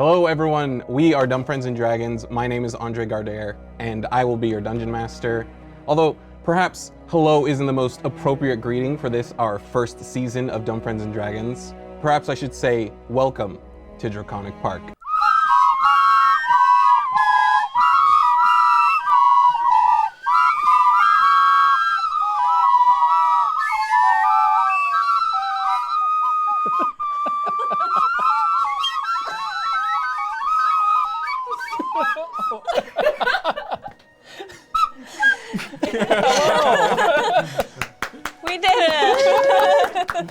Hello everyone, we are Dumb Friends and Dragons. My name is Andre Gardere, and I will be your Dungeon Master. Although, perhaps hello isn't the most appropriate greeting for this, our first season of Dumb Friends and Dragons. Perhaps I should say, welcome to Draconic Park. We did it!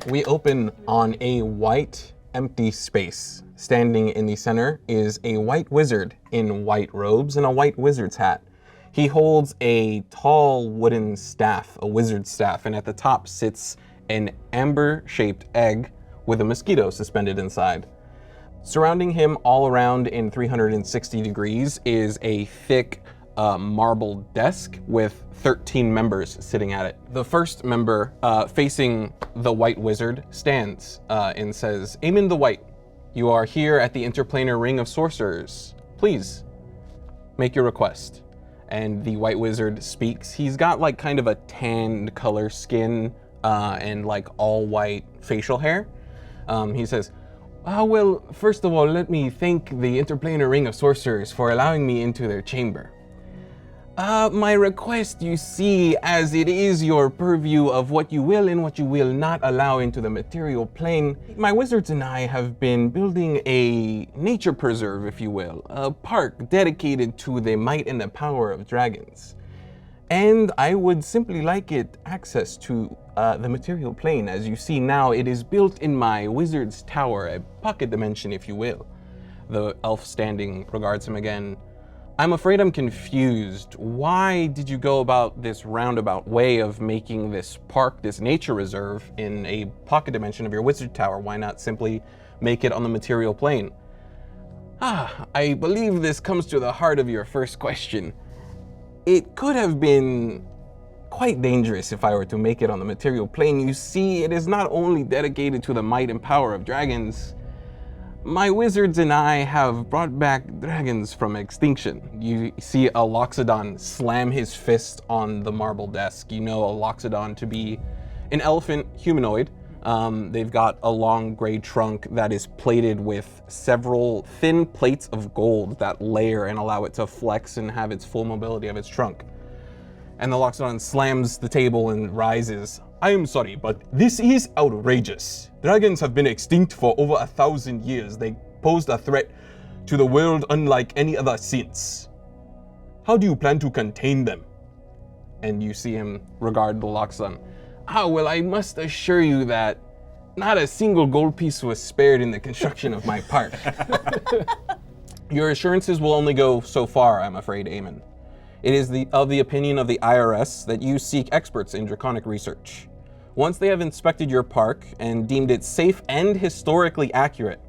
We open on a white, empty space. Standing in the center is a white wizard in white robes and a white wizard's hat. He holds a tall wooden staff, a wizard's staff, and at the top sits an amber-shaped egg with a mosquito suspended inside. Surrounding him all around in 360 degrees is a thick marble desk with 13 members sitting at it. The first member, facing the white wizard, stands and says, Aemond the White, you are here at the Interplanar Ring of Sorcerers. Please, make your request. And the white wizard speaks. He's got like kind of a tanned color skin and like all white facial hair. He says, well, first of all, let me thank the Interplanar Ring of Sorcerers for allowing me into their chamber. My request, you see, as it is your purview of what you will and what you will not allow into the material plane, my wizards and I have been building a nature preserve, if you will, a park dedicated to the might and the power of dragons. And I would simply like it access to the material plane. As you see now, it is built in my wizard's tower, a pocket dimension, if you will. The elf standing regards him again. I'm afraid I'm confused. Why did you go about this roundabout way of making this park, this nature reserve, in a pocket dimension of your wizard tower? Why not simply make it on the material plane? I believe this comes to the heart of your first question. It could have been quite dangerous if I were to make it on the material plane. You see, it is not only dedicated to the might and power of dragons. My wizards and I have brought back dragons from extinction. You see a Loxodon slam his fist on the marble desk. You know a Loxodon to be an elephant humanoid. They've got a long gray trunk that is plated with several thin plates of gold that layer and allow it to flex and have its full mobility of its trunk. And the Loxodon slams the table and rises. I am sorry, but this is outrageous. Dragons have been extinct for over 1,000 years. They posed a threat to the world unlike any other since. How do you plan to contain them? And you see him regard the Loxodon. Well, I must assure you that not a single gold piece was spared in the construction of my park. Your assurances will only go so far, I'm afraid, Aemond. It is of the opinion of the IRS that you seek experts in draconic research. Once they have inspected your park and deemed it safe and historically accurate,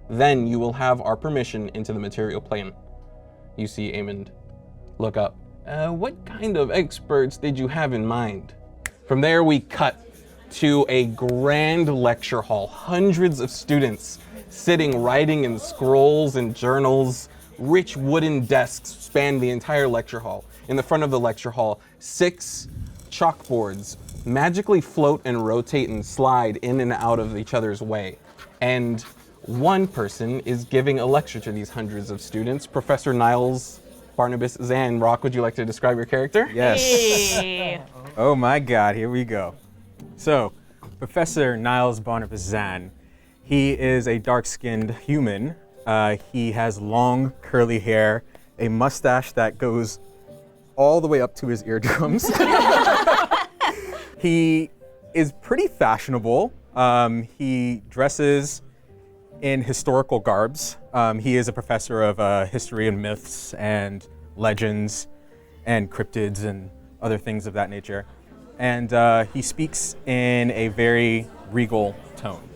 then you will have our permission into the material plane. You see Aemond look up. What kind of experts did you have in mind? From there we cut to a grand lecture hall. Hundreds of students sitting, writing in scrolls and journals. Rich wooden desks span the entire lecture hall. In the front of the lecture hall, 6 chalkboards magically float and rotate and slide in and out of each other's way. And one person is giving a lecture to these hundreds of students. Professor Niles, Barnibus, Zan. Rock, would you like to describe your character? Yes. Hey. Oh my God, here we go. So, Professor Niles Barnibus Zan, he is a dark-skinned human. He has long, curly hair, a mustache that goes all the way up to his eardrums. He is pretty fashionable. He dresses in historical garbs. He is a professor of history and myths and legends and cryptids and other things of that nature. And he speaks in a very regal tone.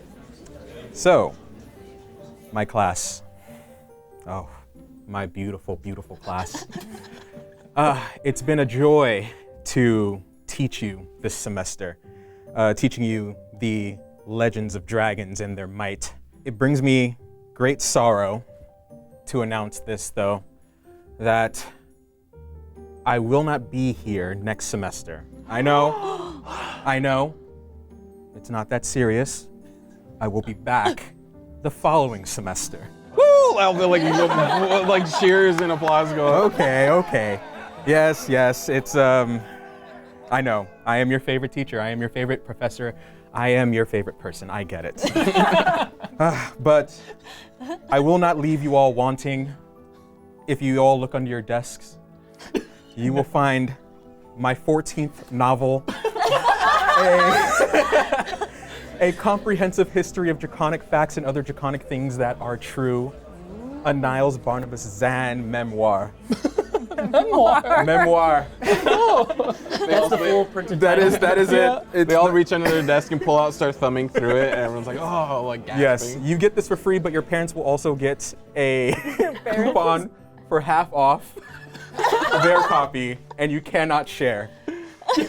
So, my class. Oh, my beautiful, beautiful class. It's been a joy to teach you this semester, teaching you the legends of dragons and their might. It brings me great sorrow to announce this, though, that I will not be here next semester. I know, it's not that serious. I will be back the following semester. Woo! Like cheers and applause go up. Okay. Yes, it's, I know. I am your favorite teacher. I am your favorite professor. I am your favorite person. I get it. But I will not leave you all wanting. If you all look under your desks, you will find my 14th novel, a comprehensive history of draconic facts and other draconic things that are true, a Niles Barnibus Zan memoir. Memoir. That's the full printed That is it. They all reach under their desk and pull out, start thumbing through it, and everyone's like, oh, like gasping. Yes, you get this for free, but your parents will also get a coupon for half off their copy, and you cannot share. They're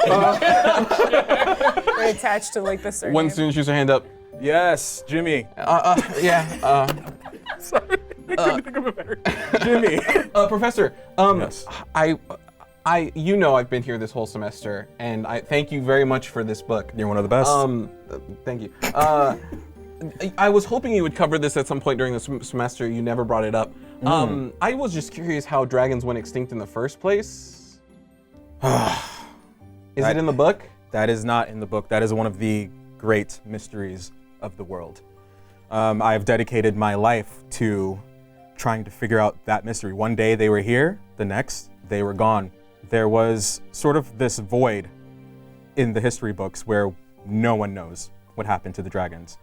attached to like the surname. One student shoots her hand up. Yes, Jimmy. Sorry, I couldn't think of a better. Jimmy. Professor, Yes. I've been here this whole semester, and I thank you very much for this book. You're one of the best. Thank you. I was hoping you would cover this at some point during the semester. You never brought it up. I was just curious how dragons went extinct in the first place. Is it in the book? That is not in the book. That is one of the great mysteries of the world. I have dedicated my life to trying to figure out that mystery. One day they were here, the next they were gone. There was sort of this void in the history books where no one knows what happened to the dragons.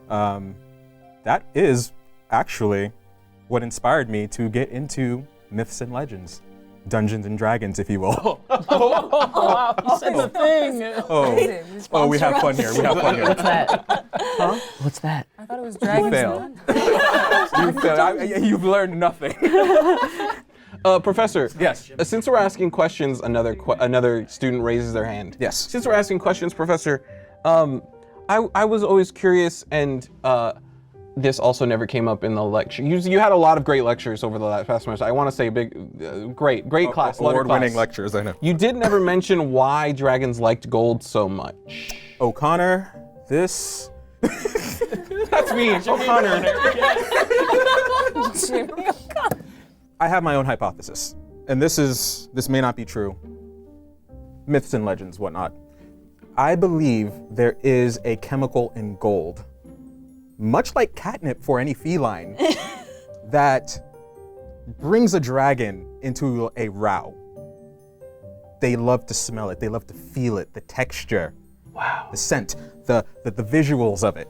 That is actually what inspired me to get into myths and legends. Dungeons and Dragons, if you will. Wow, you said the thing. Oh, we have fun here. What's that? Huh? What's that? I thought it was dragons. You failed. You've learned nothing. Professor. Yes. Since we're asking questions, another student raises their hand. Yes. Since we're asking questions, Professor, I was always curious, and this also never came up in the lecture. You had a lot of great lectures over the past semester. I want to say great class. Award-winning lectures, I know. You did never mention why dragons liked gold so much. O'Connor, this... That's me, O'Connor. I have my own hypothesis, and this may not be true. Myths and legends, whatnot. I believe there is a chemical in gold, much like catnip for any feline, that brings a dragon into a row. They love to smell it, they love to feel it, the texture, the scent, the visuals of it.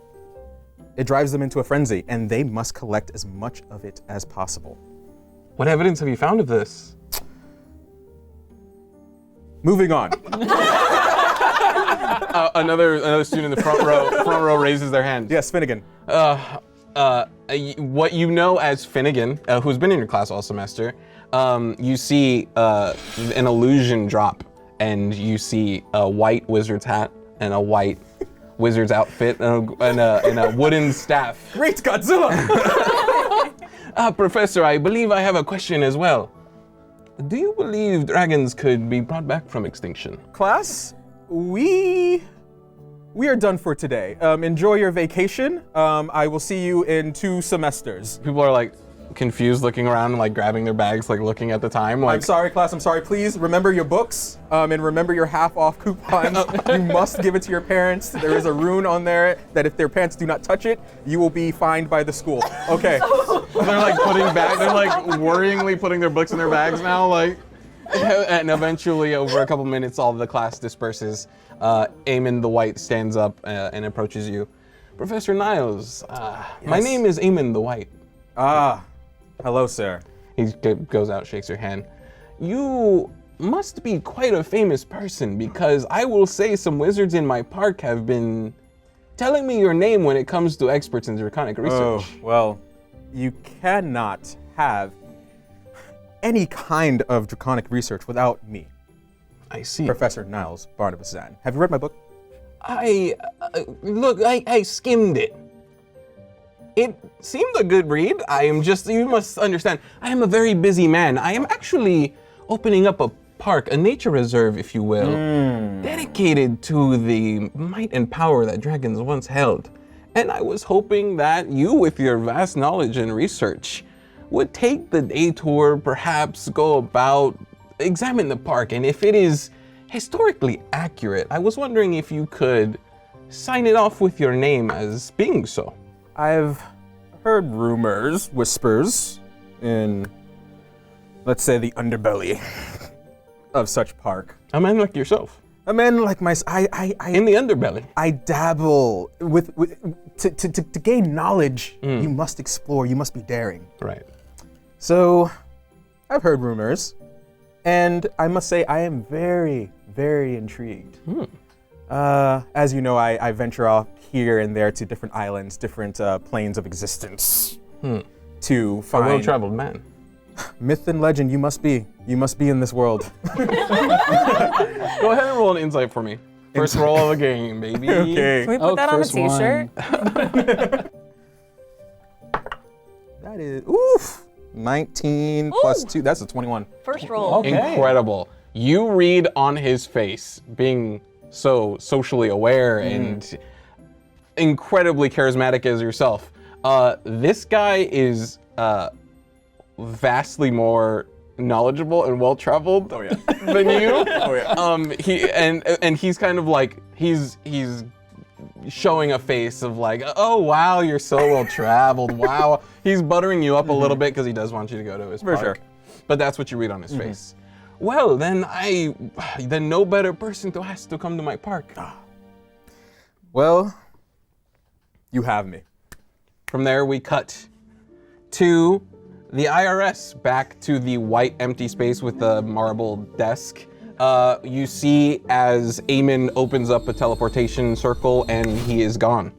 It drives them into a frenzy, and they must collect as much of it as possible. What evidence have you found of this? Moving on. Another student in the front row raises their hand. Yes, Finnegan. What you know as Finnegan, who's been in your class all semester, you see an illusion drop, and you see a white wizard's hat and a white wizard's outfit and a wooden staff. Great Godzilla! Professor, I believe I have a question as well. Do you believe dragons could be brought back from extinction? Class, we are done for today. Enjoy your vacation. I will see you in 2 semesters. People are like confused, looking around and like grabbing their bags, like looking at the time. Like, I'm sorry, class, I'm sorry. Please remember your books and remember your half-off coupons. You must give it to your parents. There is a rune on there that if their parents do not touch it, you will be fined by the school. Okay. They're like they're like worryingly putting their books in their bags now, like, and eventually over a couple minutes, all of the class disperses. Aemond the White stands up and approaches you. Professor Niles, my name is Aemond the White. Hello, sir. He goes out, shakes your hand. You must be quite a famous person, because I will say some wizards in my park have been telling me your name when it comes to experts in draconic research. Oh, well, you cannot have any kind of draconic research without me. I see. Professor Niles Barnibus Zan. Have you read my book? I skimmed it. It seemed a good read. You must understand, I am a very busy man. I am actually opening up a park, a nature reserve, if you will, dedicated to the might and power that dragons once held. And I was hoping that you, with your vast knowledge and research, would take the day tour, perhaps go about, examine the park, and if it is historically accurate, I was wondering if you could sign it off with your name as being so. I've heard rumors, whispers, in, let's say, the underbelly of such park. A man like yourself. A man like in the underbelly. I dabble with to gain knowledge. You must explore. You must be daring. Right. So, I've heard rumors, and I must say I am very, very intrigued. As you know, I venture off here and there to different islands, different planes of existence, to A find well-traveled man. myth and legend. You must be in this world. Go ahead and roll an insight for me. First roll of the game, baby. Okay. Can we put that on a first one. t-shirt? That is 19 plus 2. That's a 21. First roll. Okay. Incredible. You read on his face, being so socially aware and incredibly charismatic as yourself. This guy is vastly more knowledgeable and well-traveled than you. He's kind of like he's showing a face of like, oh wow, you're so well-traveled. Wow. He's buttering you up a little bit because he does want you to go to his park. sure. But that's what you read on his face. Well, then no better person to ask to come to my park. Well, you have me. From there, we cut to the IRS, back to the white empty space with the marble desk. You see as Aemond opens up a teleportation circle and he is gone.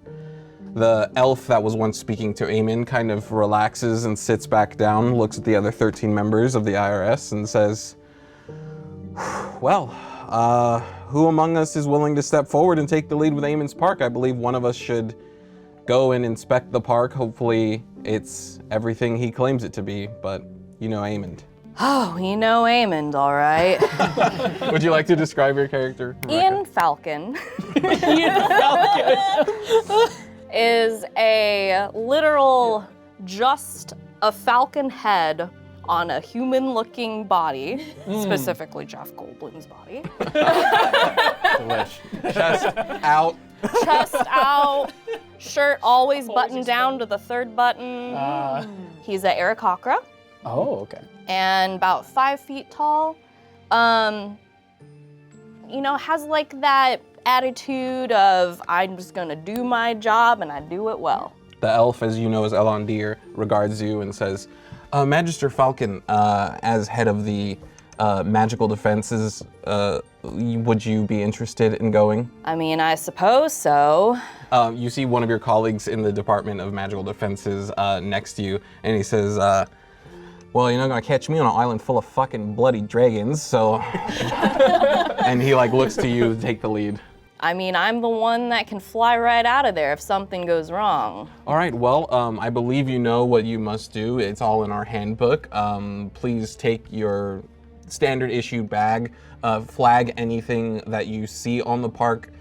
The elf that was once speaking to Aemond kind of relaxes and sits back down, looks at the other 13 members of the IRS and says, well, who among us is willing to step forward and take the lead with Aemond's park? I believe one of us should go and inspect the park. Hopefully it's everything he claims it to be, but you know Aemond. Oh, you know Aemond, all right. Would you like to describe your character, Rebecca? Ian Falcon is a literal, just a falcon head on a human-looking body, specifically Jeff Goldblum's body. Delish. Chest out. Chest out, shirt always buttoned down to the third button. He's a Aarakocra. Oh, okay. And about 5 feet tall. Has like that attitude of, I'm just gonna do my job and I do it well. The elf, as you know, as Elondir, regards you and says, Magister Falcon, as head of the magical defenses, would you be interested in going? I mean, I suppose so. You see one of your colleagues in the Department of Magical Defenses next to you, and he says, well, you're not gonna catch me on an island full of fucking bloody dragons, so... And he looks to you to take the lead. I mean, I'm the one that can fly right out of there if something goes wrong. All right, well, I believe you know what you must do. It's all in our handbook. Please take your standard issue bag, flag anything that you see on the park,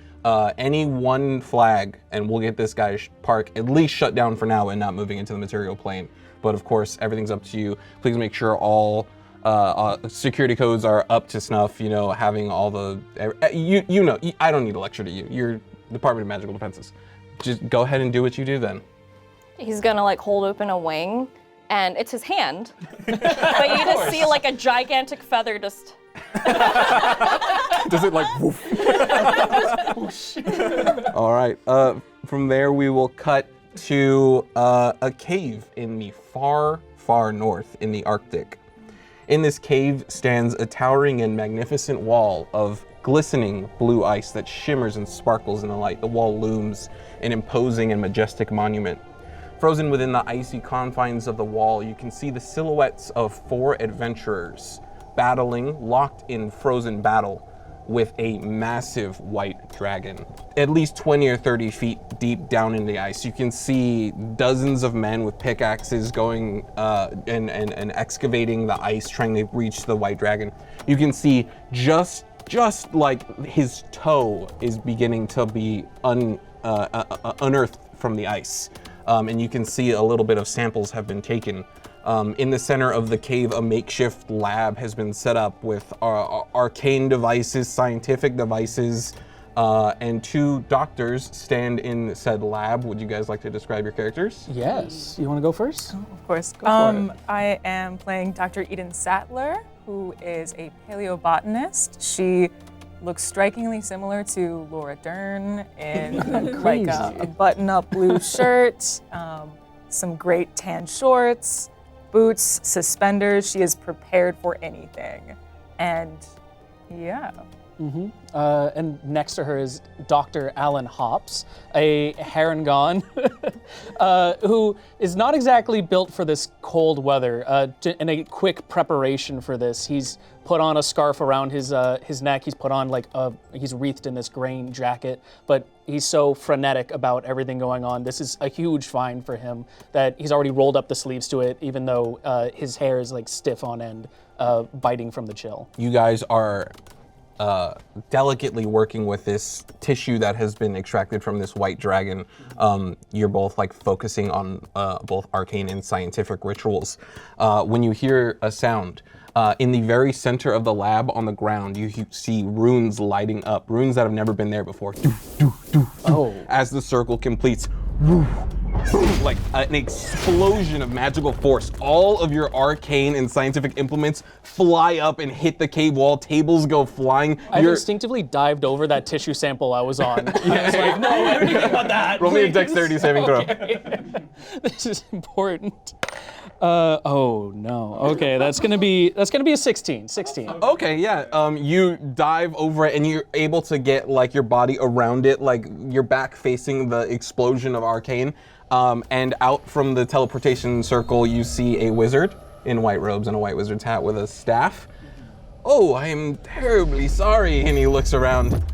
any one flag, and we'll get this guy's park at least shut down for now and not moving into the material plane. But of course, everything's up to you. Please make sure all security codes are up to snuff, having all the, I don't need a lecture to you. You're Department of Magical Defenses. Just go ahead and do what you do then. He's gonna hold open a wing, and it's his hand. But you just see a gigantic feather just... Does it woof? All right, from there we will cut to a cave in the far, far north in the Arctic. In this cave stands a towering and magnificent wall of glistening blue ice that shimmers and sparkles in the light. The wall looms, an imposing and majestic monument. Frozen within the icy confines of the wall, you can see the silhouettes of 4 adventurers battling, locked in frozen battle. with a massive white dragon, at least 20 or 30 feet deep down in the ice. You can see dozens of men with pickaxes going and excavating the ice, trying to reach the white dragon. You can see just like his toe is beginning to be unearthed from the ice. And you can see a little bit of samples have been taken. In the center of the cave, a makeshift lab has been set up with arcane devices, scientific devices, and 2 doctors stand in said lab. Would you guys like to describe your characters? Yes. You want to go first? Of course. Go for it. I am playing Dr. Eden Sattler, who is a paleobotanist. She looks strikingly similar to Laura Dern in like a button-up blue shirt, some great tan shorts, boots, suspenders. She is prepared for anything. And yeah. And next to her is Dr. Alan Hops, a Harangon who is not exactly built for this cold weather. In a quick preparation for this, he's put on a scarf around his neck. He's put on he's wreathed in this grain jacket, but he's so frenetic about everything going on. This is a huge find for him that he's already rolled up the sleeves to it, even though his hair is like stiff on end, biting from the chill. You guys are delicately working with this tissue that has been extracted from this white dragon. You're both like focusing on both arcane and scientific rituals. When you hear a sound, in the very center of the lab on the ground, you see runes lighting up, runes that have never been there before. As the circle completes, like an explosion of magical force. All of your arcane and scientific implements fly up and hit the cave wall. Tables go flying. I instinctively dived over that tissue sample I was on. I was like, no, I don't think about that. Roll me a dexterity saving throw. This is important. Oh no. Okay, that's gonna be a 16. 16. Okay, yeah. You dive over it and you're able to get like your body around it, like your back facing the explosion of arcane. And out from the teleportation circle, you see a wizard in white robes and a white wizard's hat with a staff. Oh, I am terribly sorry. And he looks around.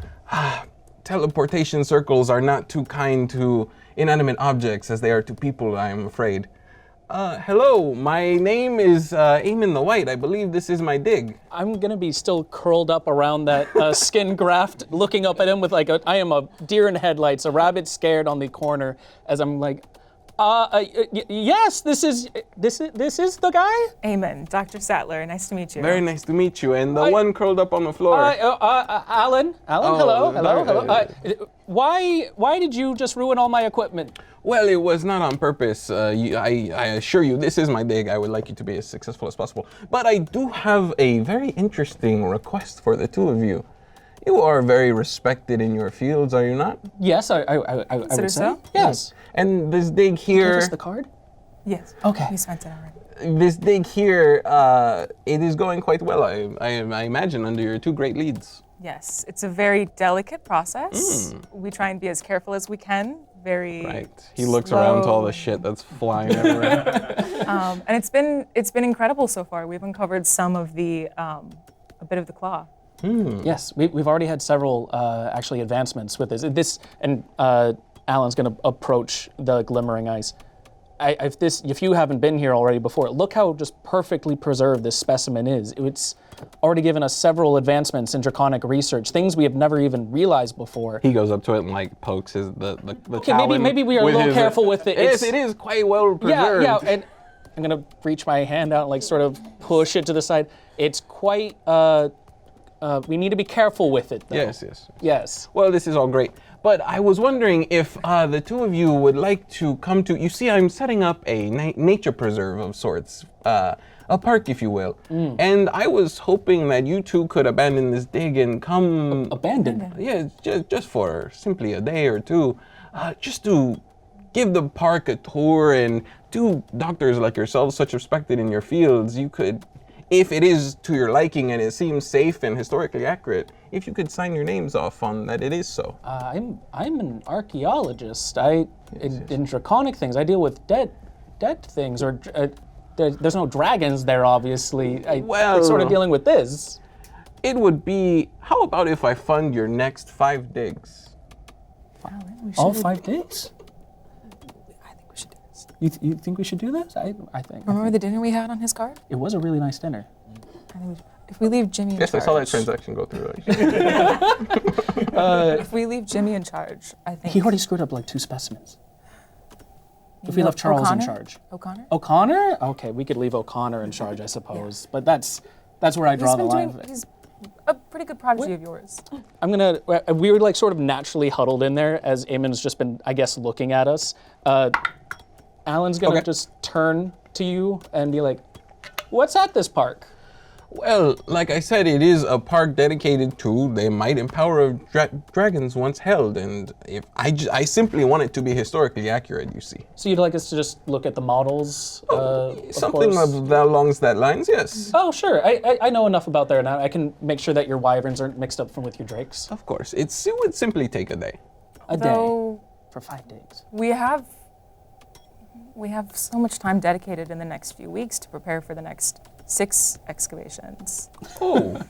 Teleportation circles are not too kind to inanimate objects as they are to people, I am afraid. Hello, my name is Aemond the White. I believe this is my dig. I'm gonna be still curled up around that skin graft, looking up at him with I am a deer in headlights, a rabbit scared on the corner, as I'm like, yes, this is the guy? Amen. Dr. Sattler, nice to meet you. Very nice to meet you. And the one curled up on the floor. Alan, hello. Why did you just ruin all my equipment? Well, it was not on purpose. I assure you, this is my dig. I would like you to be as successful as possible. But I do have a very interesting request for the two of you. You are very respected in your fields, are you not? Yes, I would say. So? Yes. And this dig here... Give us the card? Yes. Okay. You spent it already. This dig here, it is going quite well, I imagine, under your 2 great leads. Yes, it's a very delicate process. We try and be as careful as we can. Very He looks around to all the shit that's flying everywhere. And it's been incredible so far. We've uncovered some of the a bit of the claw. Yes, we've already had several actually advancements with this. And Alan's going to approach the glimmering ice. If you haven't been here already before, look how just perfectly preserved this specimen is. It's already given us several advancements in draconic research, things we have never even realized before. He goes up to it and like pokes the Okay, talon maybe we are a little careful with it. Yes, it is quite well preserved. Yeah, and I'm gonna reach my hand out and like sort of push it to the side. It's quite. We need to be careful with it, though. Yes. Well, this is all great. But I was wondering if the two of you would like to come to... You see, I'm setting up a nature preserve of sorts. A park, if you will. And I was hoping that you two could abandon this dig and come... Abandon? Yeah, just for simply a day or two. Just to give the park a tour and two doctors like yourselves, such respected in your fields, you could... If it is to your liking and it seems safe and historically accurate, if you could sign your names off on that it is so. I'm an archaeologist. In draconic things, I deal with dead things, or there's no dragons there, obviously. We're sort of dealing with this. it would be, how about if I fund your next 5 digs? All 5 days? I think we should do this. You think we should do this? I think. Remember the dinner we had on his card? It was a really nice dinner. I think if we leave Jimmy in Yes, I charge. saw that transaction go through. If we leave Jimmy in charge, I think. He already screwed up like 2 specimens. If we left Charles in charge. O'Connor? O'Connor? Okay, we could leave O'Connor in charge, I suppose. But that's where I draw the line. He's a pretty good prodigy of yours. We were like sort of naturally huddled in there as Aemond's just been, I guess, looking at us. Alan's gonna just turn to you and be like, what's at this park? Well, like I said, it is a park dedicated to the might and power of dragons once held, and if I simply want it to be historically accurate, you see. So you'd like us to just look at the models? Something along that lines, yes. Oh, sure. I know enough about there now. I can make sure that your wyverns aren't mixed up with your drakes. Of course, it would simply take a day. A Though day for 5 days. we have so much time dedicated in the next few weeks to prepare for the next 6 excavations. Oh,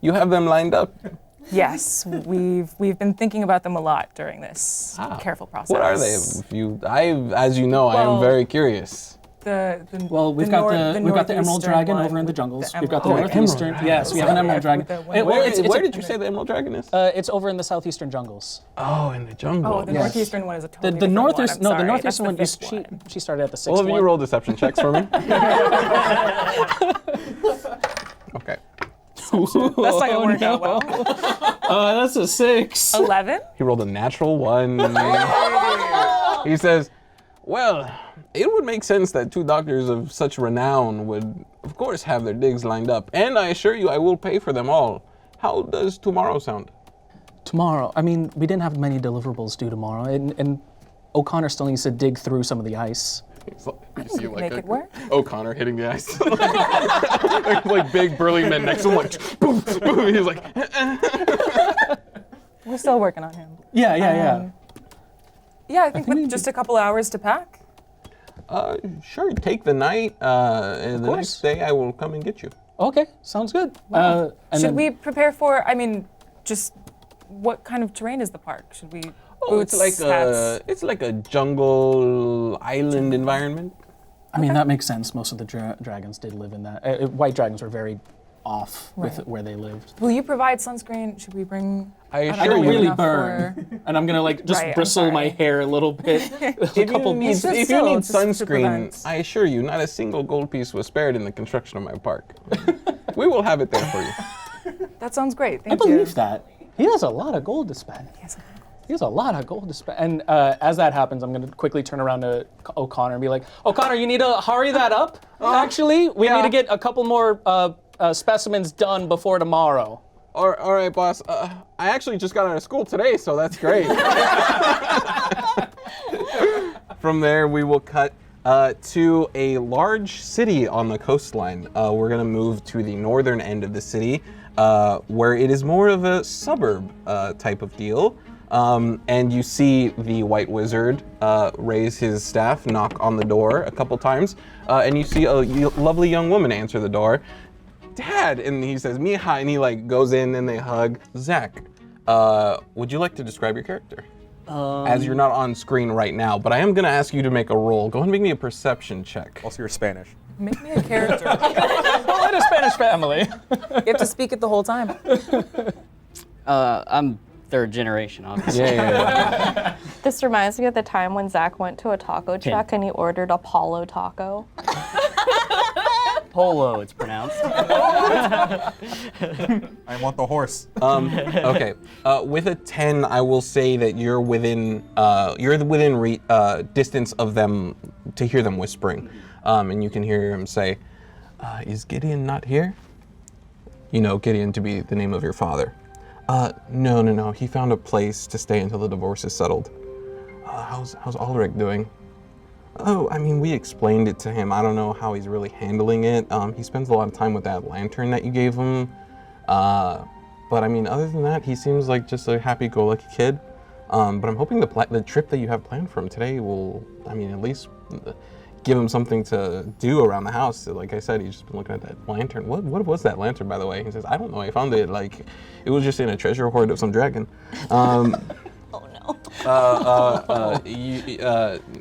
you have them lined up? Yes, we've been thinking about them a lot during this careful process. What are they? As you know, I am very curious. Well, we've got the Emerald Dragon over in the jungles. We've got the Northeastern. Yes, we have an Emerald Dragon. Where did you say the Emerald Dragon is? It's over in the Southeastern jungles. Oh, in the jungle. Oh, the Northeastern one is a totally The different Northeast, one. I'm the sorry, Northeastern that's the one. fifth She started at the 6th Well, have one. you roll deception checks for me? Okay. That's not gonna work out well. That's a 6. 11? He rolled a natural 1. He says, well, it would make sense that 2 doctors of such renown would, of course, have their digs lined up. And I assure you, I will pay for them all. How does tomorrow sound? Tomorrow. I mean, we didn't have many deliverables due tomorrow, and O'Connor still needs to dig through some of the ice. You see Make it work? O'Connor hitting the ice. like big burly men next to him, like, boom, boom. He's like, We're still working on him. Yeah. Yeah, I think with just a couple hours to pack. sure, take the night, and the next day I will come and get you. Okay, sounds good. Should we prepare for, just what kind of terrain is the park? Should we boots, hats? It's like a jungle island environment. I mean, that makes sense. Most of the dragons did live in that. White dragons were very off with where they lived. Will you provide sunscreen? Should we bring? I I assure don't you. really enough burn, and I'm gonna just Right, I'm bristle my sorry. hair a little bit. If you need just if so, you need just to sunscreen, prevent- I assure you, not a single gold piece was spared in the construction of my park. We will have it there for you. That sounds great. I Thank you. believe that. He has a lot of gold to spend. Yes. He has a lot of gold to spend. And as that happens, I'm going to quickly turn around to O'Connor and be like, O'Connor, you need to hurry that up. Actually, we need to get a couple more specimens done before tomorrow. All right, boss. I actually just got out of school today, so that's great. From there, we will cut to a large city on the coastline. We're going to move to the northern end of the city, where it is more of a suburb type of deal. And you see the White Wizard raise his staff, knock on the door a couple times, and you see a lovely young woman answer the door. Dad, and he says, Mija, and he goes in and they hug. Zach, would you like to describe your character? As you're not on screen right now, but I am gonna ask you to make a roll. Go ahead and make me a perception check. Also, you're Spanish. Make me a character. Well, in a Spanish family. You have to speak it the whole time. I'm 3rd generation, obviously. Yeah. This reminds me of the time when Zach went to a taco truck and he ordered a Polo taco. Polo, it's pronounced. I want the horse. Okay. With a 10, I will say that you're within distance of them to hear them whispering, and you can hear him say, "Is Gideon not here?" You know Gideon to be the name of your father. No. He found a place to stay until the divorce is settled. How's Alric doing? Oh, I mean, we explained it to him. I don't know how he's really handling it. He spends a lot of time with that lantern that you gave him. But I mean, other than that, he seems like just a happy-go-lucky kid. But I'm hoping the trip that you have planned for him today will, at least give him something to do around the house. So, like I said, he's just been looking at that lantern. What was that lantern, by the way? He says, I don't know. I found it like it was just in a treasure hoard of some dragon. Oh no.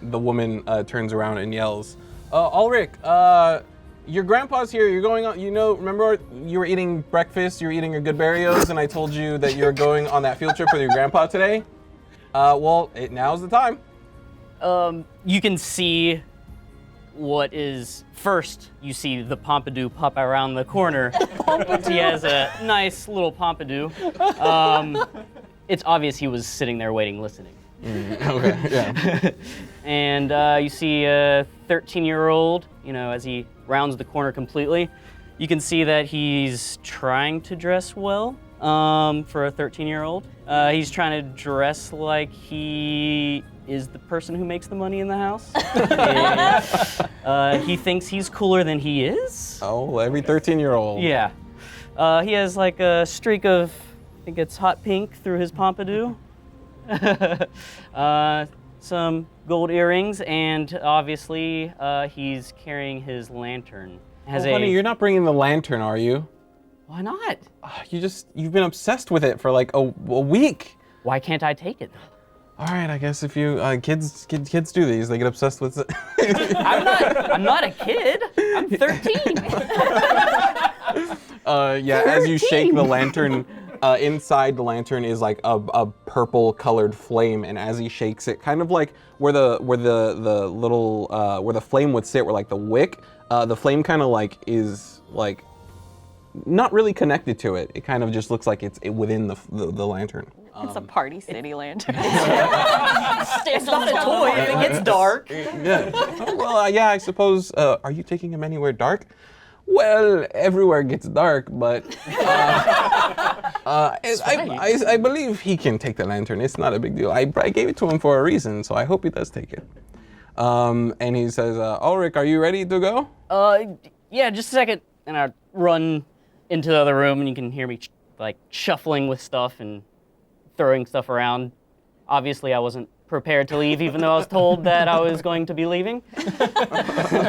The woman turns around and yells, Alric, your grandpa's here. You're going on, remember you were eating breakfast, you were eating your good berries, and I told you that you're going on that field trip with your grandpa today? Now's the time. You can see what is first. You see the Pompadour pop around the corner. He has a nice little Pompadour. It's obvious he was sitting there waiting, listening. Okay, yeah. And you see a 13-year-old, as he rounds the corner completely. You can see that he's trying to dress well for a 13-year-old. He's trying to dress like he is the person who makes the money in the house. And, he thinks he's cooler than he is. Oh, every 13-year-old. Yeah. He has like a streak of, I think it's hot pink through his pompadour. Some gold earrings, and obviously he's carrying his lantern. Honey, you're not bringing the lantern, are you? Why not? You've been obsessed with it for like a week. Why can't I take it? All right, I guess if you kids do these, they get obsessed with it. I'm not a kid. I'm 13. As you shake the lantern, inside the lantern is like a purple colored flame, and as he shakes it, kind of like where the little where the flame would sit, where like the wick, the flame kind of like is like not really connected to it. It kind of just looks like it's within the lantern. It's a Party City lantern. It's not a toy if it gets dark. Yeah. Well, I suppose. Are you taking him anywhere dark? Well, everywhere gets dark, but I believe he can take the lantern. It's not a big deal. I gave it to him for a reason, so I hope he does take it. And he says, Ulrich, are you ready to go? Yeah, just a second. And I run into the other room, and you can hear me shuffling with stuff and throwing stuff around. Obviously, I wasn't prepared to leave, even though I was told that I was going to be leaving.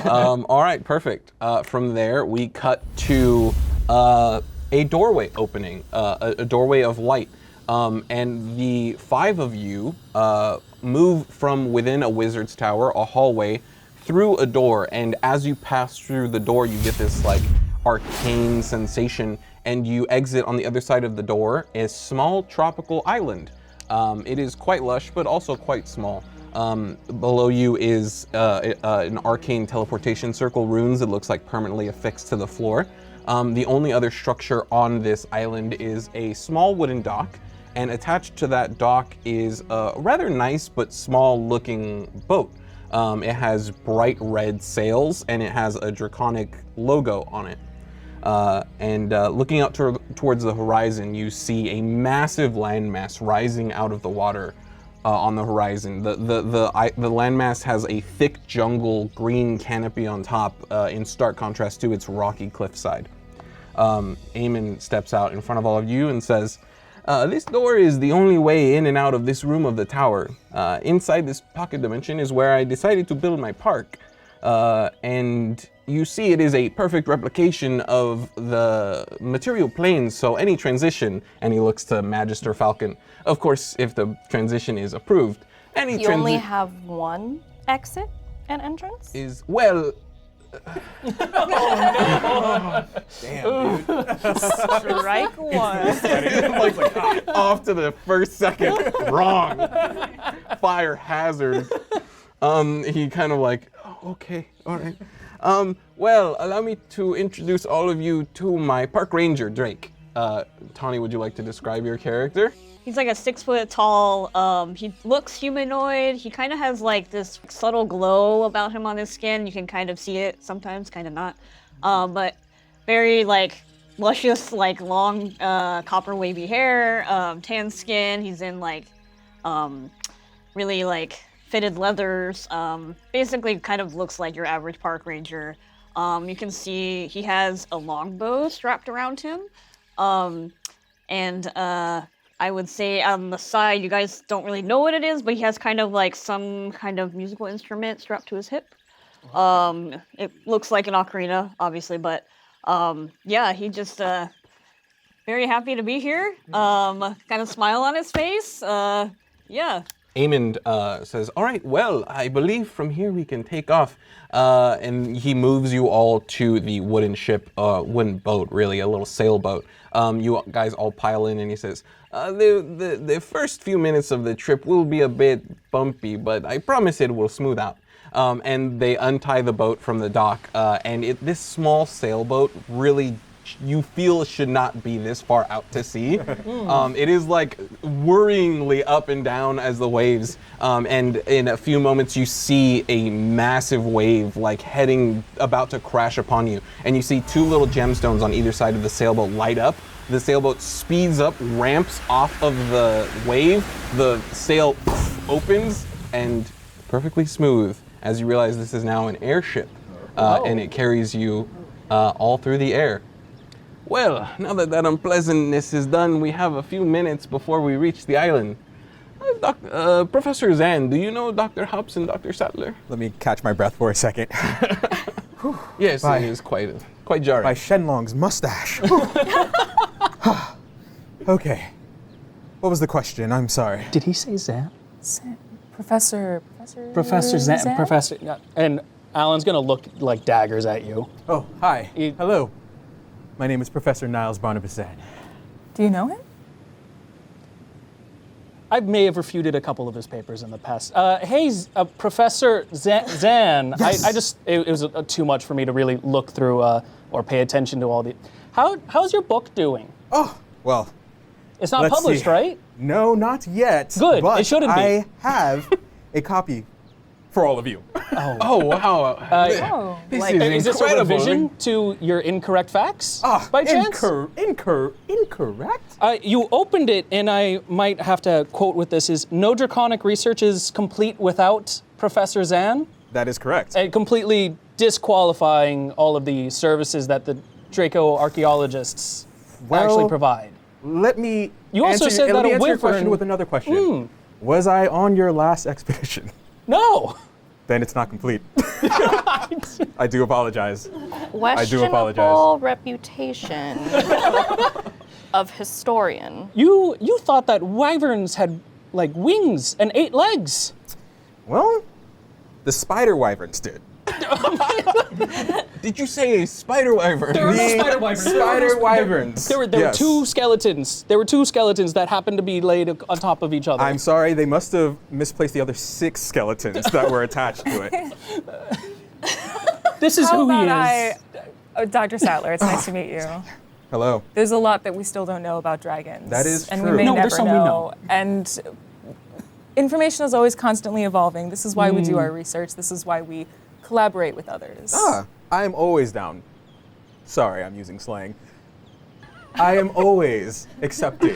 All right, perfect. From there, we cut to a doorway opening, a doorway of light. And the five of you move from within a wizard's tower, a hallway, through a door. And as you pass through the door, you get this arcane sensation, and you exit on the other side of the door a small tropical island. It is quite lush, but also quite small. Below you is an arcane teleportation circle, runes that looks like permanently affixed to the floor. The only other structure on this island is a small wooden dock, and attached to that dock is a rather nice but small-looking boat. It has bright red sails, and it has a draconic logo on it. Looking out towards the horizon, you see a massive landmass rising out of the water on the horizon. The landmass has a thick jungle green canopy on top, in stark contrast to its rocky cliffside. Aemond steps out in front of all of you and says, this door is the only way in and out of this room of the tower. Inside this pocket dimension is where I decided to build my park. And you see it is a perfect replication of the material planes, so any transition, and he looks to Magister Falcon, of course, if the transition is approved, any You only have one exit and entrance? is, well... Damn, dude. Strike one. Off to the first second, wrong. Fire hazard. He kind of okay, all right. Well, allow me to introduce all of you to my park ranger, Drake. Tawny, would you like to describe your character? He's like a 6 foot tall, he looks humanoid. He kind of has this subtle glow about him on his skin. You can kind of see it sometimes, kind of not. But very luscious, long copper wavy hair, tan skin. He's in really fitted leathers. Basically kind of looks like your average park ranger. You can see he has a longbow strapped around him. I would say on the side, you guys don't really know what it is, but he has kind of some kind of musical instrument strapped to his hip. It looks like an ocarina, obviously, but yeah, he just very happy to be here. Kind of smile on his face. Yeah. Aemond says, "All right, well, I believe from here we can take off." And he moves you all to the wooden ship, wooden boat, really, a little sailboat. You guys all pile in, and he says, the first few minutes of the trip will be a bit bumpy, but I promise it will smooth out. And they untie the boat from the dock, and this small sailboat really, you feel, should not be this far out to sea. It is like worryingly up and down as the waves, and in a few moments you see a massive wave like about to crash upon you, and you see two little gemstones on either side of the sailboat light up. The sailboat speeds up, ramps off of the wave, the sail opens, and perfectly smooth as you realize this is now an airship, and it carries you all through the air. Well, now that unpleasantness is done, we have a few minutes before we reach the island. Professor Zan, do you know Dr. Hops and Dr. Sattler? Let me catch my breath for a second. Yes, it is quite jarring. By Shenlong's mustache. Okay. What was the question? I'm sorry. Did he say Zan? Professor Zan. Professor. Yeah. And Alan's gonna look like daggers at you. Oh, hi. Hello. My name is Professor Niles Barnibus. Do you know him? I may have refuted a couple of his papers in the past. Hey, Professor Zan. Yes. It was too much for me to really look through or pay attention to all the. How's your book doing? Oh, well. It's not let's published, see. Right? No, not yet. Good. But It shouldn't be. I have a copy for all of you. Oh, wow. Is this a revision to your incorrect facts? By chance? Incorrect? You opened it, and I might have to quote with this, is no draconic research is complete without Professor Zan. That is correct. Completely disqualifying all of the services that the Draco archaeologists actually provide. Let me You also answer, said that let me a answer your wyvern- question with another question. Was I on your last expedition? No! Then it's not complete. I do apologize. Questionable reputation of historian. You thought that wyverns had, like, wings and 8 legs. Well, the spider wyverns did. Did you say a spider wyvern? There were no spider wyverns. Spider wyverns. There were two skeletons. There were 2 skeletons that happened to be laid on top of each other. I'm sorry, they must have misplaced the other 6 skeletons that were attached to it. This is who he is. Dr. Sattler, it's nice to meet you. Hello. There's a lot that we still don't know about dragons. That is and true. we may No, never there's some we know. And information is always constantly evolving. This is why we do our research. This is why we collaborate with others. I'm always down. Sorry, I'm using slang. I am always accepting.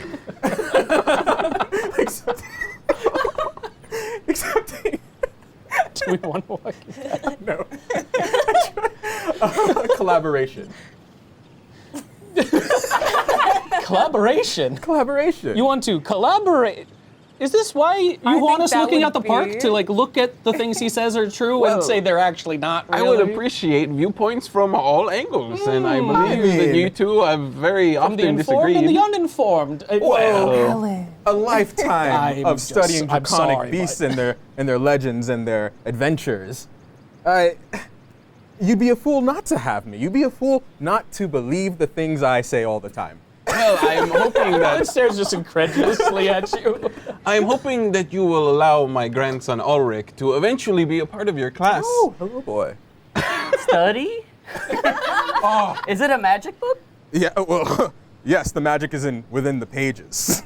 Accepting. Do we want to walk? No. Collaboration. Collaboration? Collaboration. You want to collaborate? Is this why you want think us that looking would at the park be- to like look at the things he says are true Well, and say they're actually not really? I would appreciate viewpoints from all angles, and I believe that you two have very From the often informed disagreed. and the uninformed. Well, a lifetime I'm of studying just- I'm draconic sorry, beasts but- and their legends and their adventures. You'd be a fool not to have me. You'd be a fool not to believe the things I say all the time. Well, I'm hoping He that stares just incredulously at you. I'm hoping that you will allow my grandson Alric to eventually be a part of your class. Oh, hello, boy. Study? Is it a magic book? Yeah, well, yes, the magic is within the pages.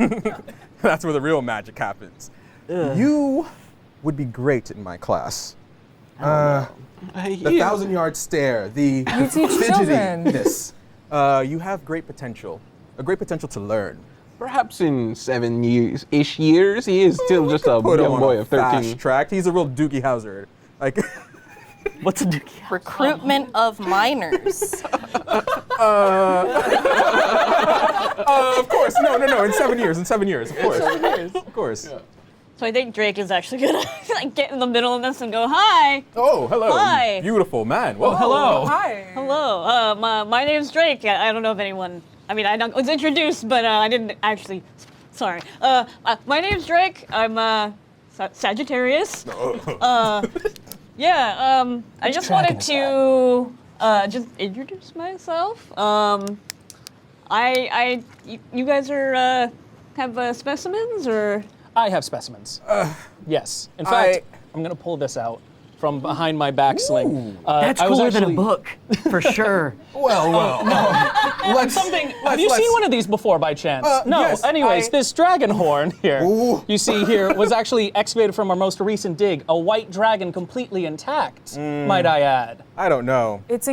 That's where the real magic happens. You would be great in my class. The 1,000-yard stare, the teach children. fidgetiness. You have great potential. A great potential to learn. Perhaps in 7 years, he is still just a Put him young on boy a of 13. fast track. He's a real Doogie Howser. Like, What's a dookie? Recruitment of minors. of course, no. In 7 years, of course. Of course. So I think Drake is actually gonna like get in the middle of this and go, "Hi, Oh, hello. Hi. Beautiful man. Whoa. Hello. Hi. hello. My name's Drake. I don't know if anyone. I mean, I was introduced, but I didn't actually. Sorry. My name's Drake. I'm Sagittarius. Yeah. I just dragon wanted is to just introduce myself. You guys are have specimens or? I have specimens. Yes. In fact, I'm going to pull this out from behind my back sling. That's I was cooler than a actually- book, for sure. Let's, Have you seen one of these before by chance? No. yes, Anyways, I- this dragon horn here, Ooh. you see here, was actually excavated from our most recent dig. A white dragon completely intact, might I add. I don't know. It's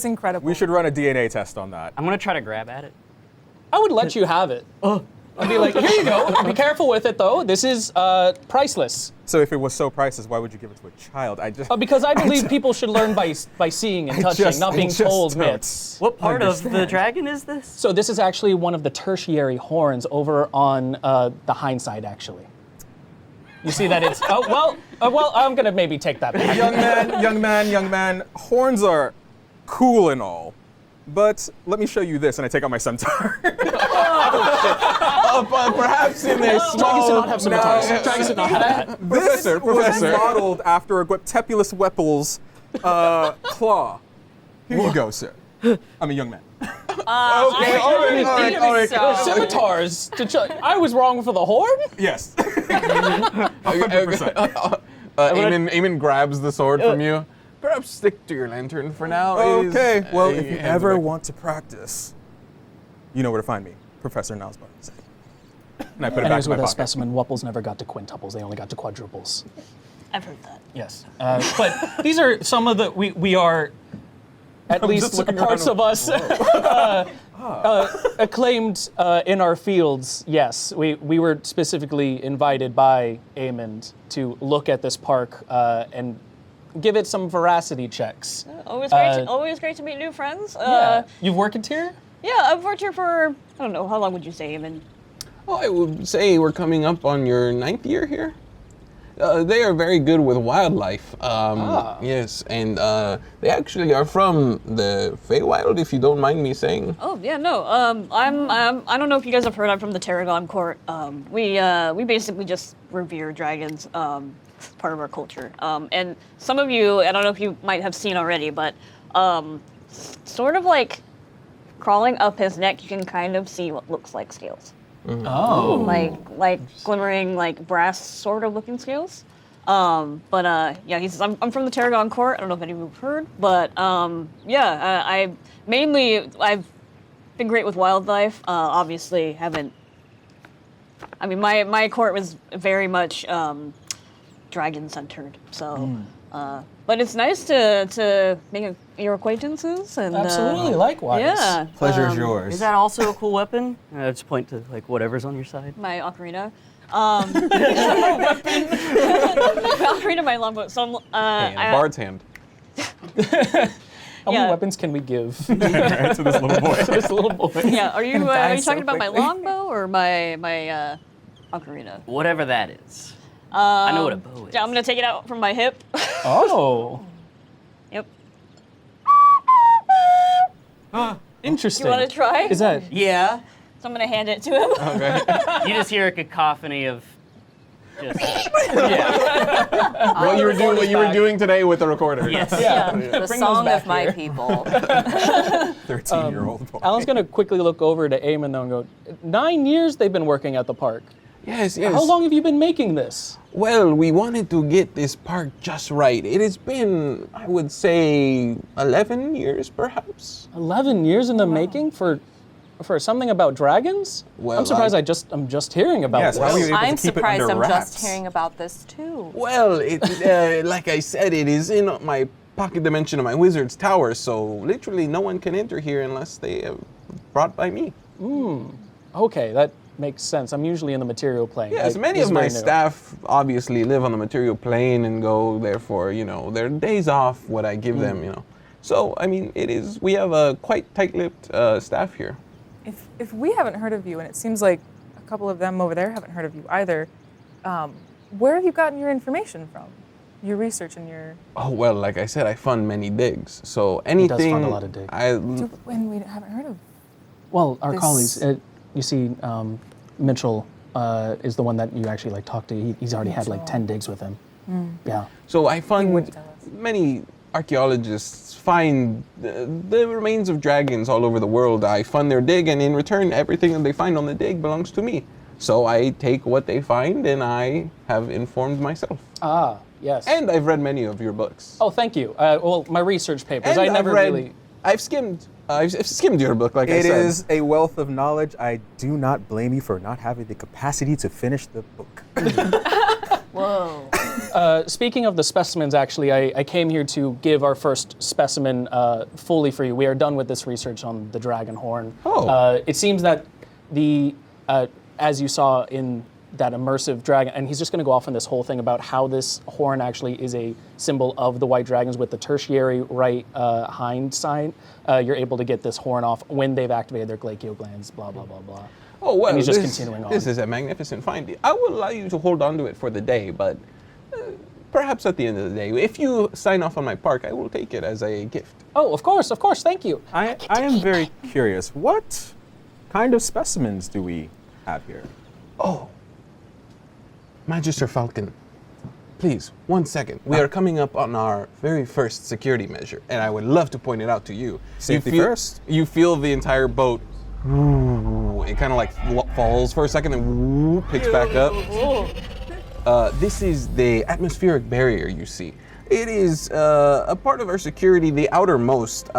incredible. We should run a DNA test on that. I'm gonna try to grab at it. I would let you have it. I'd be like, here you go. Be careful with it, though. This is priceless. So if it was so priceless, why would you give it to a child? I just. Because I believe people should learn by seeing and touching, not being told don't myths. What part of the understand. dragon is this? So this is actually one of the tertiary horns over on the hind side, actually. You see that it's, well, I'm gonna maybe take that back. young man, horns are cool and all, but let me show you this, and I take out my centaur. Perhaps in a Dragons do small. not have scimitars. Dragons do not have that. This was Professor. modeled after a Gweptepulus Weppel's claw. Here you go, sir. I'm a young man. Okay, all right. Scimitars. I was wrong for the horn? Yes. Eamon grabs the sword from you. Perhaps stick to your lantern for now. It is Okay. Well, a if you hand ever back. want to practice, you know where to find me, Professor Niles. And I put it And back as in my with a pocket. specimen, Wupples never got to quintuples. They only got to quadruples. I've heard that. Yes. But these are some of the, we are, at I'm least just looking parts around. of us, acclaimed in our fields. Yes, we were specifically invited by Aemond to look at this park and give it some veracity checks. Always great to meet new friends. You've worked here? Yeah, I've worked here for, I don't know, how long would you say, even? Oh, I would say we're coming up on your 9th year here. They are very good with wildlife. Yes, and they actually are from the Feywild, if you don't mind me saying. Oh, yeah, no, I don't know if you guys have heard, I'm from the Tarragon Court. We basically just revere dragons, it's part of our culture. And some of you, I don't know if you might have seen already, but sort of like crawling up his neck, you can kind of see what looks like scales. Oh. Like glimmering, like brass sort of looking scales. Yeah, I'm from the Tarragon Court. I don't know if any of you have heard, but I've been great with wildlife. Obviously, haven't. I mean, my court was very much dragon centered. So, but it's nice to make your acquaintances and Absolutely, likewise. yeah. Pleasure's yours. Is that also a cool weapon? I just point to like whatever's on your side. My ocarina. My ocarina, my longbow. So Bard's hand. How Yeah. many weapons can we give to this little boy? this little boy? yeah. Are you die so talking about my quickly. longbow or my ocarina? Whatever that is. I know what a bow is. Yeah, I'm gonna take it out from my hip. Oh. Yep. Interesting. You want to try? Is that? Yeah. So I'm gonna hand it to him. You just hear a cacophony of just. What you were doing today with the recorder. Yes. Yeah. The Bring those song back of my here. people. 13-year-old boy. Alan's gonna quickly look over to Aemon though and go, 9 years they've been working at the park. Yes. How long have you been making this? Well, we wanted to get this park just right. It has been, I would say, 11 years, perhaps. 11 years in the making for something about dragons? Well, I'm surprised I'm just hearing about Yes, this. how are you able I'm to keep it surprised under I'm wraps? just hearing about this too. Well, like I said, it is in my pocket dimension of my wizard's tower, so literally no one can enter here unless they are brought by me. Okay, that makes sense. I'm usually in the material plane. Yes, many this of is my very new. staff obviously live on the material plane and go there for, their days off, what I give them, So, I mean, we have a quite tight-lipped staff here. If we haven't heard of you, and it seems like a couple of them over there haven't heard of you either, Where have you gotten your information from? Your research and your... Oh, well, like I said, I fund many digs. So He anything... does fund a lot of digs. When we haven't heard of... Well, our This- colleagues, you see, Mitchell is the one that you actually like talked to. He's already had like 10 digs with him. Yeah. So I fund wouldn't tell us. many archaeologists find the remains of dragons all over the world. I fund their dig, and in return, everything that they find on the dig belongs to me. So I take what they find, and I have informed myself. Ah, yes. And I've read many of your books. Oh, thank you. Well, my research papers. And I never really. I've skimmed your book, like I It said. is a wealth of knowledge. I do not blame you for not having the capacity to finish the book. Whoa. Speaking of the specimens, actually, I came here to give our first specimen fully for you. We are done with this research on the dragon horn. Oh. It seems that as you saw in that immersive dragon, and he's just going to go off on this whole thing about how this horn actually is a symbol of the white dragons with the tertiary right hind side. You're able to get this horn off when they've activated their glacial glands, blah, blah, blah, blah. Oh, well, And he's just this, continuing on. This is a magnificent find. I will allow you to hold on to it for the day, but perhaps at the end of the day, if you sign off on my park, I will take it as a gift. Oh, of course, thank you. I am very curious. What kind of specimens do we have here? Oh, Magister Falcon, please, 1 second. We are coming up on our very first security measure, and I would love to point it out to you. Safety you feel, first. You feel the entire boat, it kind of like falls for a second, then picks back up. This is the atmospheric barrier you see. It is a part of our security, the outermost.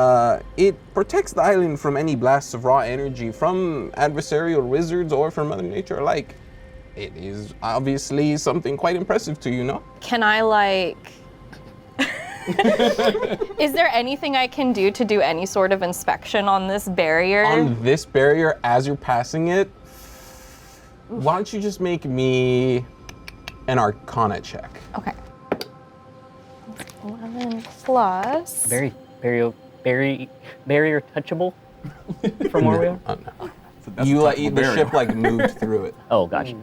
It protects the island from any blasts of raw energy from adversarial wizards or from Mother Nature alike. It is obviously something quite impressive to you, no? Can I like... Is there anything I can do to do any sort of inspection on this barrier? On this barrier, as you're passing it, why don't you just make me an Arcana check? Okay. 11 plus... Barrier touchable from where we are? Oh, no. You like the ship like moved through it. Oh, gotcha.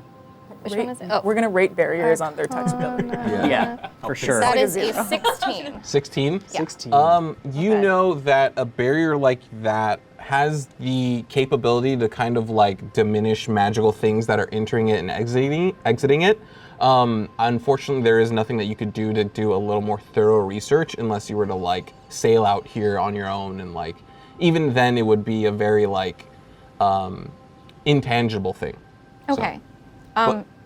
Which one is it? Oh, We're gonna rate barriers on their touchability. Yeah, for sure. that like a is a zero. 16. 16? 16. You know that a barrier like that has the capability to kind of like diminish magical things that are entering it and exiting it. Unfortunately, there is nothing that you could do to do a little more thorough research unless you were to like sail out here on your own, and like even then it would be a very like intangible thing. Okay.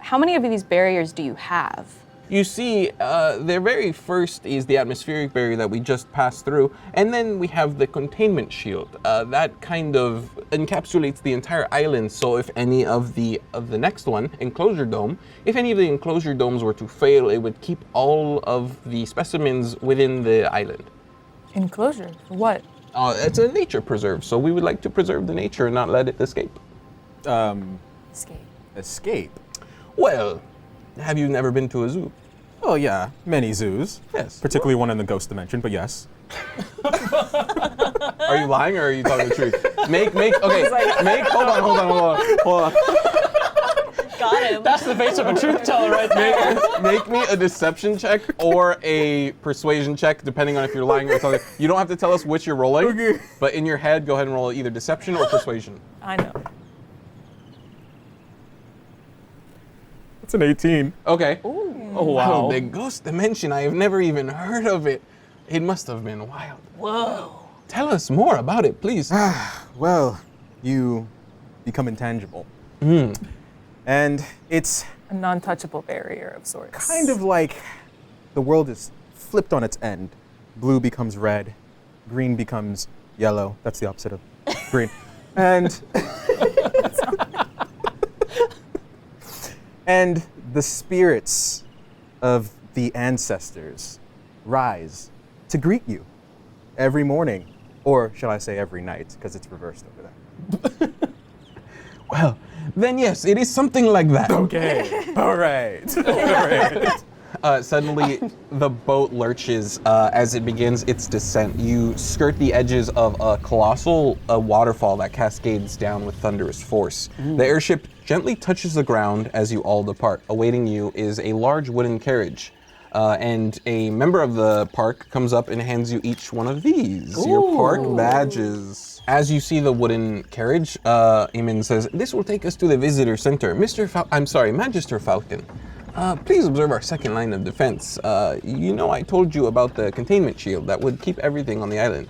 How many of these barriers do you have? You see, the very first is the atmospheric barrier that we just passed through, and then we have the containment shield. That kind of encapsulates the entire island, so if any of the next one, enclosure dome, if any of the enclosure domes were to fail, it would keep all of the specimens within the island. Enclosure? For what? It's a nature preserve, so we would like to preserve the nature and not let it escape. Escape. Escape? Well, have you never been to a zoo? Oh yeah, many zoos. Yes. Particularly one in the ghost dimension, but yes. Are you lying or are you telling the truth? Hold on. Got him. That's the face of a truth teller right there. Make me a deception check or a persuasion check, depending on if you're lying or telling. You don't have to tell us which you're rolling, Okay. but in your head, go ahead and roll either deception or persuasion. I know. It's an 18. Okay. Oh, wow. Oh, the ghost dimension, I have never even heard of it. It must have been wild. Whoa. Tell us more about it, please. Well, you become intangible. And it's A non-touchable barrier of sorts. kind of like the world is flipped on its end. Blue becomes red, green becomes yellow. That's the opposite of green. And the spirits of the ancestors rise to greet you every morning, or shall I say every night, because it's reversed over there. Well, then yes, it is something like that. Okay, all right. Suddenly, the boat lurches as it begins its descent. You skirt the edges of a colossal waterfall that cascades down with thunderous force. The airship gently touches the ground as you all depart. Awaiting you is a large wooden carriage. And a member of the park comes up and hands you each one of these, your park badges. As you see the wooden carriage, Aemond says, "This will take us to the visitor center. Magister Falcon. Please observe our second line of defense. You know I told you about the containment shield that would keep everything on the island.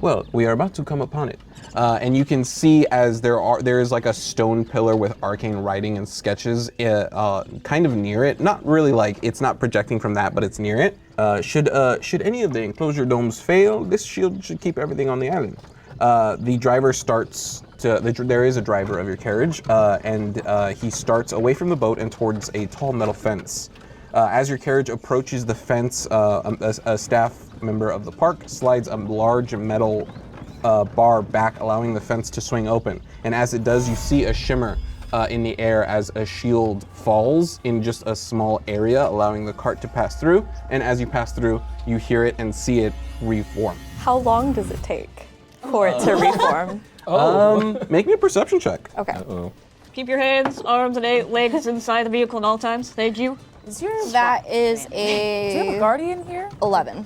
Well, we are about to come upon it." And you can see as there is like a stone pillar with arcane writing and sketches kind of near it. Not really like, it's not projecting from that, but it's near it. Should any of the enclosure domes fail, this shield should keep everything on the island. The driver starts to, there is a driver of your carriage, and he starts away from the boat and towards a tall metal fence. As your carriage approaches the fence, a staff member of the park slides a large metal bar back, allowing the fence to swing open. And as it does, you see a shimmer in the air as a shield falls in just a small area, allowing the cart to pass through. And as you pass through, you hear it and see it reform. How long does it take for it to reform? Make me a perception check. Okay. Keep your hands, arms, and legs inside the vehicle at all times. Thank you. That is Do you have a a guardian here? 11.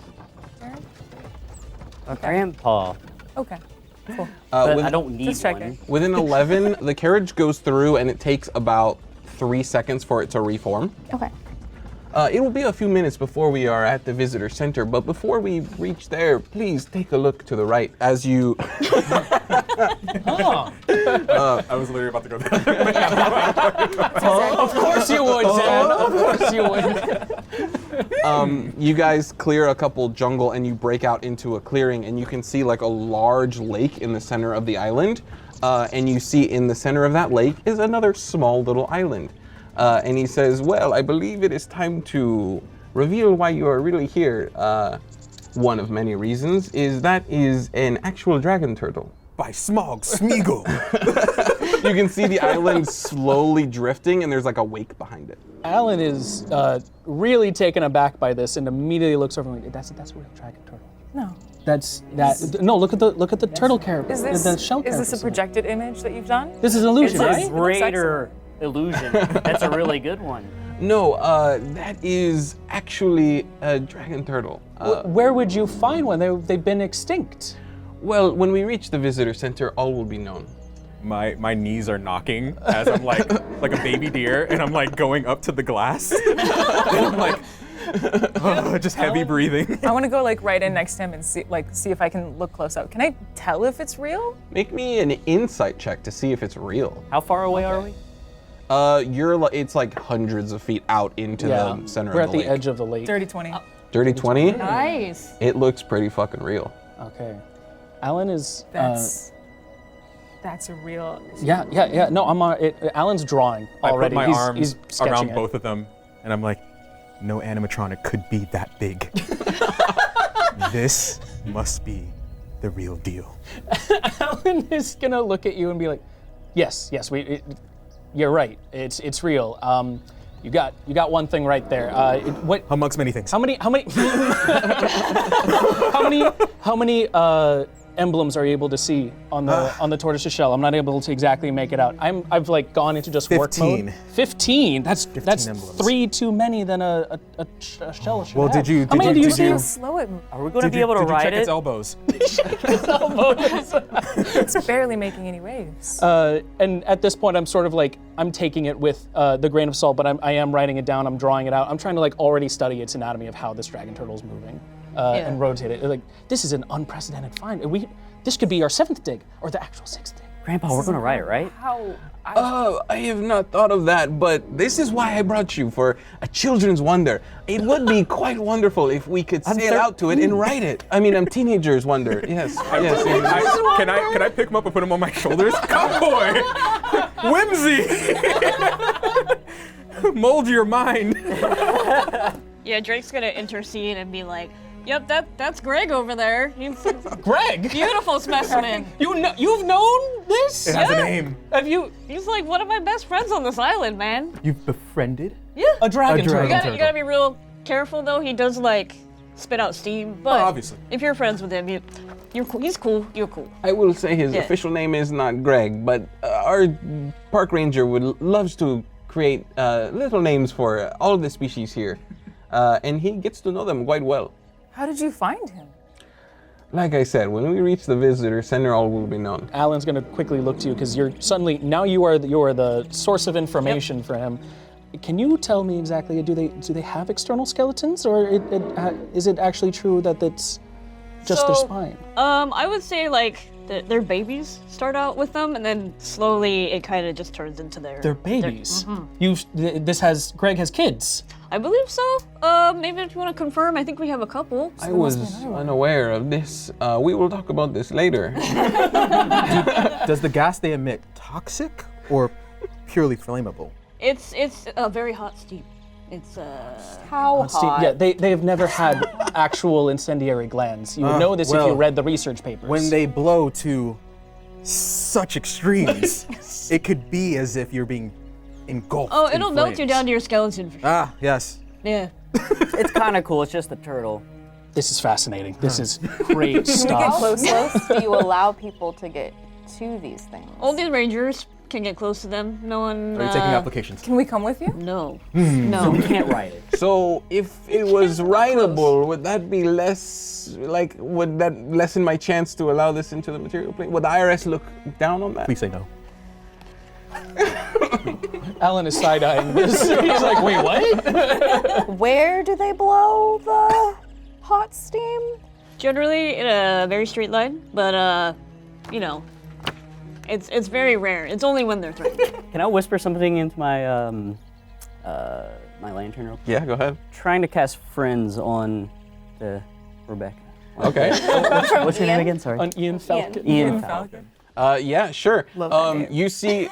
Grandpa. Okay. Cool. But I don't need Just checking. one. With an 11, the carriage goes through and it takes about 3 seconds for it to reform. Okay. It will be a few minutes before we are at the visitor center, but before we reach there, please take a look to the right as you... I was literally about to go there. Of course you would, Zan. Of course you would. You guys clear a couple jungle and you break out into a clearing, and you can see like a large lake in the center of the island. And you see in the center of that lake is another small little island. And he says, "Well, I believe it is time to reveal why you are really here. One of many reasons is an actual dragon turtle." By Smog Smeagol. You can see the island slowly drifting, and there's like a wake behind it. Alan is really taken aback by this and immediately looks over and like, that's a real dragon turtle. No. No, look at the turtle character. Is the shell this a character. projected image that you've done? This is an illusion, It's right? a greater illusion. That's a really good one. No, that is actually a dragon turtle. Where would you find one? They've been extinct. Well, when we reach the visitor center, all will be known. My knees are knocking as I'm like a baby deer, and I'm like going up to the glass. And I'm like, just heavy breathing. I want to go like right in next to him and see if I can look close up. Can I tell if it's real? Make me an insight check to see if it's real. How far away are we? It's like hundreds of feet out into the center We're of at the the lake. edge of the lake. Dirty 20. Dirty 20? Nice. It looks pretty fucking real. Okay. Alan is. That's a real. Yeah. No, I'm on. Alan's drawing already. I put my arms he's sketching around it. both of them, and I'm like, no animatronic could be that big. This must be the real deal. Alan is gonna look at you and be like, yes, you're right. It's real. You got one thing right there. Amongst many things. How many emblems are you able to see on the tortoise's shell? I'm not able to exactly make it out. I've like gone into just 15. work mode. 15. That's emblems. 3 too many than a shell should Well, have. did you- How many do you see? Slow it. Are we going to be able to Did you ride check it? its elbows? It's barely making any waves. And at this point, I'm sort of like, I'm taking it with the grain of salt, but I am writing it down, I'm drawing it out. I'm trying to like already study its anatomy of how this dragon turtle is moving and rotate it. Like, this is an unprecedented find. This could be our 7th dig or the actual 6th dig. Grandpa, we're going to ride it, right? How? I have not thought of that, but this is why I brought you, for a children's wonder. It would be quite wonderful if we could sail out to it and ride it. I mean, teenager's wonder. Yes. Can I pick him up and put him on my shoulders? Cowboy! Whimsy! Mold your mind. Yeah, Drake's gonna intercede and be like, "Yep, that's Greg over there. He's a Greg, beautiful specimen. you've known this? It has a name. Have you He's like one of my best friends on this island, man. You've befriended? Yeah. a dragon turtle? You gotta be real careful though. He does like spit out steam, but obviously. if you're friends with him, you're cool. He's cool. You're cool. I will say his Yeah. official name is not Greg, but our park ranger would loves to create little names for all of the species here, and he gets to know them quite well. How did you find him? Like I said, when we reach the visitor center, all will be known. Alan's gonna quickly look to you because you're suddenly now you are the source of information for him. Can you tell me exactly? Do they have external skeletons, or is it actually true that it's just their spine? I would say like their babies start out with them, and then slowly it kind of just turns into They're babies. Greg has kids. I believe so. Maybe if you want to confirm, I think we have a couple. I was unaware of this. We will talk about this later. Does the gas they emit toxic or purely flammable? It's a very hot steam. It's How hot? Yeah, they have never had actual incendiary glands. You would know this if you read the research papers. When they blow to such extremes, it could be as if you're being engulfed. oh, in it'll melt you flames. down to your skeleton. For sure. Ah, yes. Yeah. It's kind of cool. It's just the turtle. This is fascinating. This is great How stuff. close do you allow people to get to these things? All these rangers can get close to them. No one. Are you taking applications? Can we come with you? No. So No. we can't ride it. So if it was rideable, would that be less, like, would that lessen my chance to allow this into the material plane? Would the IRS look down on that? Please say no. Alan is side-eyeing this. He's like, wait, what? Where do they blow the hot steam? Generally in a very straight line, but you know, it's very rare. It's only when they're threatened. Can I whisper something into my my lantern real quick? Yeah, go ahead. Trying to cast friends on the Rebecca. Okay. What's your name again? Sorry. On Ian Falcon. Ian Falcon. Yeah, sure. You see,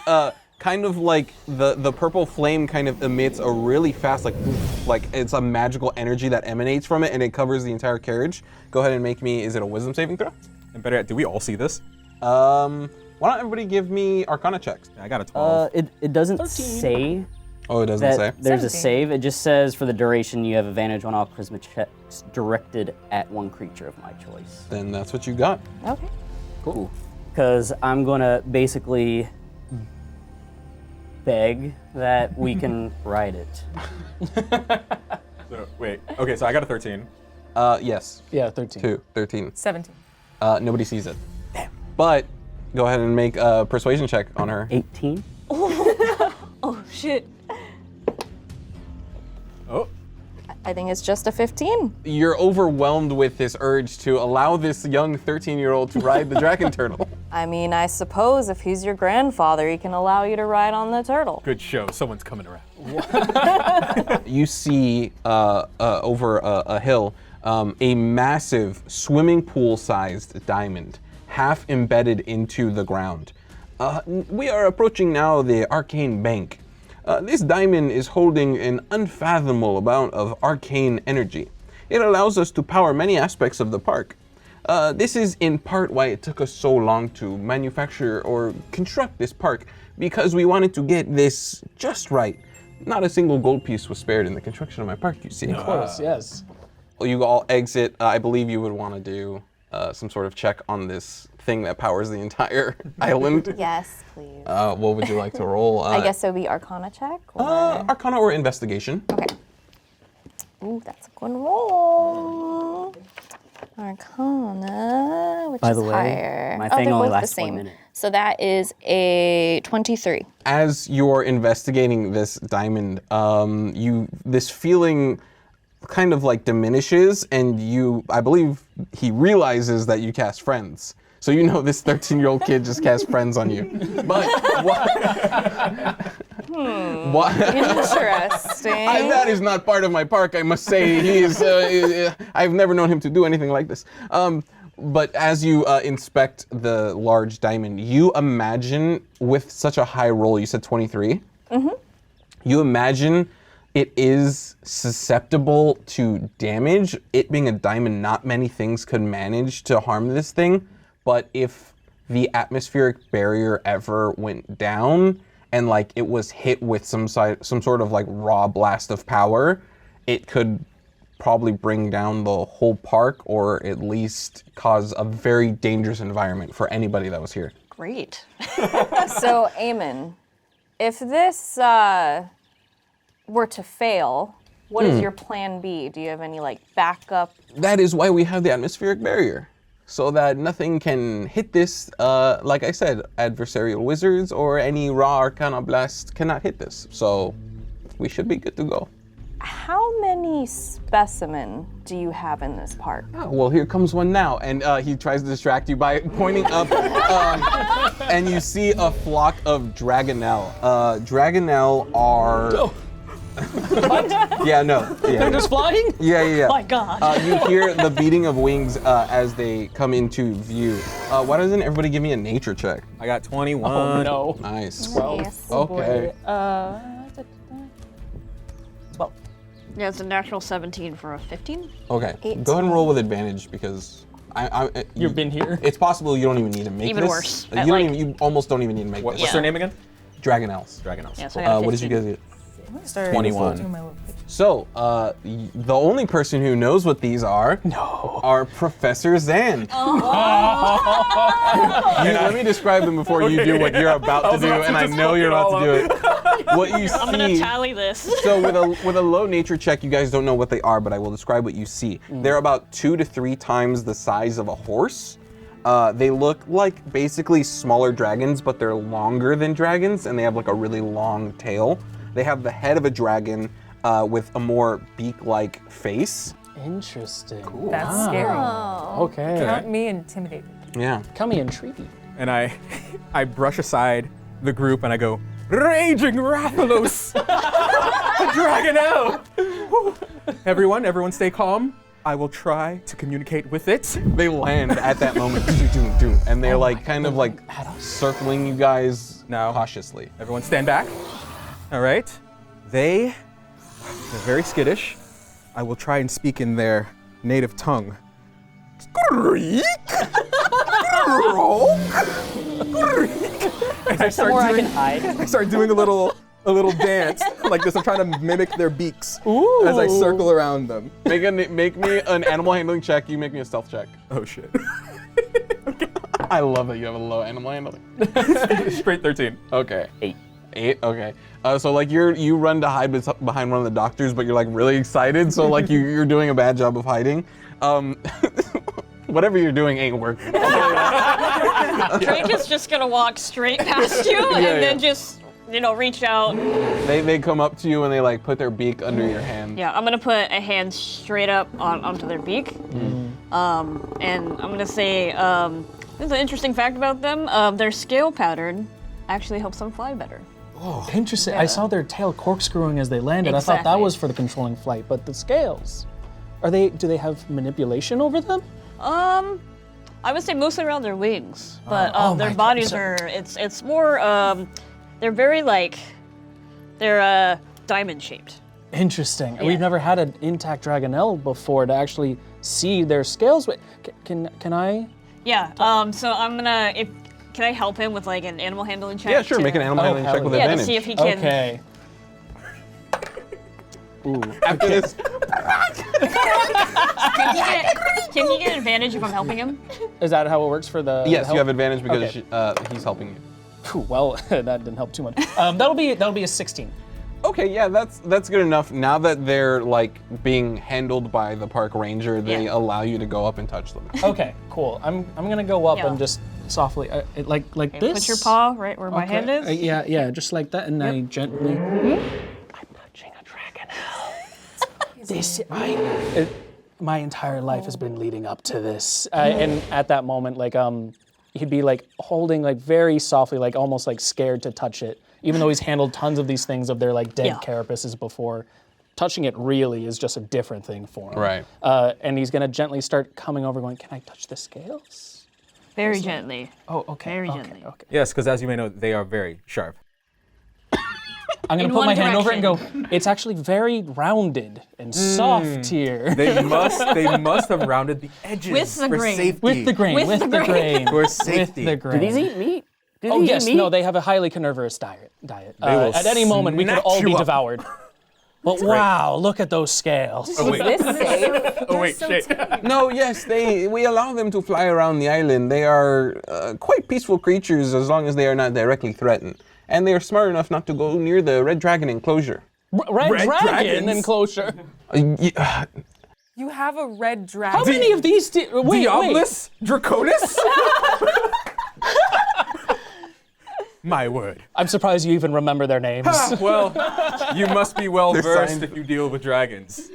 kind of like the purple flame kind of emits a really fast, like it's a magical energy that emanates from it, and it covers the entire carriage. Go ahead and make me. Is it a wisdom saving throw? And better yet, do we all see this? Why don't everybody give me Arcana checks? I got a 12. It doesn't say Oh, it doesn't say. that there's a 17. save. It just says for the duration you have advantage on all charisma checks directed at one creature of my choice. Then that's what you got. Okay. Cool. Because I'm gonna basically beg that we can ride it. So, wait. Okay, so I got a 13. Yes. Yeah, 13. 13. 17. Nobody sees it. Damn. But go ahead and make a persuasion check on her. 18. Oh shit. Oh. I think it's just a 15. You're overwhelmed with this urge to allow this young 13-year-old to ride the dragon turtle. I mean, I suppose if he's your grandfather, he can allow you to ride on the turtle. Good show. Someone's coming around. You see over a hill a massive swimming pool-sized diamond, half embedded into the ground. We are approaching now the arcane bank. This diamond is holding an unfathomable amount of arcane energy. It allows us to power many aspects of the park. This is in part why it took us so long to manufacture or construct this park, because we wanted to get this just right. Not a single gold piece was spared in the construction of my park, you see. Of course, yes. You all exit. I believe you would want to do some sort of check on this thing that powers the entire island. Yes, please. What would you like to roll? I guess it would be Arcana check. Or... Arcana or investigation. Okay. Ooh, that's a good roll. Arcana, which By is the way, higher. my Oh, thing they're only both the lasts 1 same. minute. So that is a 23. As you're investigating this diamond, this feeling kind of like diminishes, and I believe he realizes that you cast friends. So you know this 13-year-old kid just cast friends on you. But what? Interesting. That is not part of my park, I must say. He is. I've never known him to do anything like this. But as you inspect the large diamond, you imagine with such a high roll, you said 23. Mm-hmm. You imagine it is susceptible to damage. It being a diamond, not many things could manage to harm this thing. But if the atmospheric barrier ever went down and like it was hit with some sort of like raw blast of power, it could probably bring down the whole park, or at least cause a very dangerous environment for anybody that was here. Great. So, Aemond, if this were to fail, what is your plan B? Do you have any like backup? That is why we have the atmospheric barrier, so that nothing can hit this. Like I said, adversarial wizards or any raw arcana blast cannot hit this. So we should be good to go. How many specimen do you have in this park? Oh, well, here comes one now, and he tries to distract you by pointing up, and you see a flock of Dragonelle. Dragonelle are. Yeah, no. Yeah. They're just flying? Yeah. Oh my God. You hear the beating of wings as they come into view. Why doesn't everybody give me a nature check? I got 21. Oh no. Nice. 12. Okay. Yeah, it's a natural 17 for a 15. Okay. Go ahead and roll with advantage because You've been here. It's possible you don't even need to make Even this. worse. You At, don't like- even. You almost don't even need to make What's this. their name again? Dragonelles. Dragonels. Yeah, so I got What did you 15. guys get? I'm gonna start 21. doing my little picture. So, the only person who knows what these are are Professor Zan. Let me describe them before you do what you're about to do, and I know you're about to do it. What you I'm gonna see. tally this. So with a low nature check, you guys don't know what they are, but I will describe what you see. They're about 2 to 3 times the size of a horse. They look like basically smaller dragons, but they're longer than dragons, and they have like a really long tail. They have the head of a dragon with a more beak-like face. Interesting. Cool. That's scary. Okay. Count me intimidated. Yeah. Come me intriguing. And I brush aside the group and I go, Raging Rathalos! Dragonelle! Everyone stay calm. I will try to communicate with it. They land at that moment, and they're like kind of like circling you guys Now. cautiously. Everyone stand back. All right. They're very skittish. I will try and speak in their native tongue. And I Somewhere I start can doing, hide. I start doing a little dance like this. I'm trying to mimic their beaks as I circle around them. Make me an animal handling check. You make me a stealth check. Oh shit. I love that you have a low animal handling. Straight 13. Okay. 8. Okay. So like you run to hide behind one of the doctors, but you're like really excited. So like you're doing a bad job of hiding. Whatever you're doing ain't working. Drake is just gonna walk straight past you and then just, reach out. They come up to you and they like put their beak under your hand. Yeah, I'm gonna put a hand straight up onto their beak. And I'm gonna say, there's an interesting fact about them. Their scale pattern actually helps them fly better. Interesting. I saw their tail corkscrewing as they landed. I thought that Exactly. was for the controlling flight, but the scales. Do they have manipulation over them? I would say mostly around their wings, but Oh their my God, bodies so- are. It's more. They're very they're diamond shaped. Interesting. Yeah. We've never had an intact Dragonelle before to actually see their scales. Wait, can I? Yeah. So I'm gonna. Can I help him with like an animal handling check? Yeah, sure. to- Make an animal Oh, handling check hell with yeah. Yeah, to advantage. see if he can. Okay. Ooh. After this, Can he get advantage if I'm helping him? Is that how it works for the? yes, help? you have advantage because Okay. he's helping you. Phew, well, that didn't help too much. That'll be a 16. Okay, yeah, that's good enough. Now that they're like being handled by the park ranger, they Yeah. allow you to go up and touch them. Okay, cool. I'm gonna go up Yeah. and just softly, like Okay, this. Put your paw right where my hand is. Yeah, just like that, and I gently. My entire life has been leading up to this, and at that moment, like he'd be like holding like very softly, like almost like scared to touch it, even though he's handled tons of these things of their like dead Yeah. carapaces before. Touching it really is just a different thing for him. Right. And he's gonna gently start coming over, going, "Can I touch the scales?" Very gently. Oh, okay. Very okay, gently. Okay. Yes, because as you may know, they are very sharp. I'm gonna In put one my hand over it and go. direction. It's actually very rounded and soft here. They must have rounded the edges With the for grain. safety. With the grain. With the grain. For With safety. the grain. Do these eat meat? Do Oh these yes, eat meat? no, they have a highly carnivorous diet. will At any moment, we could snatch all you be up. devoured. But wow, look at those scales. Oh, wait. Is this safe? Oh wait, shit. No, yes, we allow them to fly around the island. They are quite peaceful creatures as long as they are not directly threatened. And they are smart enough not to go near the red dragon enclosure. Red Dragon dragons? enclosure. You have a red dragon. How many of these wait. Diabolus? Draconis? My word. I'm surprised you even remember their names. Well, you must be well versed signed. if you deal with dragons.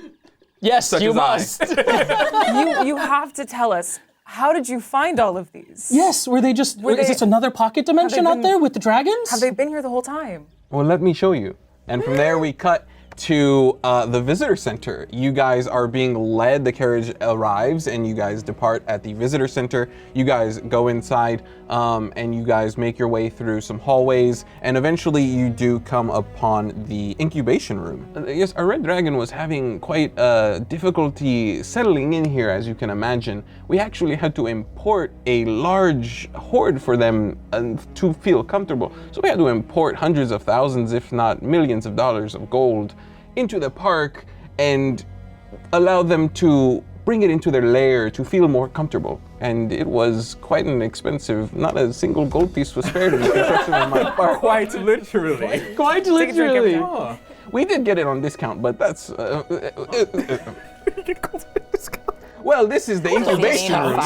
Yes, you as I. must. You have to tell us, how did you find all of these? Yes, were they just, is this another pocket dimension out been- there with the dragons? Have they been here the whole time? Well, let me show you. And from there we cut to the visitor center. You guys are being led, the carriage arrives and you guys depart at the visitor center. You guys go inside and you guys make your way through some hallways and eventually you do come upon the incubation room. Yes, our red dragon was having quite difficulty settling in here, as you can imagine. We actually had to import a large hoard for them to feel comfortable. So we had to import hundreds of thousands, if not millions of dollars of gold into the park and allow them to bring it into their lair to feel more comfortable. And it was quite an expensive, not a single gold piece was spared in the construction of my park. Quite literally. Quite Take a drink every literally. time. We did get it on discount, but that's... Well, this is the incubation room.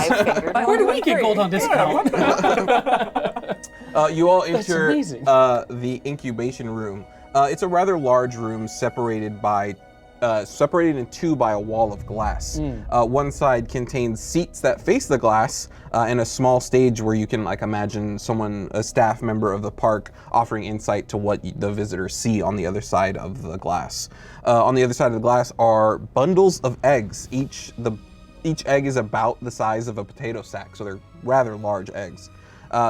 Where do we get gold on discount? You all enter amazing. the incubation room. It's a rather large room separated in two by a wall of glass. One side contains seats that face the glass and a small stage where you can imagine a staff member of the park offering insight to what the visitors see on the other side of the glass. On the other side of the glass are bundles of eggs. Each egg is about the size of a potato sack, so they're rather large eggs.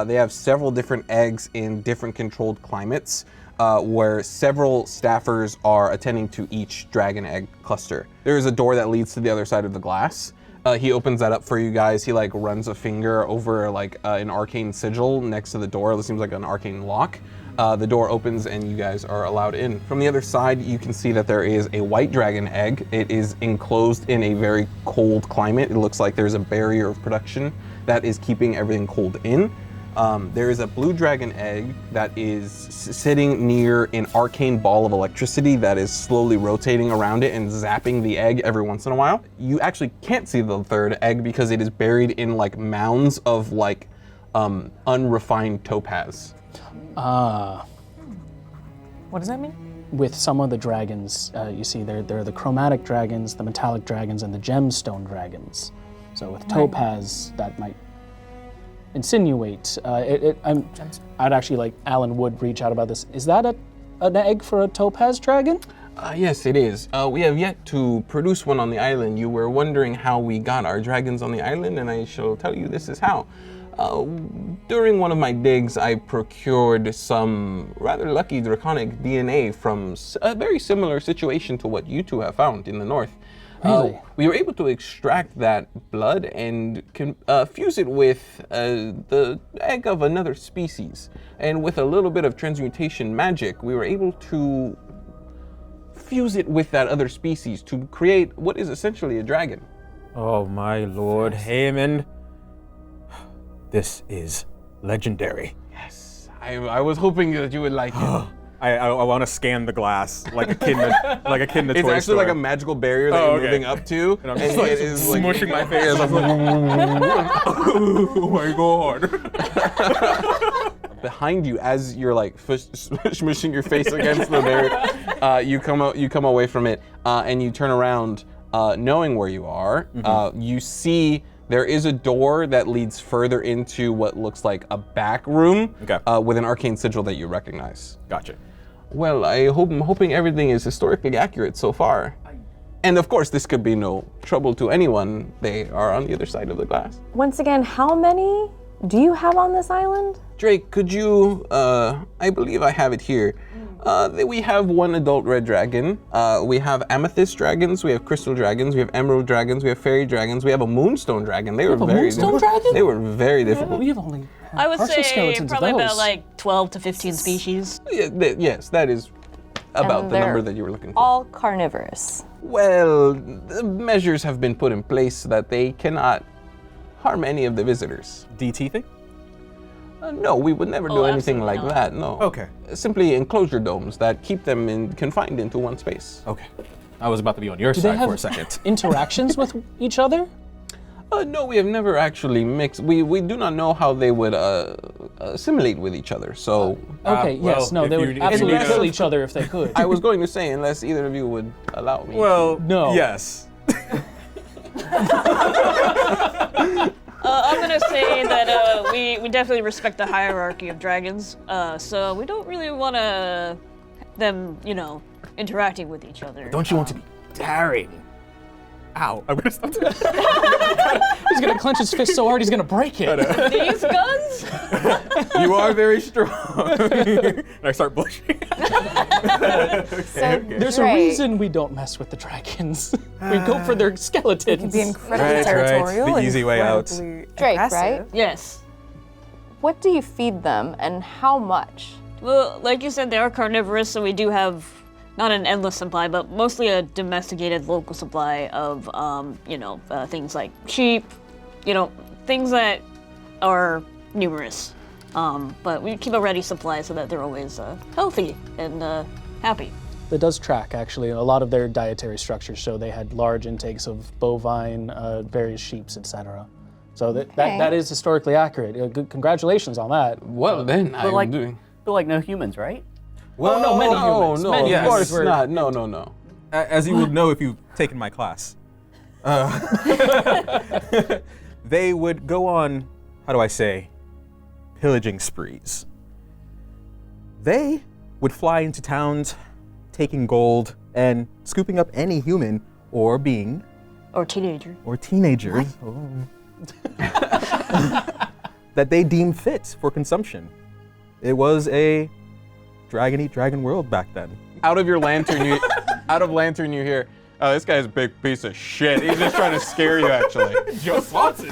They have several different eggs in different controlled climates. Where several staffers are attending to each dragon egg cluster. There is a door that leads to the other side of the glass. He opens that up for you guys. He runs a finger over an arcane sigil next to the door. It seems like an arcane lock. The door opens and you guys are allowed in. From the other side, you can see that there is a white dragon egg. It is enclosed in a very cold climate. It looks like there's a barrier of production that is keeping everything cold in. There is a blue dragon egg that is sitting near an arcane ball of electricity that is slowly rotating around it and zapping the egg every once in a while. You actually can't see the third egg because it is buried in mounds of unrefined topaz. What does that mean? With some of the dragons, you see there are the chromatic dragons, the metallic dragons, and the gemstone dragons. So with topaz, that might insinuate. I'd actually Alan would reach out about this. Is that an egg for a topaz dragon? Yes, it is. We have yet to produce one on the island. You were wondering how we got our dragons on the island, and I shall tell you this is how. During one of my digs, I procured some rather lucky draconic DNA from a very similar situation to what you two have found in the north. Really? We were able to extract that blood and fuse it with the egg of another species. And with a little bit of transmutation magic, we were able to fuse it with that other species to create what is essentially a dragon. Oh my lord, Aemond. This is legendary. Yes, I was hoping that you would like it. I want to scan the glass like a kid in a Toy It's actually store. like a magical barrier that you're moving up to, And I'm just it is smushing my face. it's Oh my god. behind you as you're smushing your face against the barrier. You come away from it, and you turn around, knowing where you are. You see there is a door that leads further into what looks like a back room, with an arcane sigil that you recognize. Gotcha. Well, I'm hoping everything is historically accurate so far. And of course, this could be no trouble to anyone. They are on the other side of the glass. Once again, how many do you have on this island? Drake, could you, I believe I have it here. We have one adult red dragon. We have amethyst dragons, we have crystal dragons, we have emerald dragons, we have fairy dragons, we have a moonstone dragon. They were moonstone dragon? They were very difficult. We have only I would partial say skeletons probably of those. about 12 to 15 species. Yes, that is About And the number they're that you were looking for. all carnivorous. Well, the measures have been put in place so that they cannot harm any of the visitors. De-teething? No, we would never do anything absolutely like not. that, no. Okay. Simply enclosure domes that keep them confined into one space. Okay. I was about to be on your Do they side have for a second. interactions with each other? No, we have never actually mixed. We do not know how they would assimilate with each other, so... Okay, yes, no, they would absolutely kill each other if they could. I was going to say, unless either of you would allow me. Well, No. yes. I'm gonna say that we definitely respect the hierarchy of dragons, so we don't really want them, interacting with each other. Don't you want to be daring? Ow, I'm gonna stop doing He's gonna clench his fist so hard he's gonna break it. These guns? You are very strong. And I start blushing. So There's a Drake, reason we don't mess with the dragons. We go for their skeletons. Can be incredibly Right, territorial. the easy way out. incredibly Drake, aggressive. right? Yes. What do you feed them and how much? Well, like you said, they are carnivorous, so we do have not an endless supply, but mostly a domesticated local supply of, things like sheep, things that are numerous. But we keep a ready supply so that they're always healthy and happy. That does track, actually. A lot of their dietary structures show they had large intakes of bovine, various sheeps, etc. So that is historically accurate. Good, congratulations on that. Well, then, I am doing... But like no humans, right? Well, no, many humans. No, Many of humans. course not. No. As you would know if you've taken my class, they would go on, how do I say, pillaging sprees. They would fly into towns, taking gold and scooping up any human or being Or teenager. or teenagers that they deemed fit for consumption. It was a dragon eat dragon world back then. Out of your lantern, you hear, oh, this guy's a big piece of shit. He's just trying to scare you, actually. Just Watson.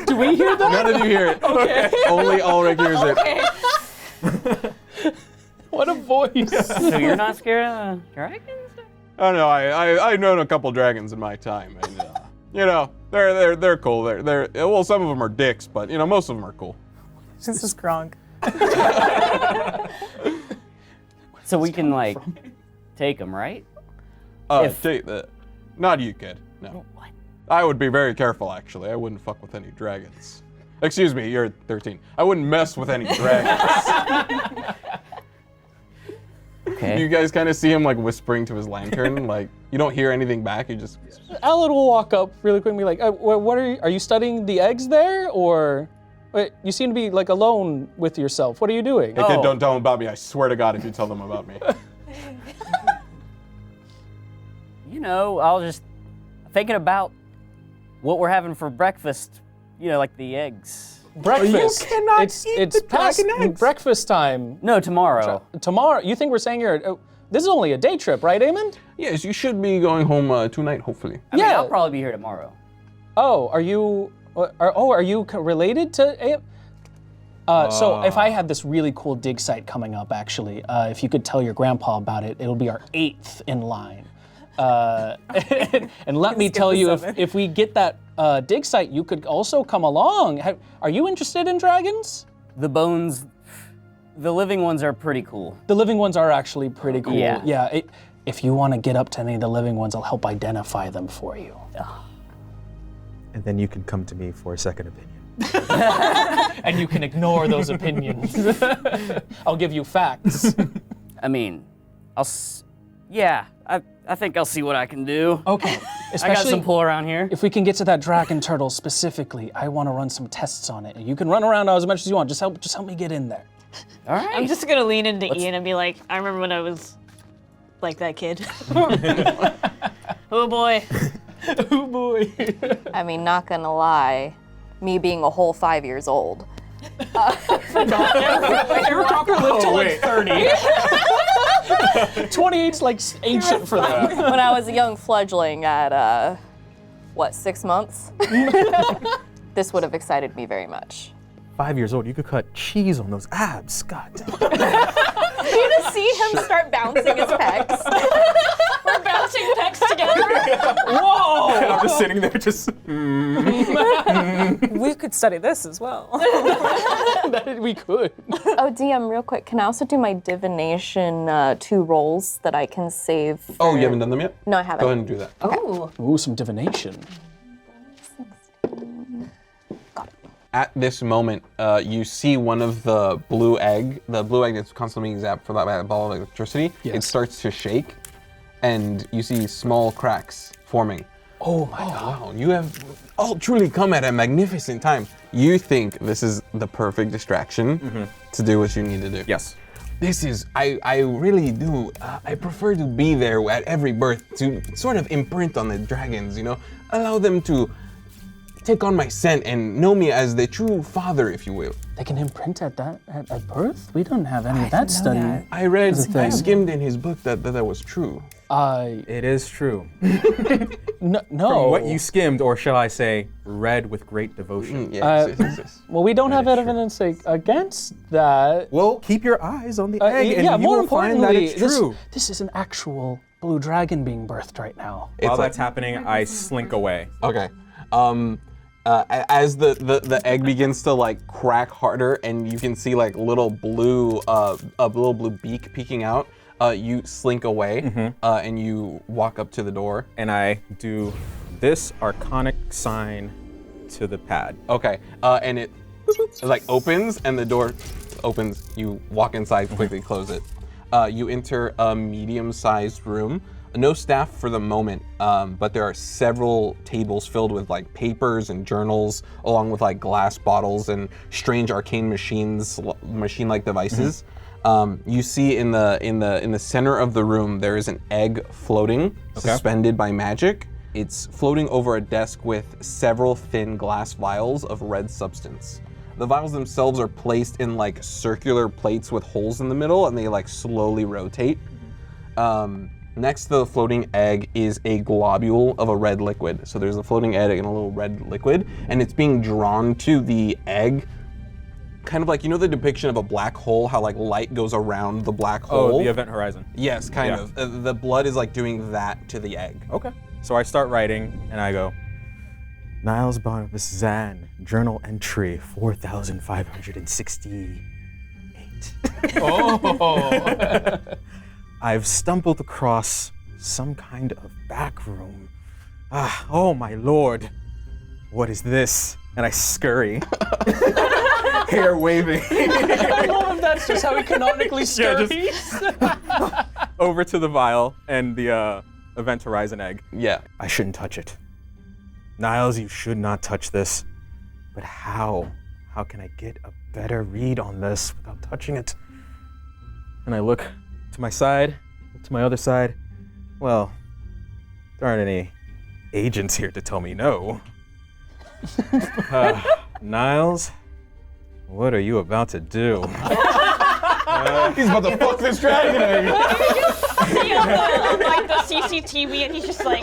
Do we hear that? None of you hear it. Okay. Only Alric hears it. What a voice. So you're not scared of dragons? Oh no, I've known a couple dragons in my time, and they're cool. Well, some of them are dicks, but most of them are cool. This is Gronk. So we can take them, right? Take that. Not you, kid. No. What? I would be very careful, actually. I wouldn't fuck with any dragons. Excuse me, you're 13. I wouldn't mess with any dragons. Okay. You guys kind of see him whispering to his lantern, you don't hear anything back. You just. Alan will walk up really quick and be like, "What are you studying the eggs there, or wait, you seem to be alone with yourself? What are you doing?" Hey kid, don't tell them about me. I swear to God, if you tell them about me. I was just thinking about what we're having for breakfast. Like the eggs. Breakfast. You cannot it's eat the past dragon eggs. breakfast time. No, tomorrow. Tomorrow. You think we're saying this is only a day trip, right, Aemond? Yes, you should be going home tonight, hopefully. I mean, Yeah. I'll probably be here tomorrow. Oh, are you related to so if I had this really cool dig site coming up, actually, if you could tell your grandpa about it, it'll be our 8th in line. And let me skip tell the you, 7th. if we get that dig site, you could also come along. Are you interested in dragons? The living ones are pretty cool. The living ones are actually pretty cool. Yeah. If you want to get up to any of the living ones, I'll help identify them for you. And then you can come to me for a second opinion. And you can ignore those opinions. I'll give you facts. I mean, I think I'll see what I can do. Okay. I got Especially some pull around here. if we can get to that dragon turtle specifically, I want to run some tests on it. You can run around as much as you want. Just help me get in there. All right. I'm just gonna lean into Ian and be like, I remember when I was like that kid. Oh boy. Oh boy. I mean, not gonna lie, me being a whole 5 years old. Eric Crocker lived to 30. 28's ancient for them. When I was a young fledgling at, 6 months? This would have excited me very much. 5 years old, you could cut cheese on those abs. God damn. You just see him start bouncing his pecs. We're bouncing pecs together. Whoa! And I'm just sitting there, just. We could study this as well. We could. Oh, DM, real quick, can I also do my divination 2 rolls that I can save? Oh, you haven't done them yet? No, I haven't. Go ahead and do that. Ooh, some divination. At this moment, you see one of the blue egg that's constantly being zapped for that ball of electricity. Yes. It starts to shake, and you see small cracks forming. Oh my god. Wow, you have all truly come at a magnificent time. You think this is the perfect distraction to do what you need to do. Yes. This is, I really do, I prefer to be there at every birth to sort of imprint on the dragons, you know? Allow them to take on my scent and know me as the true father, if you will. They can imprint at birth? We don't have any of that study. I read, As a thing. I skimmed in his book that was true. It is true. No. From what you skimmed, or shall I say, read with great devotion. Yes. Well, we don't have is true. evidence against that. Well, keep your eyes on the egg, and yeah, you more will find that importantly, it's true. this is an actual blue dragon being birthed right now. While It's like- that's happening, I slink away. Okay. As the egg begins to like crack harder, and you can see like little blue beak peeking out, you slink away, and you walk up to the door. And I do this arcanic sign to the pad. Okay. And it like opens, and the door opens. You walk inside, quickly close it. You enter a medium-sized room. No staff for the moment, but there are several tables filled with like papers and journals, along with like glass bottles and strange arcane machine-like devices. You see in the center of the room there is an egg floating, suspended by magic. It's floating over a desk with several thin glass vials of red substance. The vials themselves are placed in like circular plates with holes in the middle, and they like slowly rotate. Next to the floating egg is a globule of a red liquid. So there's a floating egg and a little red liquid, and it's being drawn to the egg, kind of like, you know the depiction of a black hole, how like light goes around the black hole? Oh, the event horizon. Yes, kind of. The blood is like doing that to the egg. Okay. So I start writing, and I go, Niles Barnibus Zan, journal entry 4,568. Oh. I've stumbled across some kind of back room. Oh my lord, what is this? And I scurry, hair waving, I love if that's just how he canonically scurries. over to the vial and the event horizon egg. Yeah. I shouldn't touch it. Niles, you should not touch this. But how? How can I get a better read on this without touching it? And I look to my side, to my other side. Well, there aren't any agents here to tell me no. Niles, what are you about to do? He's about to fuck this dragon egg. See on the CCTV, and he's just like,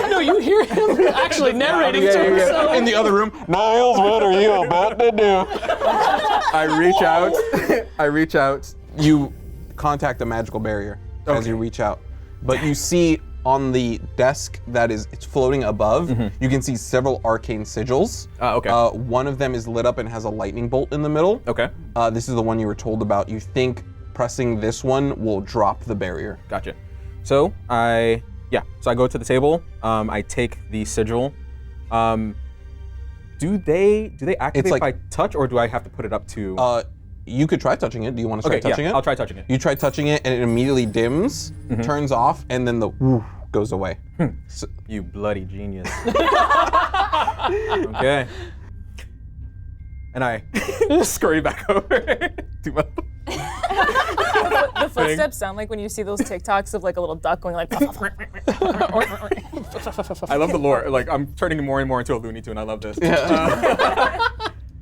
No, you hear him actually narrating to himself. In the other room, Niles, what are you about to do? I reach out. You contact a magical barrier as you reach out, but you see on the desk that it's floating above, you can see several arcane sigils. Okay. One of them is lit up and has a lightning bolt in the middle. Okay. This is the one you were told about. You think pressing this one will drop the barrier. Gotcha. So I go to the table. I take the sigil. Do they activate like- by touch, or do I have to put it up to? You could try touching it. Do you want to try touching it? I'll try touching it. You try touching it, and it immediately dims, turns off, and then the woof goes away. So, You bloody genius. Okay. And I scurry back over to my. The footsteps sound like when you see those TikToks of like a little duck going like. I love the lore. Like, I'm turning more and more into a Looney Tune. I love this.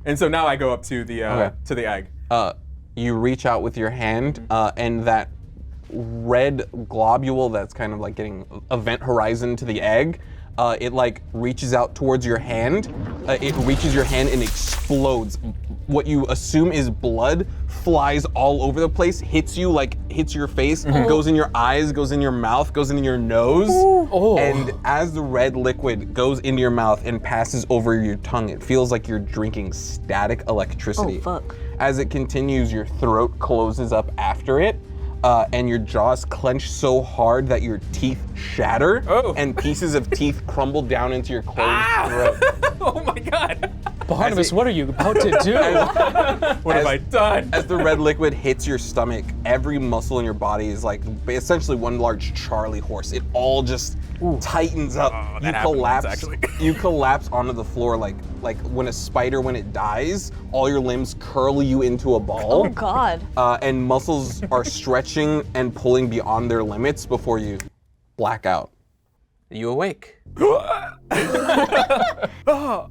And so now I go up to the to the egg. you reach out with your hand, and that red globule that's kind of like getting event horizon to the egg it like reaches out towards your hand. It reaches your hand and explodes. What you assume is blood flies all over the place, hits you, like hits your face, goes in your eyes, goes in your mouth, goes in your nose. And as the red liquid goes into your mouth and passes over your tongue, it feels like you're drinking static electricity. Oh, fuck. As it continues, your throat closes up after it, and your jaws clench so hard that your teeth shatter, and pieces of teeth crumble down into your closed throat. Oh my god. Barnibus, what are you about to do? What have I done? As the red liquid hits your stomach, every muscle in your body is like essentially one large Charlie horse. It all just tightens up. You happened once, collapse. actually. You collapse onto the floor like when a spider, when it dies, all your limbs curl you into a ball. Oh God. And muscles are stretching and pulling beyond their limits before you black out. You awake.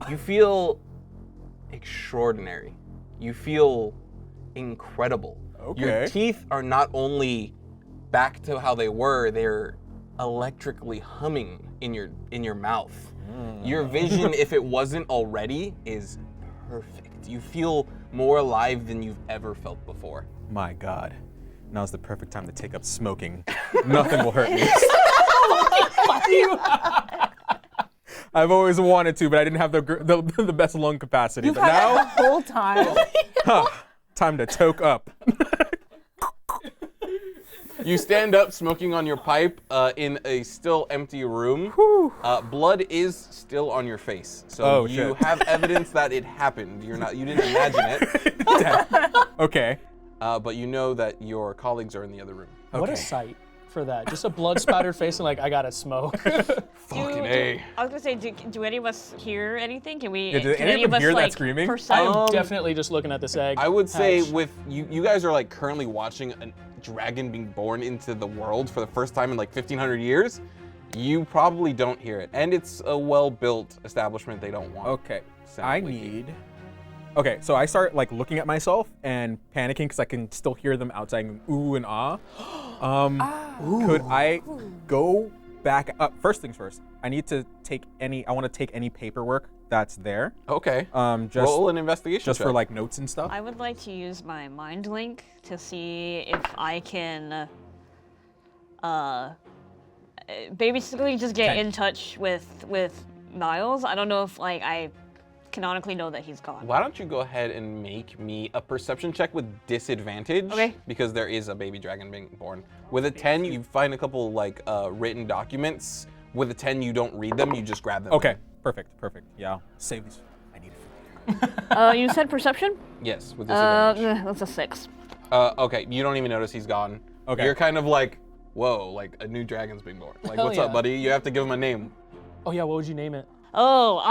You feel extraordinary. You feel incredible. Your Okay. teeth are not only back to how they were, they're electrically humming in your mouth. Your vision, if it wasn't already, is perfect. You feel more alive than you've ever felt before. My god. Now's the perfect time to take up smoking. Nothing will hurt me. I've always wanted to, but I didn't have the best lung capacity. But now, The whole time. time to toke up. You stand up smoking on your pipe in a still empty room. Blood is still on your face, so you shit. have evidence that it happened. You didn't imagine it, Okay. but you know that your colleagues are in the other room. What a sight for that. Just a blood spattered face and like, I gotta smoke. Fucking A. I was gonna say, do any of us hear anything? Can we? Yeah, did can any of them us hear that like screaming? perceive? I'm definitely just looking at this egg. I would say hatch. with you guys are like currently watching a dragon being born into the world for the first time in like 1,500 years. You probably don't hear it, and it's a well-built establishment. They don't want. Okay. sound I leaky. need. Okay, so I start like looking at myself and panicking because I can still hear them outside going, ooh and ah. Could I go back up? First things first, I need to take any. I want to take any paperwork that's there. Okay. Just Roll an investigation just check. for like notes and stuff. I would like to use my mind link to see if I can, basically just get Okay. in touch with Niles. I don't know if like I canonically know that he's gone. Why don't you go ahead and make me a perception check with disadvantage? Okay. Because there is a baby dragon being born. With a 10, you find a couple like written documents. With a 10, you don't read them. You just grab them. Okay, perfect. Yeah, I'll save these. I need it. You said perception? Yes, with disadvantage. That's a 6. Okay, you don't even notice he's gone. Okay. You're kind of like, whoa, like a new dragon's being born. Like, Hell what's yeah. up, buddy? You have to give him a name. Oh yeah, what would you name it? I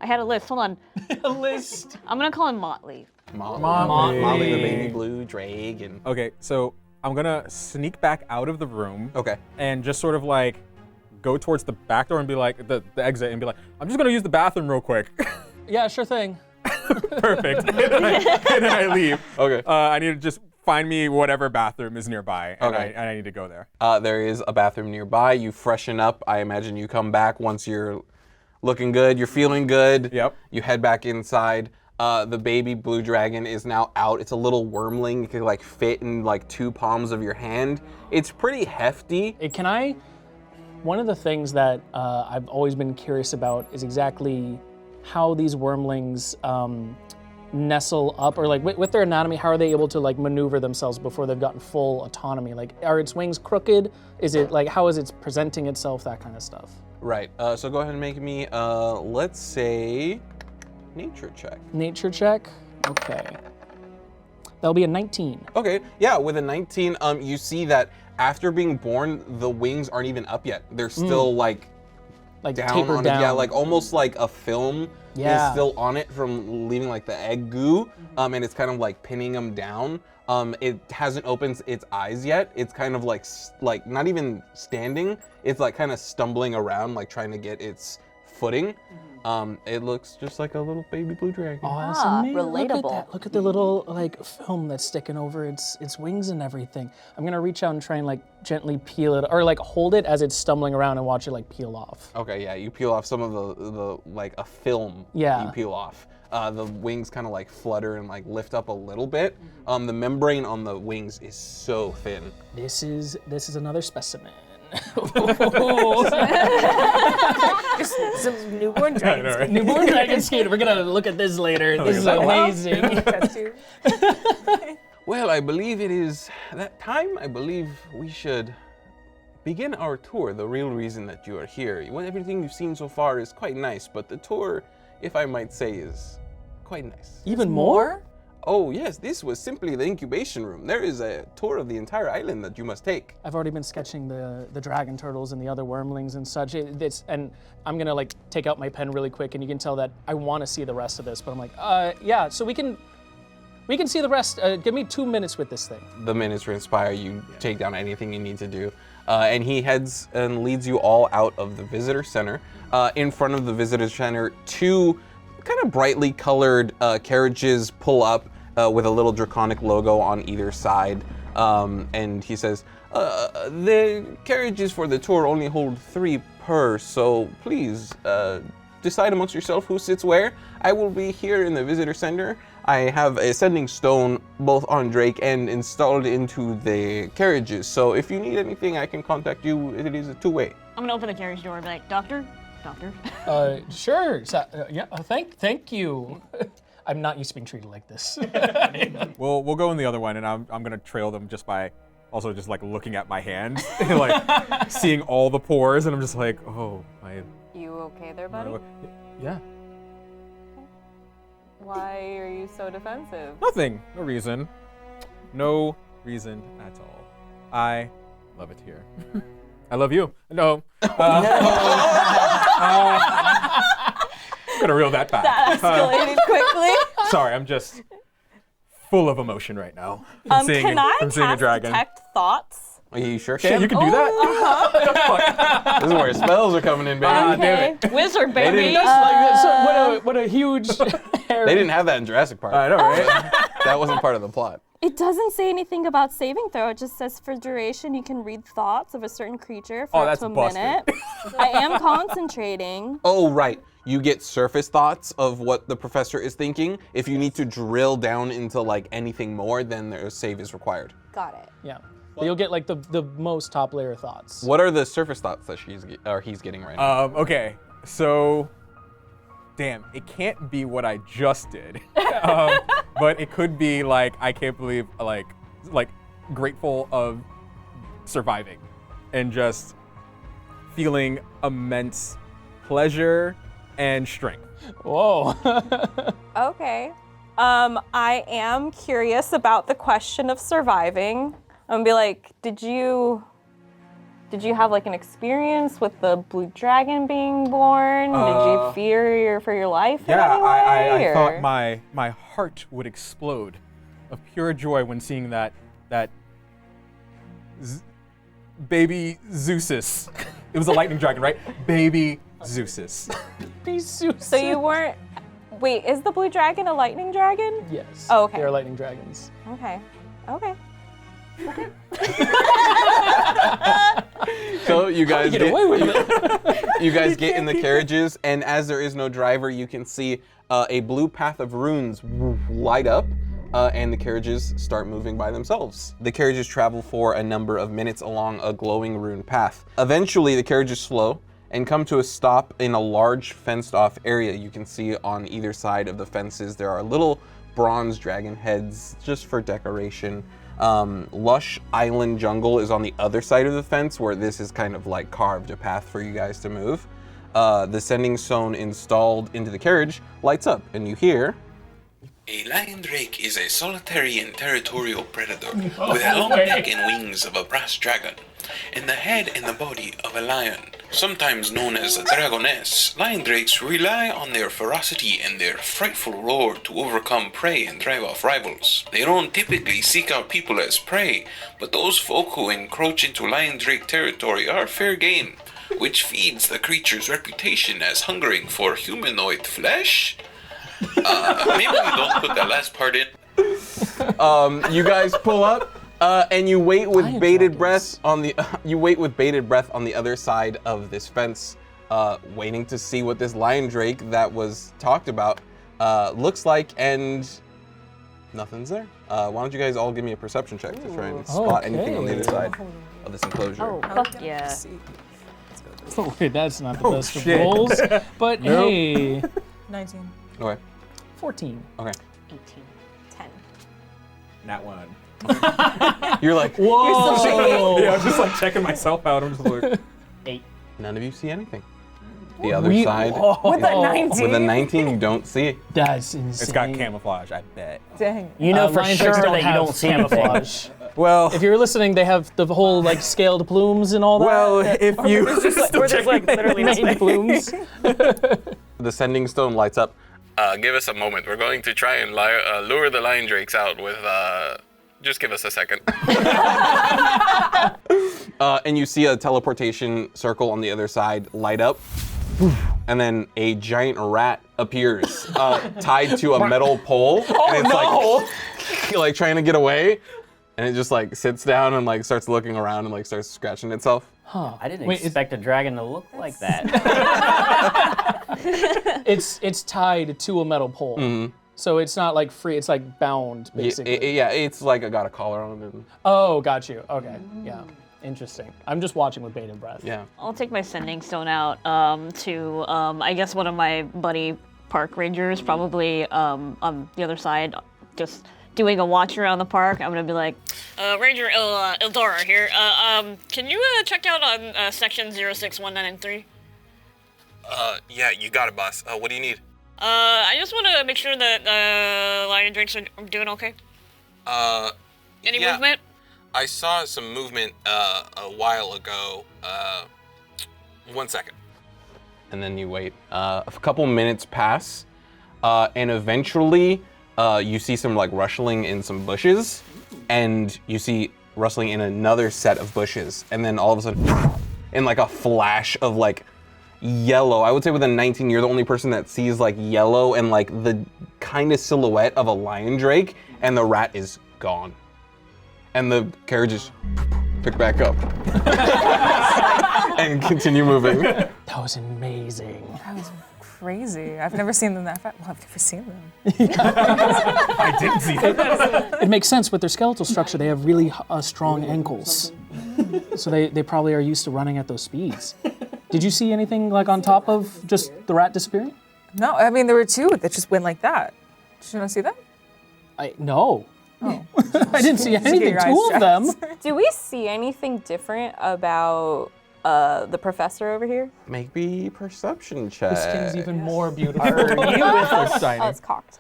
had a list. Hold on. A list. I'm gonna call him Motley. Molly the baby blue dragon. Okay, so I'm gonna sneak back out of the room. Okay. And just sort of like go towards the back door and be like the exit and be like, I'm just gonna use the bathroom real quick. Yeah, sure thing. Perfect. and then I leave. Okay. I need to just find me whatever bathroom is nearby, and, Okay. I need to go there. There is a bathroom nearby. You freshen up. I imagine you come back once you're looking good. You're feeling good. Yep. You head back inside. The baby blue dragon is now out. It's a little wormling. It could like fit in like 2 palms of your hand. It's pretty hefty. Can I? One of the things that I've always been curious about is exactly how these wormlings nestle up, or like with their anatomy, how are they able to like maneuver themselves before they've gotten full autonomy? Like, are its wings crooked? Is it like, how is it presenting itself? That kind of stuff. Right. So go ahead and make me, let's say, nature check. Nature check. Okay. That'll be a 19. Okay. Yeah. With a 19, you see that after being born, the wings aren't even up yet. They're still like down tapered on down. it. Yeah, like almost like a film Yeah. is still on it from leaving like the egg goo, and it's kind of like pinning them down. It hasn't opened its eyes yet. It's kind of like not even standing. It's like kind of stumbling around, like trying to get its footing. It looks just like a little baby blue dragon. Oh, that's amazing. Look at relatable. that. Look at the little like film that's sticking over its wings and everything. I'm gonna reach out and try and like gently peel it, or like hold it as it's stumbling around and watch it like peel off. Okay, yeah, you peel off some of the like a film. Yeah. You peel off. The wings kind of like flutter and like lift up a little bit. The membrane on the wings is so thin. This is another specimen. Some newborn dragons. Newborn dragon skin. We're gonna look at this later. This is amazing. Well, I believe it is that time. I believe we should begin our tour. The real reason that you are here. Everything you've seen so far is quite nice, but the tour, if I might say, is quite nice. Even more? Oh yes, this was simply the incubation room. There is a tour of the entire island that you must take. I've already been sketching the dragon turtles and the other wormlings and such. And I'm gonna like take out my pen really quick, and you can tell that I want to see the rest of this. But I'm like, yeah. So we can see the rest. Give me 2 minutes with this thing. The minutes transpire. You take down anything you need to do, and he heads and leads you all out of the visitor center. In front of the visitor center, 2 kind of brightly colored carriages pull up. With a little draconic logo on either side. And he says, the carriages for the tour only hold 3 per, so please decide amongst yourself who sits where. I will be here in the visitor center. I have a sending stone both on Drake and installed into the carriages, so if you need anything, I can contact you. It is a 2-way. I'm gonna open the carriage door and be like, Doctor? Sure. Yeah, thank you. I'm not used to being treated like this. We'll go in the other one, and I'm gonna trail them just by also just like looking at my hand, like seeing all the pores, and I'm just like, oh my. You okay there, buddy? Yeah. Why are you so defensive? Nothing. No reason. No reason at all. I love it here. I love you. No. I'm gonna reel that back. That escalated quickly. Sorry, I'm just full of emotion right now. From seeing can I from seeing a cast dragon. detect thoughts? Are you sure, Yeah, Kim? you can do that. This is where spells are coming in, baby. Okay. Damn it. Wizard, baby! What a huge They didn't have that in Jurassic Park. I know, right? That wasn't part of the plot. It doesn't say anything about saving throw. It just says for duration you can read thoughts of a certain creature for up that's to a busted. minute. I am concentrating. Oh, right. You get surface thoughts of what the professor is thinking. If you need to drill down into like anything more, then a save is required. Got it. Yeah. You'll get like the most top layer thoughts. What are the surface thoughts that he's getting right now? Okay, so, damn, it can't be what I just did, but it could be like I can't believe like grateful of surviving, and just feeling immense pleasure and strength. Whoa. Okay. I am curious about the question of surviving. I'm gonna be like, did you have like an experience with the blue dragon being born? Did you fear for your life? Yeah, in any way, I or? thought my heart would explode of pure joy when seeing that baby Zeusus. It was a lightning dragon, right? Baby Zeusus. So you weren't. Wait, is the blue dragon a lightning dragon? Yes. Oh, okay. They are lightning dragons. Okay. Okay. So you guys Get away with it. you guys get in the carriages, and as there is no driver, you can see a blue path of runes light up, and the carriages start moving by themselves. The carriages travel for a number of minutes along a glowing rune path. Eventually, the carriages slow and come to a stop in a large fenced-off area. You can see on either side of the fences there are little bronze dragon heads just for decoration. Lush island jungle is on the other side of the fence, where this is kind of like carved a path for you guys to move. The sending stone installed into the carriage lights up, and you hear, a lion drake is a solitary and territorial predator with a long neck and wings of a brass dragon, and the head and the body of a lion. Sometimes known as a dragoness, lion drakes rely on their ferocity and their frightful roar to overcome prey and drive off rivals. They don't typically seek out people as prey, but those folk who encroach into lion drake territory are fair game. which feeds the creature's reputation as hungering for humanoid flesh. Maybe we don't put that last part in. You guys pull up, and you wait with bated breath on the. You wait with bated breath on the other side of this fence, waiting to see what this lion drake that was talked about looks like, and nothing's there. Why don't you guys all give me a perception check to try and spot anything on the other side of this enclosure? Oh, fuck yeah. Oh, wait, that's not the best of rolls. But hey, 19. Okay. 14. Okay. 18. 10. Nat 1. You're like, Whoa! Yeah, I was just like checking myself out. I'm just like, 8. none of you see anything. The other side. With a 19? With a 19, you don't see it. That's insane. it's got camouflage, I bet. Dang. You know for lion sure drakes that you have don't see anything. camouflage. Well, If you're listening, they have the whole like scaled plumes and all that. well, if you Or there's like literally made plumes. The sending stone lights up. Give us a moment. We're going to try and lure the lion drakes out with. Just give us a second. And you see a teleportation circle on the other side light up, and then a giant rat appears, tied to a metal pole, and it's like trying to get away, and it just like sits down and like starts looking around and like starts scratching itself. I didn't Wait, expect a dragon to look like that. It's tied to a metal pole. So it's not like free, it's like bound, basically. Yeah, it's like I got a collar on it. Oh, got you. Okay, yeah. Interesting. I'm just watching with bated breath. Yeah. I'll take my sending stone out to, I guess, one of my buddy park rangers, probably on the other side, just doing a watch around the park. I'm gonna be like, Ranger Ildora here. Can you check out on section 061993? Yeah, you got it, boss. What do you need? I just want to make sure that lion drakes are doing okay. Any movement? I saw some movement a while ago. 1 second. And then you wait. A couple minutes pass, and eventually you see some like rustling in some bushes, and you see rustling in another set of bushes, and then all of a sudden, in like a flash of like yellow. I would say with a 19, you're the only person that sees like yellow and like the kind of silhouette of a lion drake, and the rat is gone. And the carriages pick back up and continue moving. That was amazing. That was crazy. I've never seen them that fast. Well, I've never seen them. I didn't see that. It makes sense with their skeletal structure. They have really strong ankles. So they probably are used to running at those speeds. Did you see anything like on top of just the rat disappearing? No, I mean, there were two that just went like that. Did you not see that? No. Oh. I didn't see anything. your Two eyes of them. Do we see anything different about the professor over here? Make me perception check. The skin's even more beautiful. Are you with us? Oh, it's cocked.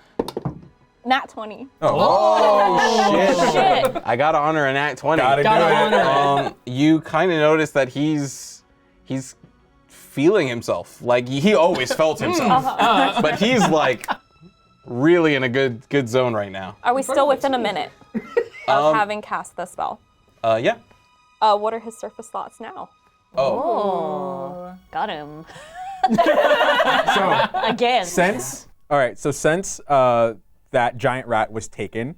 Nat 20. Oh, shit. Shit. I gotta honor a nat 20. Gotta do Gotta it. You kind of notice that he's feeling himself. Like he always felt himself, but he's like really in a good zone right now. Are we still within a minute of having cast the spell? Yeah. What are his surface thoughts now? Oh, got him. So, Again. since that giant rat was taken,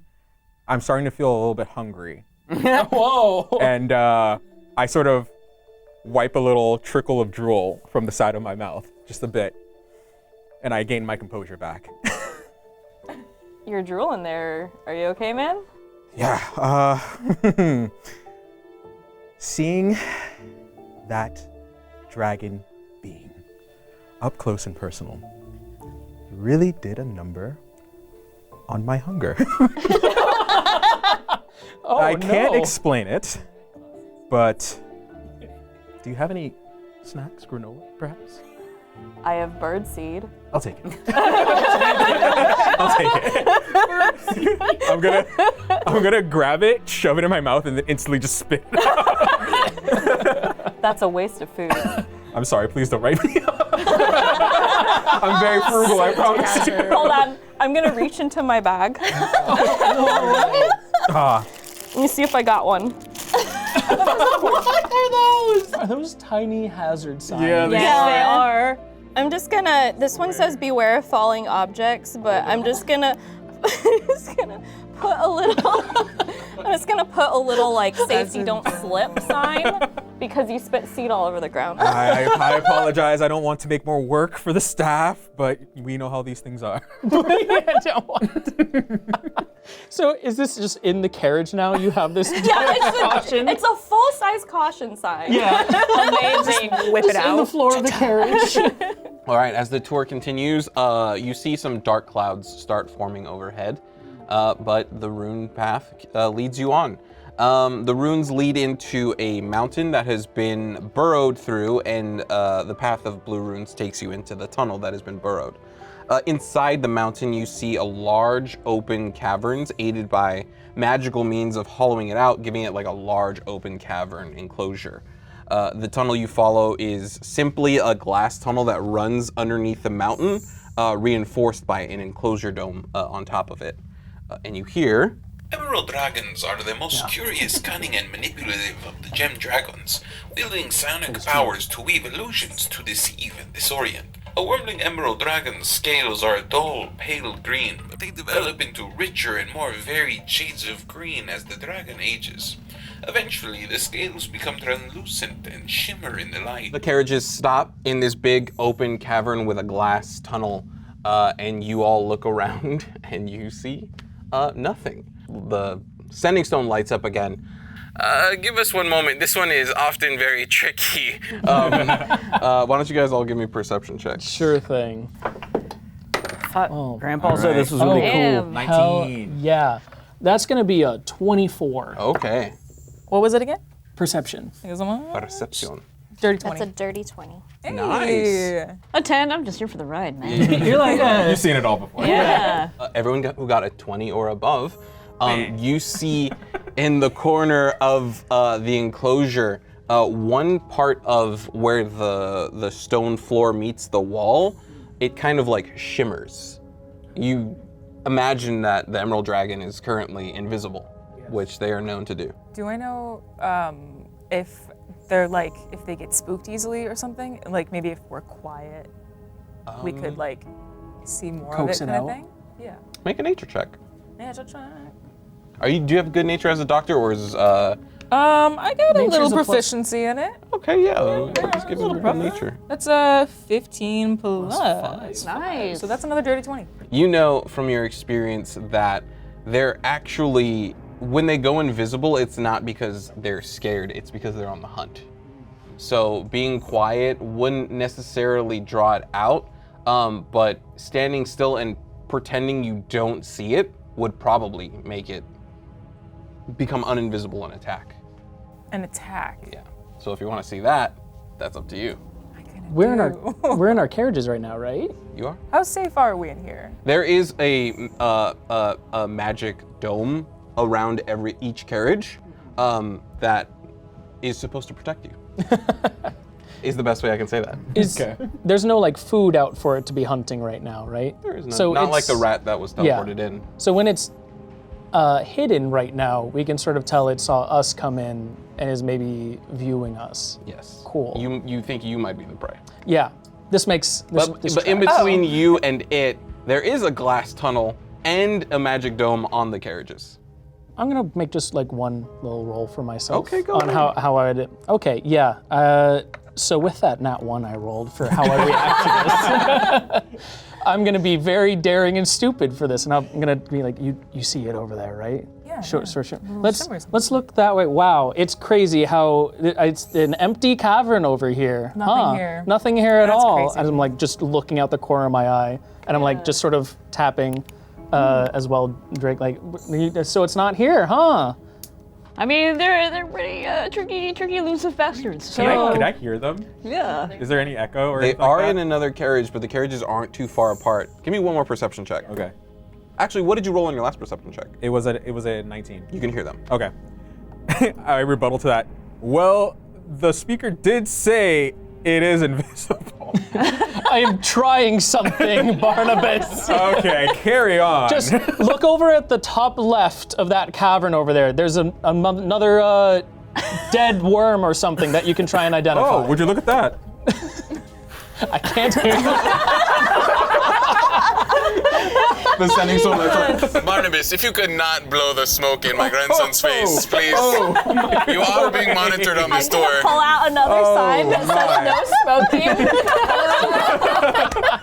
I'm starting to feel a little bit hungry. Whoa. And I sort of wipe a little trickle of drool from the side of my mouth, just a bit, and I gain my composure back. You're drooling there. Are you okay, man? Yeah, seeing that dragon being up close and personal really did a number on my hunger. I can't explain it, but do you have any snacks, granola, perhaps? I have birdseed. I'll take it. I'll take it. I'm gonna grab it, shove it in my mouth, and then instantly just spit it out. That's a waste of food. I'm sorry, please don't write me up. I'm very frugal, I promise you. Hold on. I'm gonna reach into my bag. Ah, Let me see if I got one. Are those tiny hazard signs? Yeah, they Yes, they are. I'm just gonna, this one says beware of falling objects, but I'm just gonna put a little, like safety don't slip sign because you spit seed all over the ground. I apologize. I don't want to make more work for the staff, but we know how these things are. So is this just in the carriage now? You have this caution? It's a full-size caution sign. Yeah. Amazing. Whip it In the out. floor of the carriage. All right, as the tour continues, you see some dark clouds start forming overhead, but the rune path leads you on. The runes lead into a mountain that has been burrowed through, and the path of blue runes takes you into the tunnel that has been burrowed. Inside the mountain, you see a large open caverns aided by magical means of hollowing it out, giving it like a large open cavern enclosure. The tunnel you follow is simply a glass tunnel that runs underneath the mountain, reinforced by an enclosure dome on top of it. And you hear... Emerald dragons are the most curious, cunning, and manipulative of the gem dragons, wielding psionic powers to weave illusions to deceive and disorient. A wormling emerald dragon's scales are a dull, pale green, but they develop into richer and more varied shades of green as the dragon ages. Eventually, the scales become translucent and shimmer in the light. The carriages stop in this big open cavern with a glass tunnel, and you all look around and you see nothing. The sending stone lights up again. Give us one moment. This one is often very tricky. Why don't you guys all give me perception checks? Sure thing. Grandpa said this was really cool. Damn. Hell yeah. That's going to be a 24 Okay. What was it again? perception. It was a Perception. dirty That's 20. a dirty 20. Hey. A 10, I'm just here for the ride, man. You're like, You've seen it all before. Yeah. Everyone who got a 20 or above, you see in the corner of the enclosure, one part of where the stone floor meets the wall, it kind of like shimmers. You imagine that the Emerald Dragon is currently invisible, which they are known to do. Do I know if they're like, if they get spooked easily or something? Like maybe if we're quiet, we could like see more of it Coax it kind of out? thing? Yeah. Make a nature check. Yeah, try. Do you have good nature as a doctor, or is I got a Nature's little a plus- proficiency in it. okay? Yeah, just give me good nature. That's a 15 plus. Nice. So that's another dirty 20. You know from your experience that they're actually, when they go invisible, it's not because they're scared, it's because they're on the hunt. So being quiet wouldn't necessarily draw it out, but standing still and pretending you don't see it would probably make it become uninvisible and attack. An attack. Yeah. So if you want to see that, that's up to you. we're in our carriages right now, right? You are? How safe are we in here? There is a magic dome around each carriage that is supposed to protect you. Is the best way I can say that. There's no like food out for it to be hunting right now, right? There is So not like it's- the rat that was yeah. teleported in. So when it's hidden right now, we can sort of tell it saw us come in and is maybe viewing us. Yes. Cool. You think you might be the prey. Yeah, this makes this, But this in tracks. between you and it, there is a glass tunnel and a magic dome on the carriages. I'm gonna make just like one little roll for myself. Okay, go on ahead. how I did. Okay, yeah. So with that nat 1 I rolled for how I react to this, I'm gonna be very daring and stupid for this, and I'm gonna be like, you see it over there, right? Yeah, Sure, yeah. sure, sure. shimmers. Let's look that way. Wow, it's crazy how it's an empty cavern over here. Nothing here. Nothing here at That's all. crazy. And I'm like just looking out the corner of my eye, and I'm like just sort of tapping as well, Drake. Like, so it's not here, huh? I mean, they're pretty tricky, elusive bastards. So, Can I hear them? yeah. Is there any echo or They anything like are that? in another carriage, but the carriages aren't too far apart. Give me one more perception check. Okay. Actually, what did you roll on your last perception check? It was a 19. You can hear them. Okay. I rebuttal to that. Well, the speaker did say it is invisible. I am trying something, Barnibus. Okay, carry on. Just look over at the top left of that cavern over there. There's another dead worm or something that you can try and identify. Oh, would you look at that? I can't. The sending stone. Barnibus, if you could not blow the smoke in my grandson's face, please. You are being monitored on this I'm gonna door. pull out another sign that says no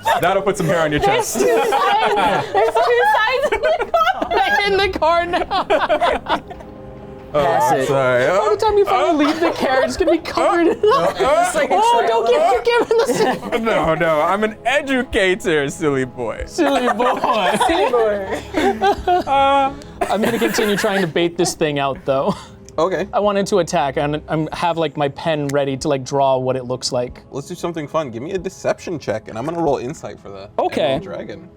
smoking. That'll put some hair on your chest. There's two signs in the car now. Pass it. Sorry. By the time you finally leave the carriage, it's gonna be covered in don't get you given the No, I'm an educator, silly boy. silly boy. I'm gonna continue trying to bait this thing out, though. Okay, I wanted to attack, and I have like my pen ready to like draw what it looks like. let's do something fun. Give me a deception check, and I'm gonna roll insight for the Okay. Emerald Dragon.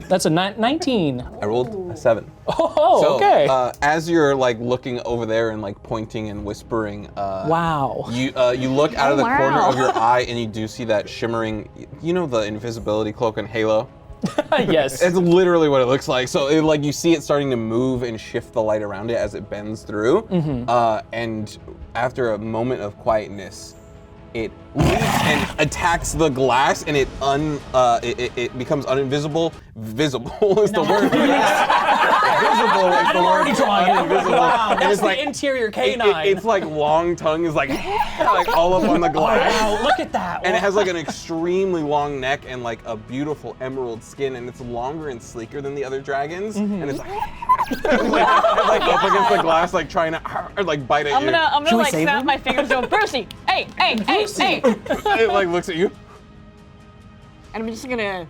That's a 19. I rolled a 7. Oh, So, okay. as you're like looking over there and like pointing and whispering, Wow. you look out of the wow. corner of your eye and you do see that shimmering, you know, the invisibility cloak and halo. Yes. It's literally what it looks like. So like you see it starting to move and shift the light around it as it bends through. And after a moment of quietness, it leaps and attacks the glass, and it becomes uninvisible. Visible is the word. Visible is the word. Uninvisible. Wow, And that's it's the like interior canine. it's like long tongue is like all up on the glass. Wow, look at that. And it has like an extremely long neck and like a beautiful emerald skin, and it's longer and sleeker than the other dragons. And it's like, like up against the glass, like trying to like bite at I'm you. gonna like snap my fingers going, Brucey, hey. It like looks at you. And I'm just gonna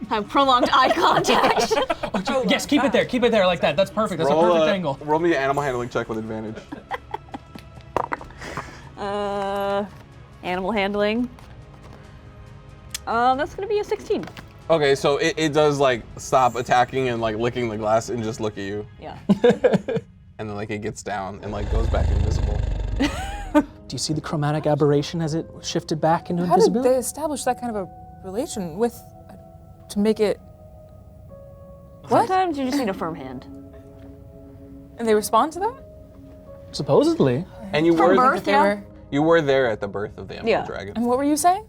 have prolonged eye contact. Yes, keep it there like that. That's perfect. That's a perfect angle. Roll me an animal handling check with advantage. Animal handling. That's gonna be a 16. Okay, so it does like stop attacking and like licking the glass and just look at you, Yeah. and then like it gets down and like goes back invisible. Do you see the chromatic aberration as it shifted back into How did invisibility? they establish that kind of a relation with, to make it, Sometimes you just need a firm hand. and they respond to that? Supposedly. And you From were birth, yeah. you were there at the birth of the Emerald Yeah. Dragon. And what were you saying?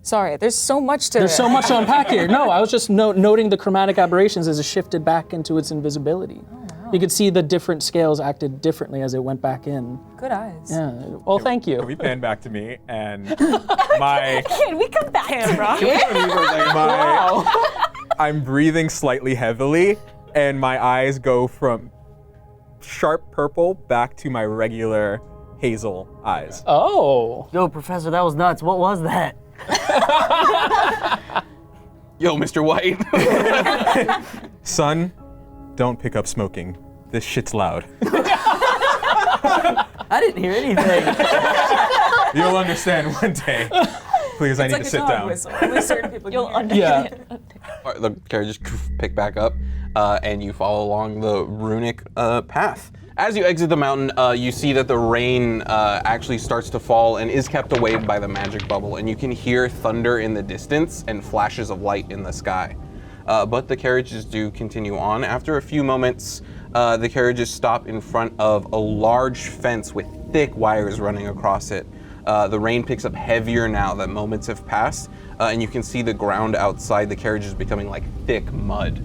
Sorry, there's so much to There's so much to unpack here. No, I was just noting the chromatic aberrations as it shifted back into its invisibility. You could see the different scales acted differently as it went back in. Good eyes. Yeah. Well, thank Can you. we pan back to me and my Can we come back to I'm breathing slightly heavily, and my eyes go from sharp purple back to my regular hazel eyes. Oh. Yo, Professor, that was nuts. What was that? Yo, Mr. White. Son, don't pick up smoking. This shit's loud. I didn't hear anything. You'll understand one day. Please, I need to sit down. Whistle. Only certain people You'll can hear. understand. Yeah. Alright, the carriages pick back up, and you follow along the runic path. As you exit the mountain, you see that the rain actually starts to fall and is kept away by the magic bubble, and you can hear thunder in the distance and flashes of light in the sky. But the carriages do continue on. After a few moments, the carriages stop in front of a large fence with thick wires running across it. The rain picks up heavier now that moments have passed, and you can see the ground outside the carriages becoming like thick mud.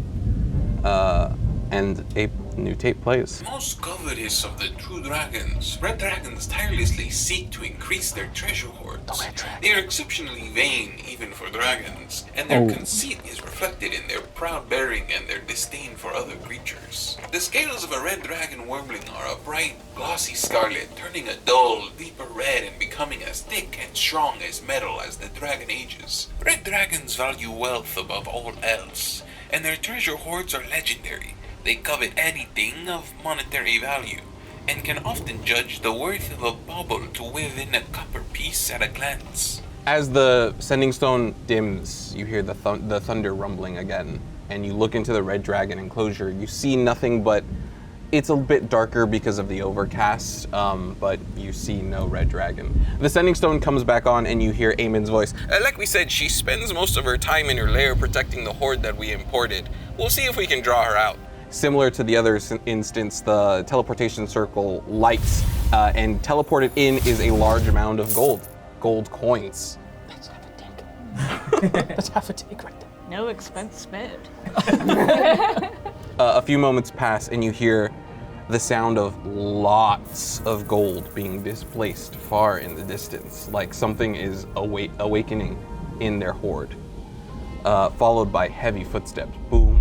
And a new tape plays. Most covetous of the true dragons, red dragons tirelessly seek to increase their treasure hoards. They are exceptionally vain, even for dragons, and their conceit is reflected in their proud bearing and their disdain for other creatures. The scales of a red dragon warbling are a bright, glossy scarlet, turning a dull, deeper red and becoming as thick and strong as metal as the dragon ages. Red dragons value wealth above all else, and their treasure hoards are legendary. They covet anything of monetary value, and can often judge the worth of a bauble to within a copper piece at a glance. As the sending stone dims, you hear the thunder rumbling again, and you look into the red dragon enclosure. You see nothing but it's a bit darker because of the overcast, but you see no red dragon. The sending stone comes back on, and you hear Aemond's voice. Like we said, she spends most of her time in her lair protecting the hoard that we imported. We'll see if we can draw her out. Similar to the other instance, the teleportation circle lights, and teleported in is a large amount of gold coins. That's half a dick. That's half a dick right there. No expense spared. A few moments pass and you hear the sound of lots of gold being displaced far in the distance, like something is awakening in their hoard, followed by heavy footsteps. Boom.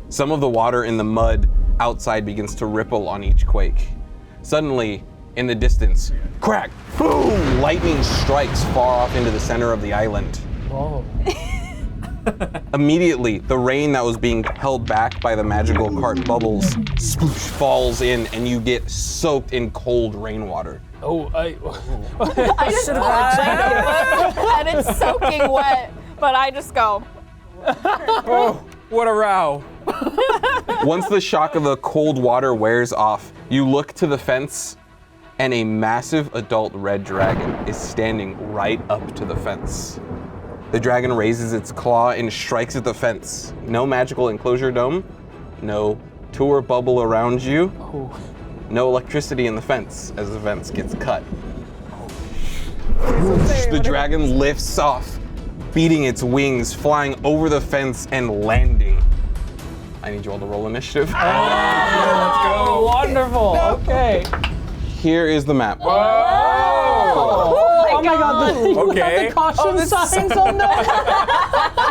Some of the water in the mud outside begins to ripple on each quake. Suddenly, in the distance, crack, boom! Lightning strikes far off into the center of the island. Whoa. Immediately, the rain that was being held back by the magical cart bubbles sploosh, falls in, and you get soaked in cold rainwater. Oh, I just and it's soaking wet, but I just go. Oh, what a row. Once the shock of the cold water wears off, you look to the fence, and a massive adult red dragon is standing right up to the fence. The dragon raises its claw and strikes at the fence. No magical enclosure dome, no tour bubble around you, no electricity in the fence as the fence gets cut. The dragon lifts off, beating its wings, flying over the fence and landing. I need you all to roll initiative. let's go. Wonderful. Okay. Here is the map. Oh my god. Okay. The caution signs on that.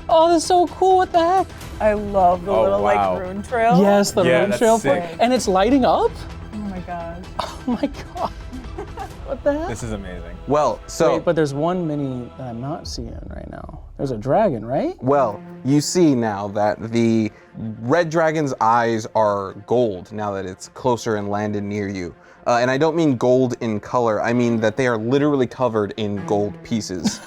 Oh, that's so cool. What the heck? I love the little wow. like rune trail. Yes, the rune that's trail. sick. And it's lighting up? Oh my god. Oh my god. What the heck? This is amazing. Well, so Wait, but there's one mini that I'm not seeing right now. There's a dragon, right? well, you see now that the red dragon's eyes are gold now that it's closer and landed near you. And I don't mean gold in color, I mean that they are literally covered in gold pieces.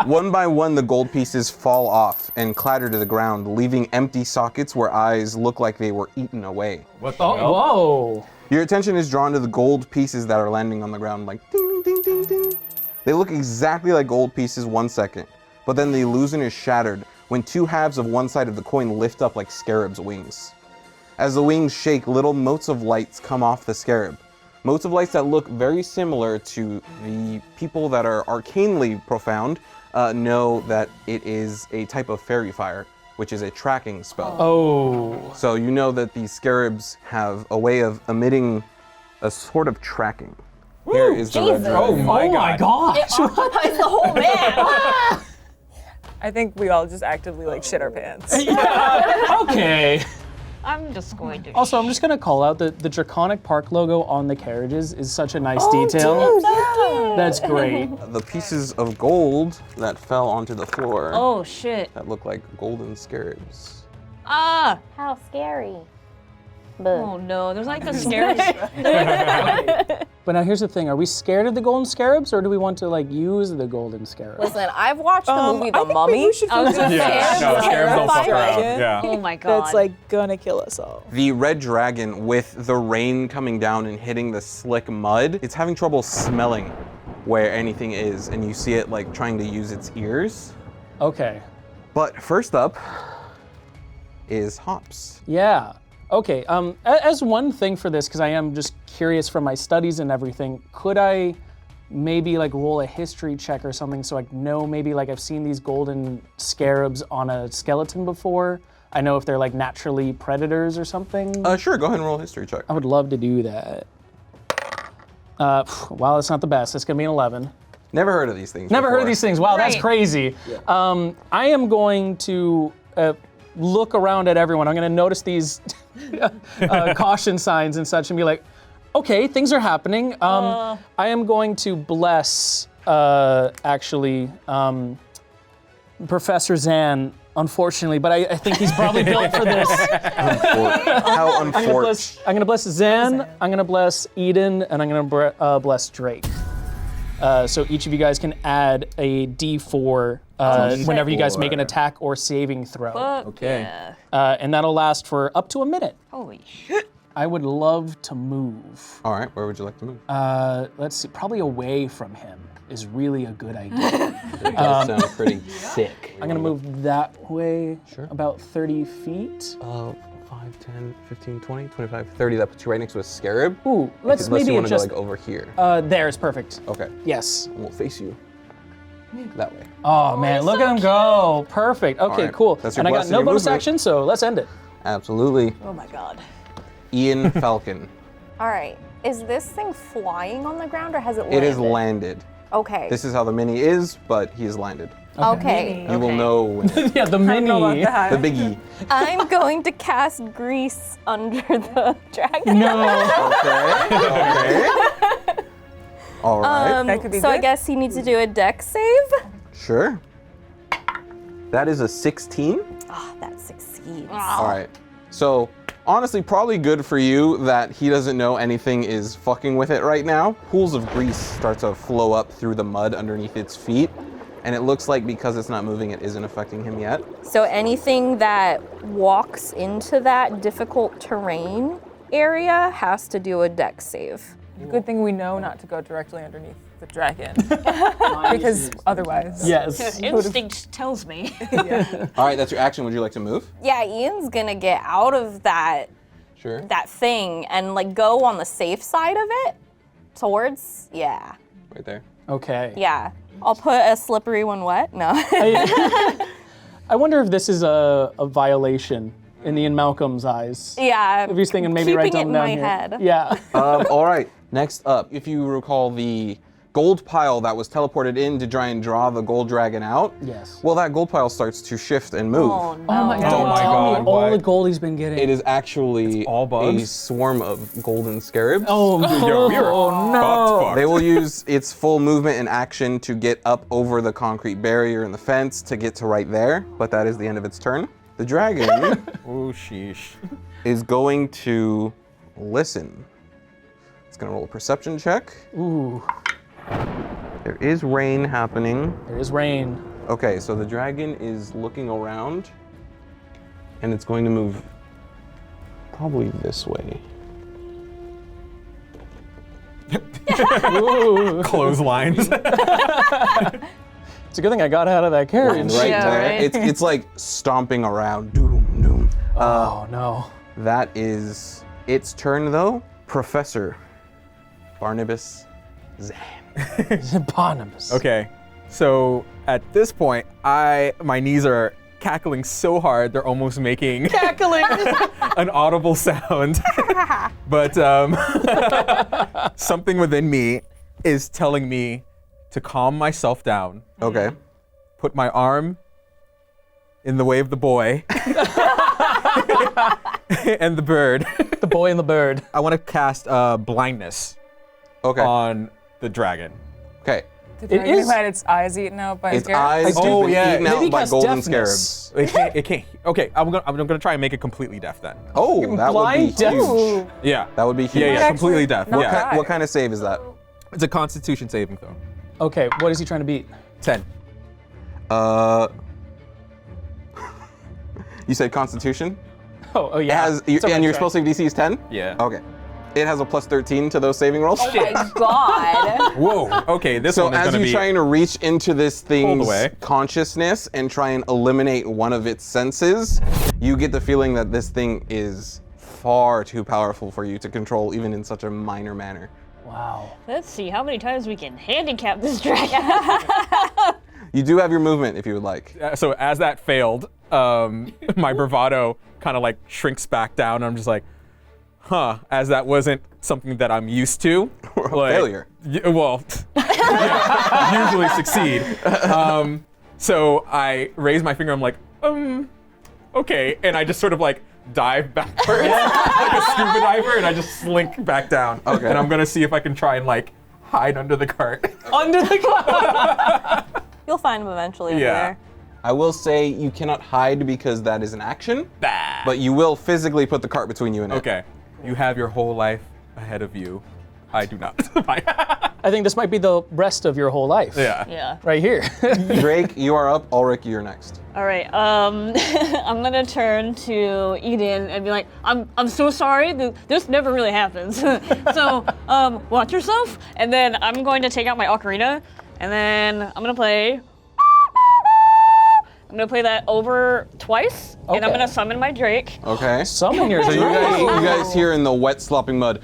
One by one, the gold pieces fall off and clatter to the ground, leaving empty sockets where eyes look like they were eaten away. What the Oh, hell? whoa. Your attention is drawn to the gold pieces that are landing on the ground like ding, ding, ding, ding. They look exactly like gold pieces 1 second, but then the illusion is shattered when two halves of one side of the coin lift up like scarabs' wings. As the wings shake, little motes of lights come off the scarab. Motes of lights that look very similar to the people that are arcanely profound know that it is a type of fairy fire, which is a tracking spell. Oh. So you know that these scarabs have a way of emitting a sort of tracking. Here is the red Jesus. dragon. Oh my god. gosh. It occupies the whole man. I think we all just actively like shit our pants. Okay. I'm just going to. Also, I'm just gonna call out the Draconic Park logo on the carriages is such a nice detail. That's great. The pieces of gold that fell onto the floor Oh shit. that look like golden scarabs. Ah. How scary. Oh no. There's like the scary. But now here's the thing: are we scared of the golden scarabs, or do we want to like use the golden scarabs? Listen, I've watched the movie The I think Mummy. we should I was focus on gonna say, Yeah, no, scarabs don't fuck around. Yeah. Oh my god. That's like gonna kill us all. The red dragon, with the rain coming down and hitting the slick mud, it's having trouble smelling where anything is, and you see it like trying to use its ears. Okay. But first up is Hops. Yeah. Okay. As one thing for this, because I am just curious from my studies and everything, could I maybe like roll a history check or something so I know maybe like I've seen these golden scarabs on a skeleton before? I know if they're like naturally predators or something. Sure, go ahead and roll a history check. I would love to do that. Wow, that's not the best. That's gonna be an 11. Never heard of these things. Never heard of before. these things. Wow, that's Right. crazy. I am going to look around at everyone. I'm going to notice these caution signs and such and be like, okay, things are happening. I am going to bless, Professor Zan, unfortunately, but I think he's probably built for this. How unfortunate. I'm gonna bless Zan, I'm gonna bless Eden, and I'm gonna bless Drake. So each of you guys can add a D4 whenever you guys make an attack or saving throw. Fuck Okay. yeah. And that'll last for up to a minute. Holy shit. I would love to move. All right, where would you like to move? Let's see, probably away from him. is really a good idea. It does sound pretty sick. I'm gonna move that way Sure. about 30 feet. 5, 10, 15, 20, 25, 30. That puts you right next to a scarab. Ooh, let's Unless maybe you want to go adjust. like over here. There is perfect. Okay. Yes. And we'll face you that way. Oh man, look at him go. Perfect. Okay, right. cool. That's your And I got blessing, no your bonus movement. action, so let's end it. Absolutely. Oh my god. Ian Falcon. All right. Is this thing flying on the ground or has it landed? It is landed. Okay. This is how the mini is, but he is landed. Okay. You will know when the Yeah, the I don't know mini. about that. biggie. I'm going to cast grease under the dragon. No. Okay. Okay. All right. That could be So I good. guess he needs to do a dex save. Sure. That is a 16. Ah, that succeeds. All right. So honestly, probably good for you that he doesn't know anything is fucking with it right now. Pools of grease start to flow up through the mud underneath its feet. And it looks like because it's not moving, it isn't affecting him yet. So anything that walks into that difficult terrain area has to do a dex save. Good thing we know not to go directly underneath the dragon. Because otherwise. Yes. Instinct tells me. All right, that's your action. Would you like to move? Yeah, Ian's gonna get out of that Sure. thing and like go on the safe side of it towards, Right there. Okay. yeah. I'll put a slippery one wet. No. I wonder if this is a violation in Ian Malcolm's eyes. yeah. If he's thinking maybe write keeping something it in down my here. head. Yeah. All right. Next up, if you recall the gold pile that was teleported in to try and draw the gold dragon out. Yes. Well, that gold pile starts to shift and move. Oh no. Oh my Oh my Tell me God, all what? the gold he's been getting. It is actually all bugs? a swarm of golden scarabs. Oh, Yo, we are fucked. They will use its full movement and action to get up over the concrete barrier and the fence to get to right there, but that is the end of its turn. The dragon Oh, sheesh. is going to listen. It's going to roll a perception check. Ooh, There is rain happening. there is rain. Okay, so the dragon is looking around, and it's going to move probably this way. Ooh. Clotheslines. It's a good thing I got out of that carriage. And right Yeah, there, right. it's like stomping around. Doom, doom. Oh no. That is its turn, though. Professor Barnibus Zan. Barnabas. Okay, so at this point, my knees are cackling so hard they're almost making Cackling. an audible sound. But something within me is telling me to calm myself down, Okay. put my arm in the way of the boy and the bird. The boy and the bird. I want to cast blindness Okay. on the dragon. Okay. The It dragon is- had its eyes eaten out by Its a scarab. eyes have Oh, been yeah. eaten out Maybe by cast golden deafness. scarabs. It can't. Okay, I'm gonna try and make it completely deaf then. Oh, that would be blind deaf. huge. Yeah. That would be huge. Yeah, Actually, completely deaf. not Yeah. bad. What kind of save is that? It's a Constitution saving throw. Okay, what is he trying to beat? 10. You said Constitution? Oh It yeah. has, It's okay, and your check. spell save DC is 10? Yeah. Okay. It has a plus 13 to those saving rolls. Oh my god. Whoa. Okay, this So one is as gonna you're be. trying to reach into this thing's away. consciousness and try and eliminate one of its senses, you get the feeling that this thing is far too powerful for you to control even in such a minor manner. Wow. Let's see how many times we can handicap this dragon. You do have your movement if you would like. So as that failed, my bravado kind of like shrinks back down. And I'm just like, huh, as that wasn't something that I'm used to. Failure. Well, yeah, usually succeed. So I raise my finger. I'm like, okay, and I just sort of like dive backwards like a scuba diver, and I just slink back down. Okay. And I'm gonna see if I can try and like hide under the cart. Under the cloud. You'll find him eventually under Yeah. there. I will say you cannot hide because that is an action, Bah. but you will physically put the cart between you and it. Okay, you have your whole life ahead of you. I do not. I think this might be the rest of your whole life. Yeah. Yeah. Right here. Drake, you are up. Alric, you're next. All right. I'm gonna turn to Eden and be like, I'm so sorry. This never really happens. So watch yourself. And then I'm going to take out my ocarina And then I'm gonna play that over twice, and I'm Okay. gonna summon my Drake. Okay. Summon your So you Drake. guys hear in the wet slopping mud,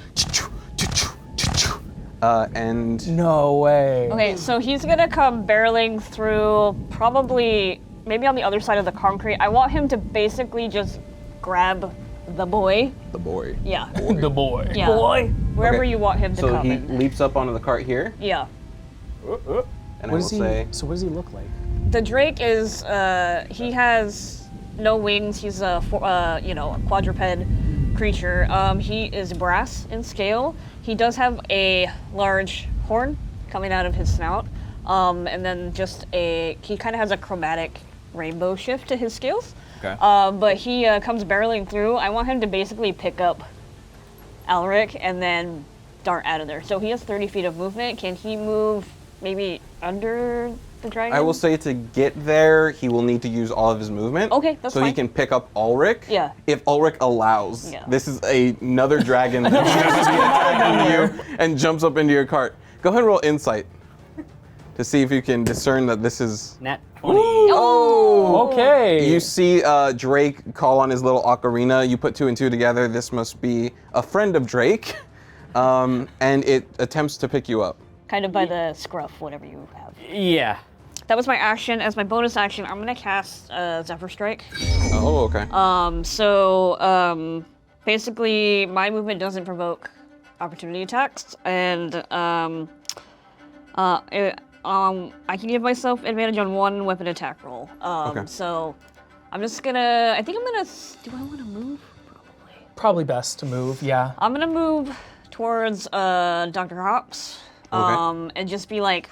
and No way. Okay, so he's gonna come barreling through, probably maybe on the other side of the concrete. I want him to basically just grab the boy. the boy. Yeah. The boy. Yeah. Boy. Wherever Okay. you want him to So come he in. leaps up onto the cart here, Yeah. and I What will does he? say, So what does he look like? The Drake is, he has no wings. He's a quadruped creature. He is brass in scale. He does have a large horn coming out of his snout. And then he kind of has a chromatic rainbow shift to his scales. Okay. But he comes barreling through. I want him to basically pick up Alric and then dart out of there. So he has 30 feet of movement. Can he move maybe under the dragon? I will say to get there, he will need to use all of his movement. Okay, that's so he fine. can pick up Ulrich. Yeah. If Ulrich allows. Yeah. This is another dragon that seems to be attacking you and jumps up into your cart. Go ahead and roll insight to see if you can discern that this is. Nat 20. Oh! Okay. You see Drake call on his little ocarina. You put two and two together. This must be a friend of Drake. And it attempts to pick you up. Kind of by the scruff, whatever you have. Yeah. That was my action. As my bonus action, I'm gonna cast Zephyr Strike. Oh, okay. Basically, my movement doesn't provoke opportunity attacks, and I can give myself advantage on one weapon attack roll. Okay. So I'm just gonna. I think I'm gonna. Do I want to move? Probably. Probably best to move. Yeah. I'm gonna move towards Dr. Hops. Okay. And just be like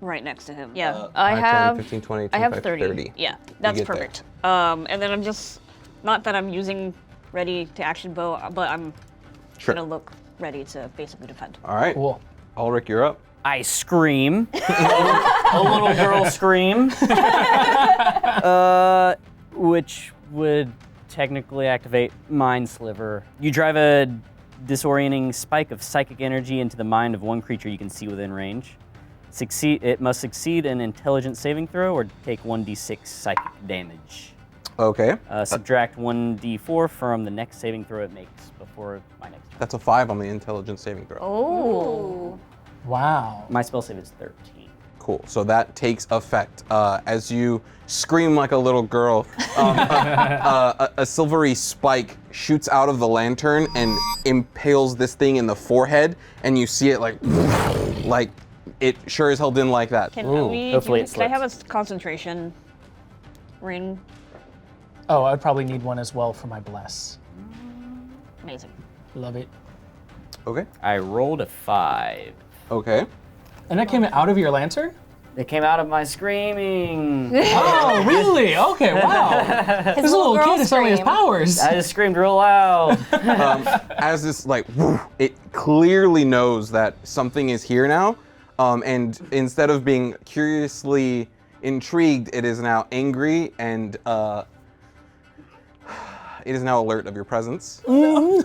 right next to him. Yeah, 5, 10, have 15, 20, I have 25, 30. Yeah, that's get there. perfect. And then I'm just not that I'm using ready to action bow, but I'm Sure. gonna look ready to basically defend. All right. Cool. Ulrich, you're up. I scream. A little girl scream. Which would technically activate Mind Sliver. You drive a disorienting spike of psychic energy into the mind of one creature you can see within range. It must succeed an intelligence saving throw or take 1d6 psychic damage. Okay. Subtract 1d4 from the next saving throw it makes before my next turn. That's a 5 on the intelligence saving throw. Oh. Wow. My spell save is 13. Cool. So that takes effect as you scream like a little girl. A silvery spike shoots out of the lantern and impales this thing in the forehead, and you see it like it sure as hell didn't like that. Can hopefully it can I have slips. a concentration ring? Oh, I'd probably need one as well for my bless. Amazing. Love it. Okay. I rolled a 5. Okay. And that came out of your lantern? It came out of my screaming. Oh, really? Okay, wow. This little girl kid is showing his scream. powers. I just screamed real loud. As this it clearly knows that something is here now, and instead of being curiously intrigued, it is now angry and it is now alert of your presence. Well,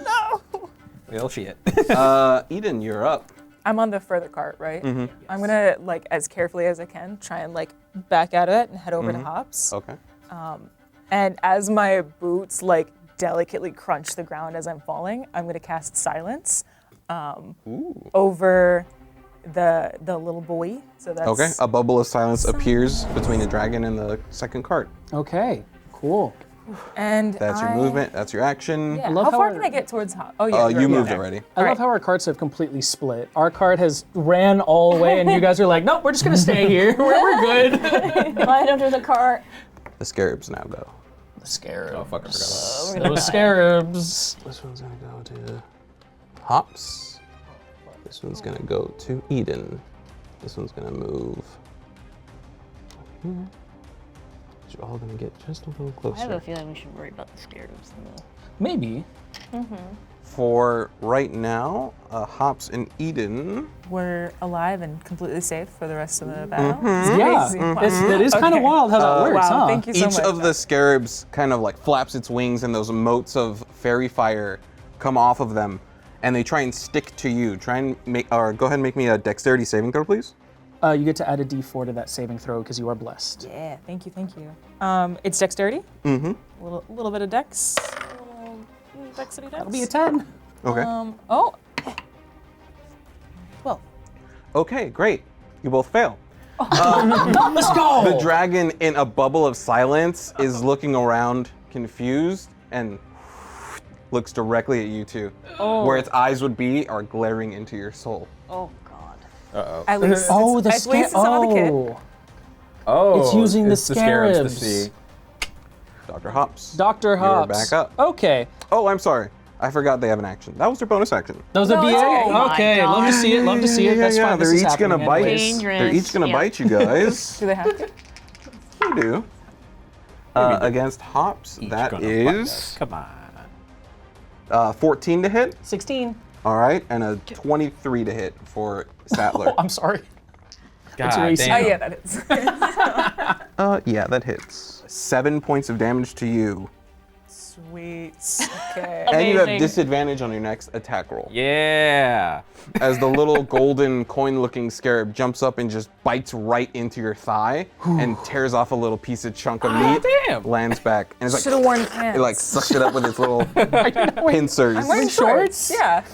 shit. Eden, you're up. I'm on the further cart, right? Mm-hmm. I'm gonna, like, as carefully as I can, try and like back out of it and head over to Hops. Okay. And as my boots like delicately crunch the ground as I'm falling, I'm gonna cast Silence over the little boy. So that's Okay. A bubble of silence appears between the dragon and the second cart. Okay, cool. And That's your movement. That's your action. Yeah. love how how far our- can I get towards Hops? Oh yeah, You right, moved yeah. already. I love how our carts have completely split. Our cart has ran all the way, and you guys are like, nope, we're just gonna stay here. We're good. Right under the cart. The scarabs now go. The scarabs. Oh, fuck, I forgot. Those scarabs. This one's gonna go to Hops. This one's gonna go to Eden. This one's gonna move here. You're all gonna get just a little I have a closer. feeling we should worry about the scarabs. Maybe. For right now, Hops and Eden. We're alive and completely safe for the rest of the battle. Yeah. It is kind of wild how that works, Wow, huh? thank you so Each much. of the scarabs kind of like flaps its wings, and those motes of fairy fire come off of them, and they try and stick to you. Try and make, or go ahead and make me a dexterity saving throw, please. You get to add a D4 to that saving throw because you are blessed. Yeah, thank you. It's dexterity. Mm-hmm. A little bit of dex. A little dexity dex. That'll be a 10. Okay. Oh. Well. Okay, great. You both fail. Let's go! The dragon, in a bubble of silence, is looking around, confused, and looks directly at you two. Where its eyes would be are glaring into your soul. Oh God. Uh-oh. At least Oh, the at least it's not the kid. Oh, It's using the scarabs to scarabs. see. Dr. Hops. Dr. Hops. back up. Okay. Oh, I'm sorry. I forgot they have an action. That was their bonus action. That was a BA? it's okay. Oh my Okay, love to see it, love to see it. That's fine. They're this is each gonna happening bite. anyways. Dangerous. They're each gonna Yeah. bite you guys. Do they have to? You do. Against Hops, that Gonna bite is us. Come on. 14 to hit. 16. All right, and a 23 to hit for Sattler. I'm sorry. God your AC? Oh damn. yeah, that is. Yeah, that hits. 7 points of damage to you. Sweet. Okay. And you have Amazing. disadvantage on your next attack roll. Yeah. As the little golden coin-looking scarab jumps up and just bites right into your thigh and tears off a little piece of chunk of meat, damn. lands back, and it's Should have like, worn pants. it like sucks it up with its little pincers. I'm wearing shorts? shorts. Yeah.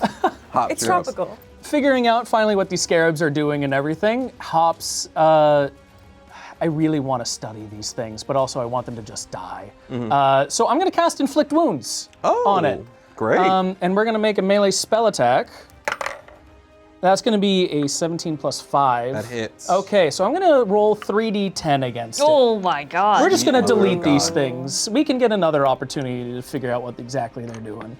Hops, It's you're up. tropical. Figuring out finally what these scarabs are doing and everything, Hops, I really want to study these things, but also I want them to just die. So I'm going to cast Inflict Wounds on it. Great. And we're going to make a melee spell attack. That's going to be a 17 plus 5. That hits. Okay, so I'm going to roll 3d10 against it. Oh my God. We're just going to Oh, delete these God. things. We can get another opportunity to figure out what exactly they're doing.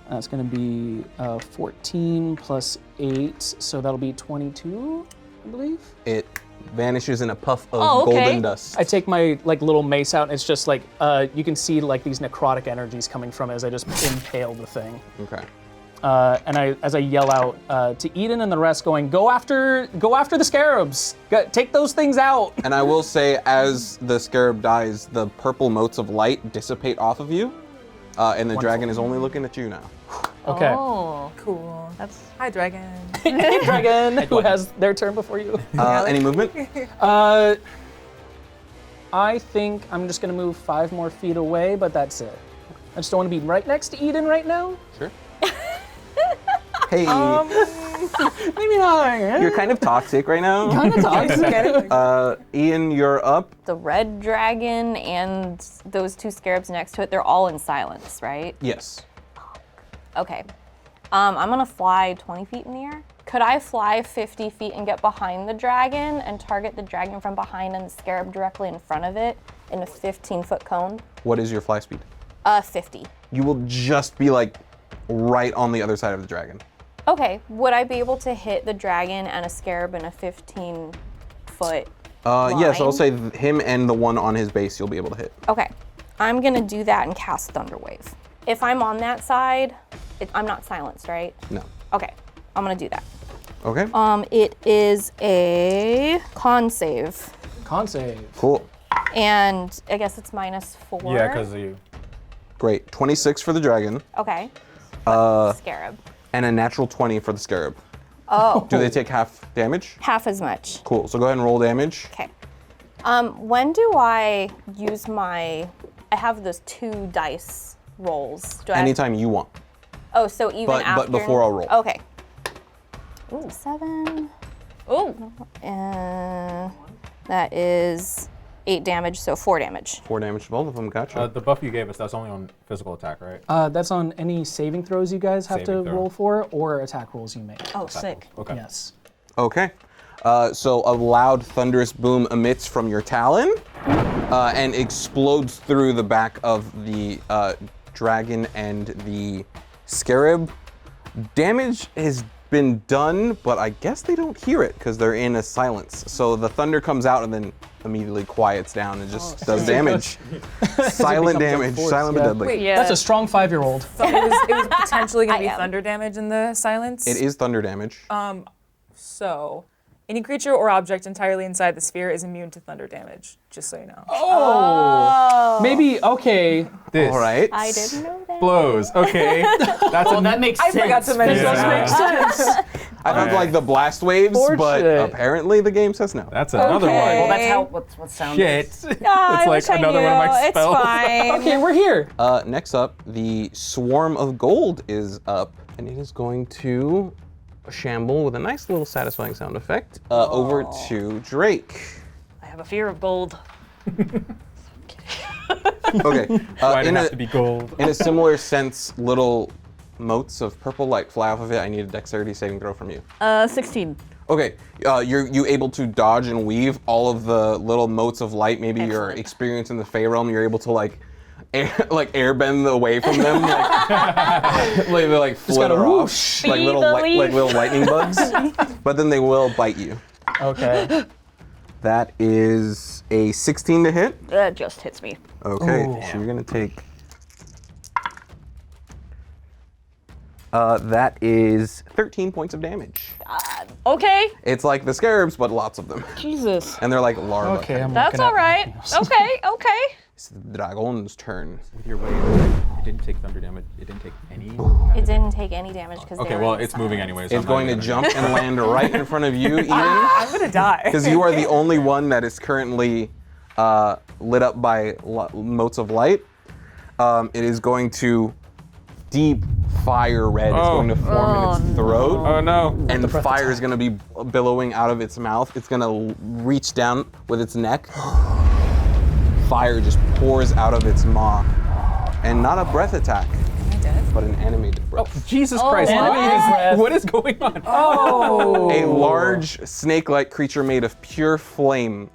That's going to be 14 plus 8, so that'll be 22, I believe. It vanishes in a puff of Oh, okay. golden dust. I take my little mace out, and it's just like you can see like these necrotic energies coming from it as I just impale the thing. Okay. And as I yell out to Eden and the rest, going, go after the scarabs, take those things out. And I will say, as the scarab dies, the purple motes of light dissipate off of you, and the dragon is only looking at you now. Okay. Oh. Cool. That's. Hi, dragon. Hey, dragon, who has their turn before you. Any movement? I think I'm just gonna move 5 more feet away, but that's it. I just don't want to be right next to Eden right now. Sure. Hey, Maybe not. you're kind of toxic right now. kind of toxic. Ian, you're up. The red dragon and those 2 scarabs next to it, they're all in silence, right? Yes. Okay. I'm gonna fly 20 feet in the air. Could I fly 50 feet and get behind the dragon and target the dragon from behind and the scarab directly in front of it in a 15-foot cone? What is your fly speed? 50. You will just be like right on the other side of the dragon. Okay, would I be able to hit the dragon and a scarab in a 15-foot Yes, I'll line? say him and the one on his base you'll be able to hit. Okay, I'm gonna do that and cast Thunderwave. If I'm on that side, I'm not silenced, right? No. Okay, I'm gonna do that. Okay. It is a con save, Con save. Cool. and I guess it's -4. Yeah, because you. Great. 26 for the dragon, Okay. Scarab. and a natural 20 for the scarab. Oh, Do they take half damage? half as much. Cool. So go ahead and roll damage. Okay. When do I use my? I have those 2 dice rolls. Do I? Anytime you want. Oh, so even But after. before I'll roll. Okay. Ooh, 7. Oh. That is 8 damage, so 4 damage. 4 damage to both of them. Gotcha. The buff you gave us, that's only on physical attack, right? That's on any saving throws you guys have Saving to throw. roll for, or attack rolls you make. Oh, sick. Okay. Yes. Okay. So a loud thunderous boom emits from your talon and explodes through the back of the dragon and the scarab. Damage has been done, but I guess they don't hear it because they're in a silence. So the thunder comes out and then immediately quiets down and just does damage. Silent becomes a damage, force, silent yeah. but deadly. Wait, Yeah. That's a strong 5-year-old. So it was potentially going I to be am. thunder damage in the silence. It is thunder damage. So, any creature or object entirely inside the sphere is immune to thunder damage, just so you know. Oh. Maybe, okay. This All right. I didn't know that. blows. Okay. That's Well, that makes I sense. forgot to mention Yeah. those. Makes sense. I don't like the blast waves, but Unfortunate. apparently the game says no. That's another Okay. one. Well, that's how what sound Shit. is. It's I like wish I another knew. one of my It's spells. fine. Okay, we're here. Next up, the Swarm of Gold is up, and it is going to shamble with a nice little satisfying sound effect over to Drake. I have a fear of gold. Okay. Why did it have to be gold? In a similar sense, little motes of purple light fly off of it. I need a dexterity saving throw from you. 16. Okay, you're able to dodge and weave all of the little motes of light. Maybe your Excellent. experience in the Fey realm, you're able to airbend away from them, like flitter gotta off, like Be little the like little lightning bugs. But then they will bite you. Okay. That is a 16 to hit. That just hits me. Okay, Ooh. so you're gonna take. That is 13 points of damage. Okay. It's like the scarabs, but lots of them. Jesus. And they're like larvae. Okay, I'm That's looking at all right. Okay. Okay. It's the dragon's turn. With your weight, it didn't take thunder damage. It didn't take any. It didn't take any damage because Okay, well, it's moving anyways. so It's I'm not going to even jump and land right in front of you, Ian, I'm gonna die. because you are the only one that is currently lit up by motes of light. It is going to deep fire red. It's going to form in its throat. Oh no. And the fire is going to be billowing out of its mouth. It's going to reach down with its neck. Fire just pours out of its maw. And not a breath attack, but an animated breath. Jesus Christ. what? What is going on? A large snake-like creature made of pure flame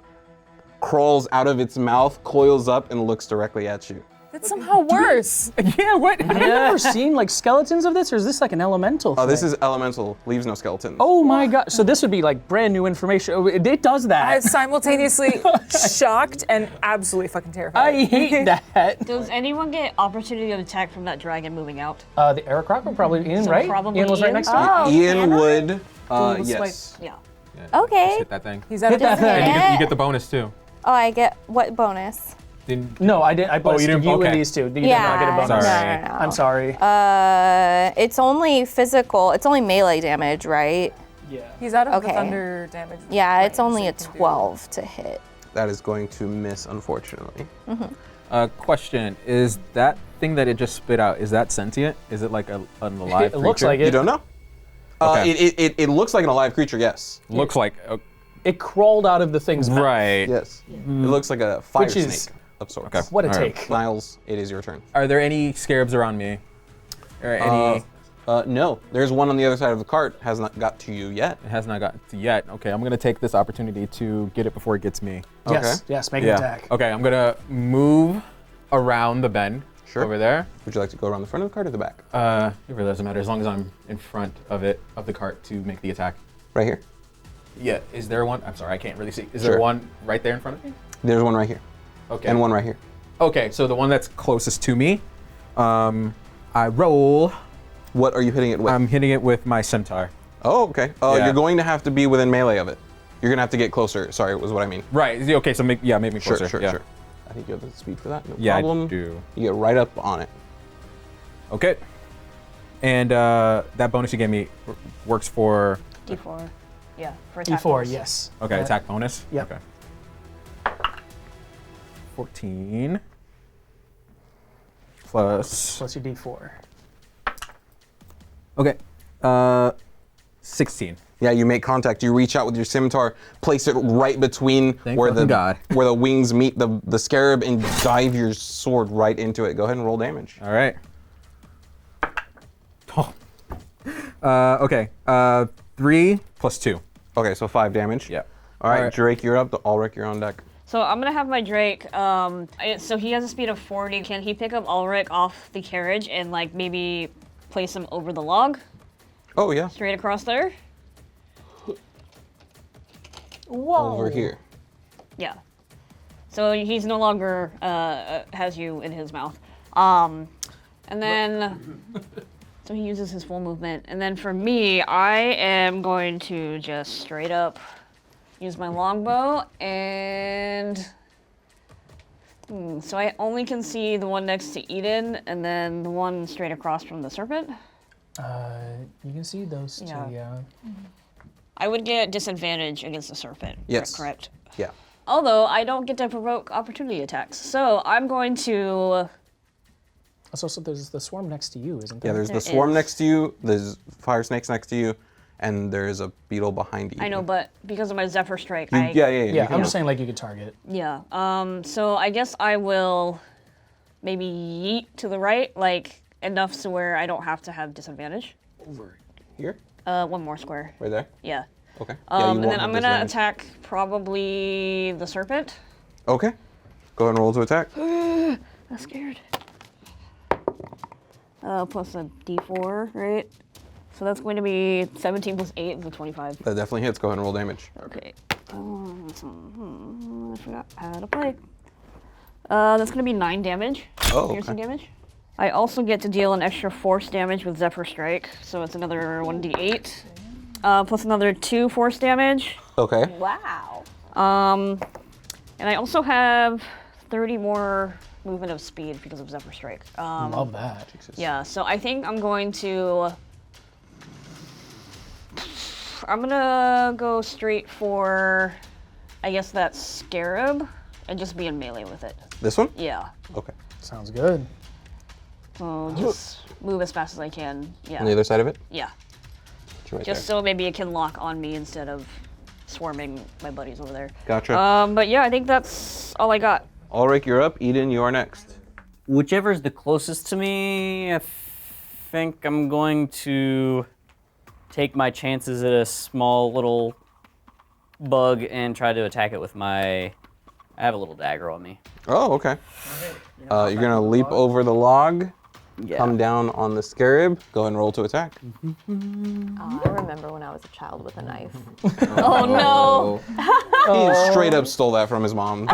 crawls out of its mouth, coils up, and looks directly at you. It's somehow worse. Yeah, what? Have you ever seen like skeletons of this, or is this like an elemental Oh, this thing? is elemental, leaves no skeletons. Oh my god! So this would be like brand new information. Oh, it does I'm that. simultaneously shocked and absolutely fucking terrified. I hate that. Does anyone get opportunity of attack from that dragon moving out? The Eric Rock would probably Ian, So right? probably Ian was right Ian? next to me. Oh, Ian Hannah? would, little yes. Yeah. Okay. Hit that thing. He's out of Hit that his thing. And you get the bonus too. Oh, I get what bonus? Didn't. No, I did. I blessed didn't- you okay. and these two. You did Yeah. not get a bonus. Sorry. No. I'm sorry. It's only physical. It's only melee damage, right? Yeah. He's out of Okay. the thunder damage. Yeah, it's range, only so a he can do- 12 to hit. That is going to miss, unfortunately. Question: is that thing that it just spit out? Is that sentient? Is it like an alive It looks creature? like it. You don't know? Okay. It looks like an alive creature, yes. Looks like. It crawled out of the thing's mouth. Right. Yes. It looks like a fire Which is- snake of sorts. Okay. What a All right. take. Niles, it is your turn. Are there any scarabs around me? Or any? No, there's one on the other side of the cart. Has not got to you yet. It has not gotten to yet. Okay, I'm gonna take this opportunity to get it before it gets me. Yes. Okay. Yes. Make an attack. Okay, I'm gonna move around the bend. Sure. Over there. Would you like to go around the front of the cart or the back? It really doesn't matter as long as I'm in front of it, of the cart to make the attack. Right here. Yeah. Is there one? I'm sorry, I can't really see. Is Sure. there one right there in front of me? There's one right here. Okay. And one right here. Okay, so the one that's closest to me, I roll. What are you hitting it with? I'm hitting it with my scimitar. Oh, okay. Oh, Yeah. you're going to have to be within melee of it. You're going to have to get closer. Sorry, was what I mean. Right. Okay. So make me Sure, closer. sure, yeah. sure. I think you have the speed for that. No Yeah, problem. I do. You get right up on it. Okay. And that bonus you gave me works for. D4. Yeah. For attack D4. bonus. Yes. Okay, attack bonus. Yep. Okay. 14 plus. Plus your D4. Okay. 16. Yeah, you make contact. You reach out with your scimitar, place it right between Thank where the fucking God. where the wings meet the scarab, and dive your sword right into it. Go ahead and roll damage. All right. Oh. Okay. 3 plus 2. Okay, so 5 damage. Yeah. All right, All right. Drake, you're up. Alric, you're on deck. So I'm gonna have my Drake. So he has a speed of 40. Can he pick up Alric off the carriage and like maybe place him over the log, Oh yeah, straight across there? over here. Yeah. So he's no longer has you in his mouth. And then so he uses his full movement. And then for me, I am going to just straight up use my longbow and so I only can see the one next to Eden and then the one straight across from the serpent. You can see those two, yeah. I would get disadvantage against the serpent. Yes. Correct. Yeah. Although I don't get to provoke opportunity attacks, so I'm going to. So there's the swarm next to you, isn't Yeah, there? there's the There swarm is. next to you, there's fire snakes next to you, and there's a beetle behind you. I know, but because of my Zephyr Strike, Yeah, yeah, yeah. Yeah, I'm just saying like you could target. Yeah. So I guess I will maybe yeet to the right, like enough so where I don't have to have disadvantage. Over here? One more square. Right there? Yeah. Okay. Yeah, you And won't then have I'm gonna disadvantage. attack probably the serpent. Okay. Go ahead and roll to attack. I'm scared. Plus a D4, right? So that's going to be 17 plus 8 is a 25. That definitely hits. Go ahead and roll damage. Okay. I forgot how to play. That's going to be 9 damage. Oh, Piercing okay. damage. I also get to deal an extra force damage with Zephyr Strike, so it's another 1d8. Plus another 2 force damage. Okay. Wow. And I also have 30 more movement of speed because of Zephyr Strike. Love that. Yeah, so I think I'm going to go straight for, I guess, that scarab and just be in melee with it. This one? Yeah. Okay. Sounds good. So just move as fast as I can. Yeah. On the other side of it? Yeah. It's right Just there. so maybe it can lock on me instead of swarming my buddies over there. Gotcha. But yeah, I think that's all I got. Alric, you're up. Eden, you are next. Whichever's the closest to me, I think I'm going to take my chances at a small little bug and try to attack it with my... I have a little dagger on me. Oh, okay. You're going to leap over the log, Yeah. come down on the scarab. Go ahead and roll to attack. I remember when I was a child with a knife. Oh no! He straight up stole that from his mom.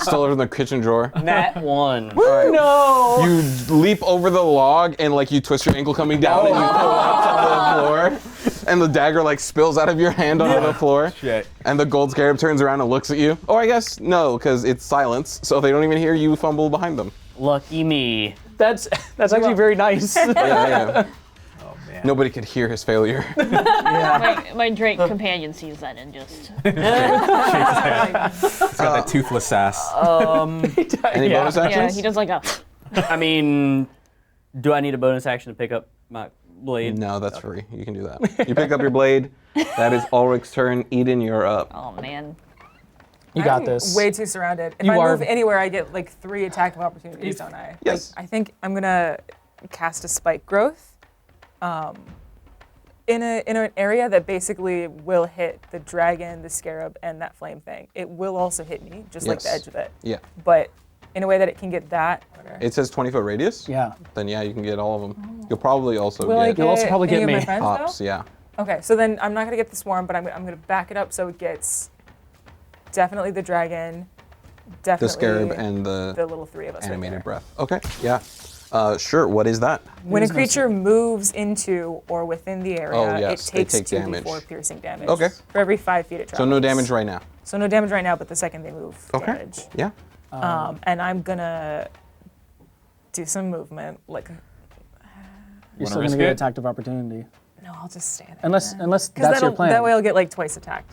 Stole it from the kitchen drawer. Nat 1. No! You leap over the log and like you twist your ankle coming down and you collapse onto the floor. And the dagger like spills out of your hand onto the floor. Shit. And the gold scarab turns around and looks at you. Or I guess no, because it's silence. So if they don't even hear you, fumble behind them. Lucky me. That's actually very nice. Yeah. Oh man. Nobody could hear his failure. My Drake companion sees that and just. It's got that toothless sass. Any bonus Yeah, actions? he does like a. I mean, do I need a bonus action to pick up my blade? No, that's free. You can do that. You pick up your blade. That is Ulrich's turn. Eden, you're up. Oh man. You got I'm this. Way too surrounded. If You I are- move anywhere, I get like 3 attack of opportunities, don't I? Yes. I think I'm gonna cast a spike growth, in an area that basically will hit the dragon, the scarab, and that flame thing. It will also hit me, just like the Yes. edge of it, Yeah. but in a way that it can get that. It says 20-foot radius. Yeah. Then yeah, you can get all of them. You'll probably also Will I get get You'll also probably any get of my me. friends, pops. though? Yeah. Okay, so then I'm not gonna get the swarm, but I'm gonna back it up so it gets definitely the dragon, The definitely scarab and the little 3 of us. animated right there. breath. Okay. Yeah. Sure. What is that? When a creature moves into or within the area, Oh, yes, it they takes take 2d4 damage. piercing damage. Okay. For every 5 feet it travels. So no damage right now. So no damage right now, but the second they move, Okay. damage. Yeah. And I'm gonna do some movement. Like, You're still risk gonna get it? attacked of opportunity. no, I'll just stand there. Unless Because that's your plan. that way I'll get like twice attacked.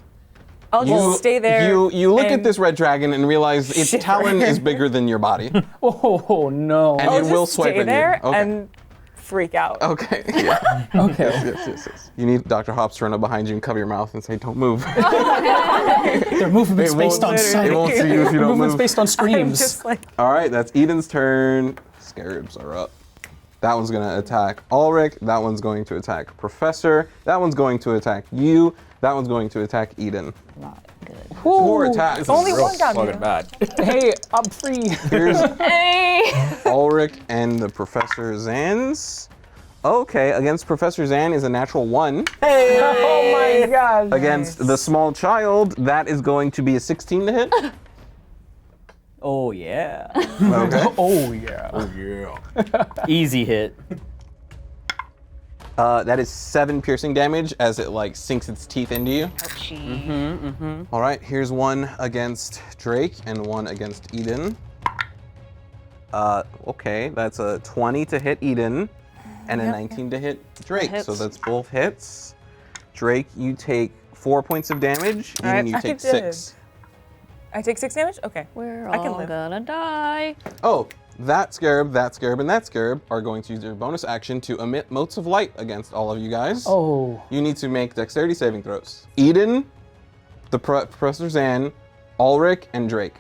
I'll just stay there. You look at and this red dragon and realize its shiver. talon is bigger than your body, and Oh no. it I'll will just swipe stay at there you. Okay. and freak out. Okay. Yeah. Okay. Yes. You need Dr. Hops to run up behind you and cover your mouth and say, "Don't move." Their movement's It based on won't- sight. It won't see you if you don't Movement's move. based on I'm screams. just like, All right, that's Eden's turn. Scarabs are up. That one's gonna attack Ulrich. That one's going to attack Professor. That one's going to attack you. That one's going to attack Eden. Not good. 4 attacks. only one got me. Fucking bad. Hey, I'm free. Here's Hey! Ulrich and the Professor Zan's. Okay, against Professor Zan is a natural 1. Oh my gosh. Against the small child, that is going to be a 16 to hit. Oh, yeah. Okay. Oh yeah. Easy hit. That is 7 piercing damage as it like sinks its teeth into you. Ouchie. All right, here's one against Drake and one against Eden. Okay, that's a 20 to hit Eden. and a 19 to hit Drake. So that's both hits. Drake, you take 4 points of damage, All right, Eden, you I take did. 6. I take 6 damage? Okay. We're I can all live. gonna die. Oh, that scarab, and that scarab are going to use their bonus action to emit motes of light against all of you guys. Oh. You need to make dexterity saving throws. Eden, the Professor Zan, Alric, and Drake.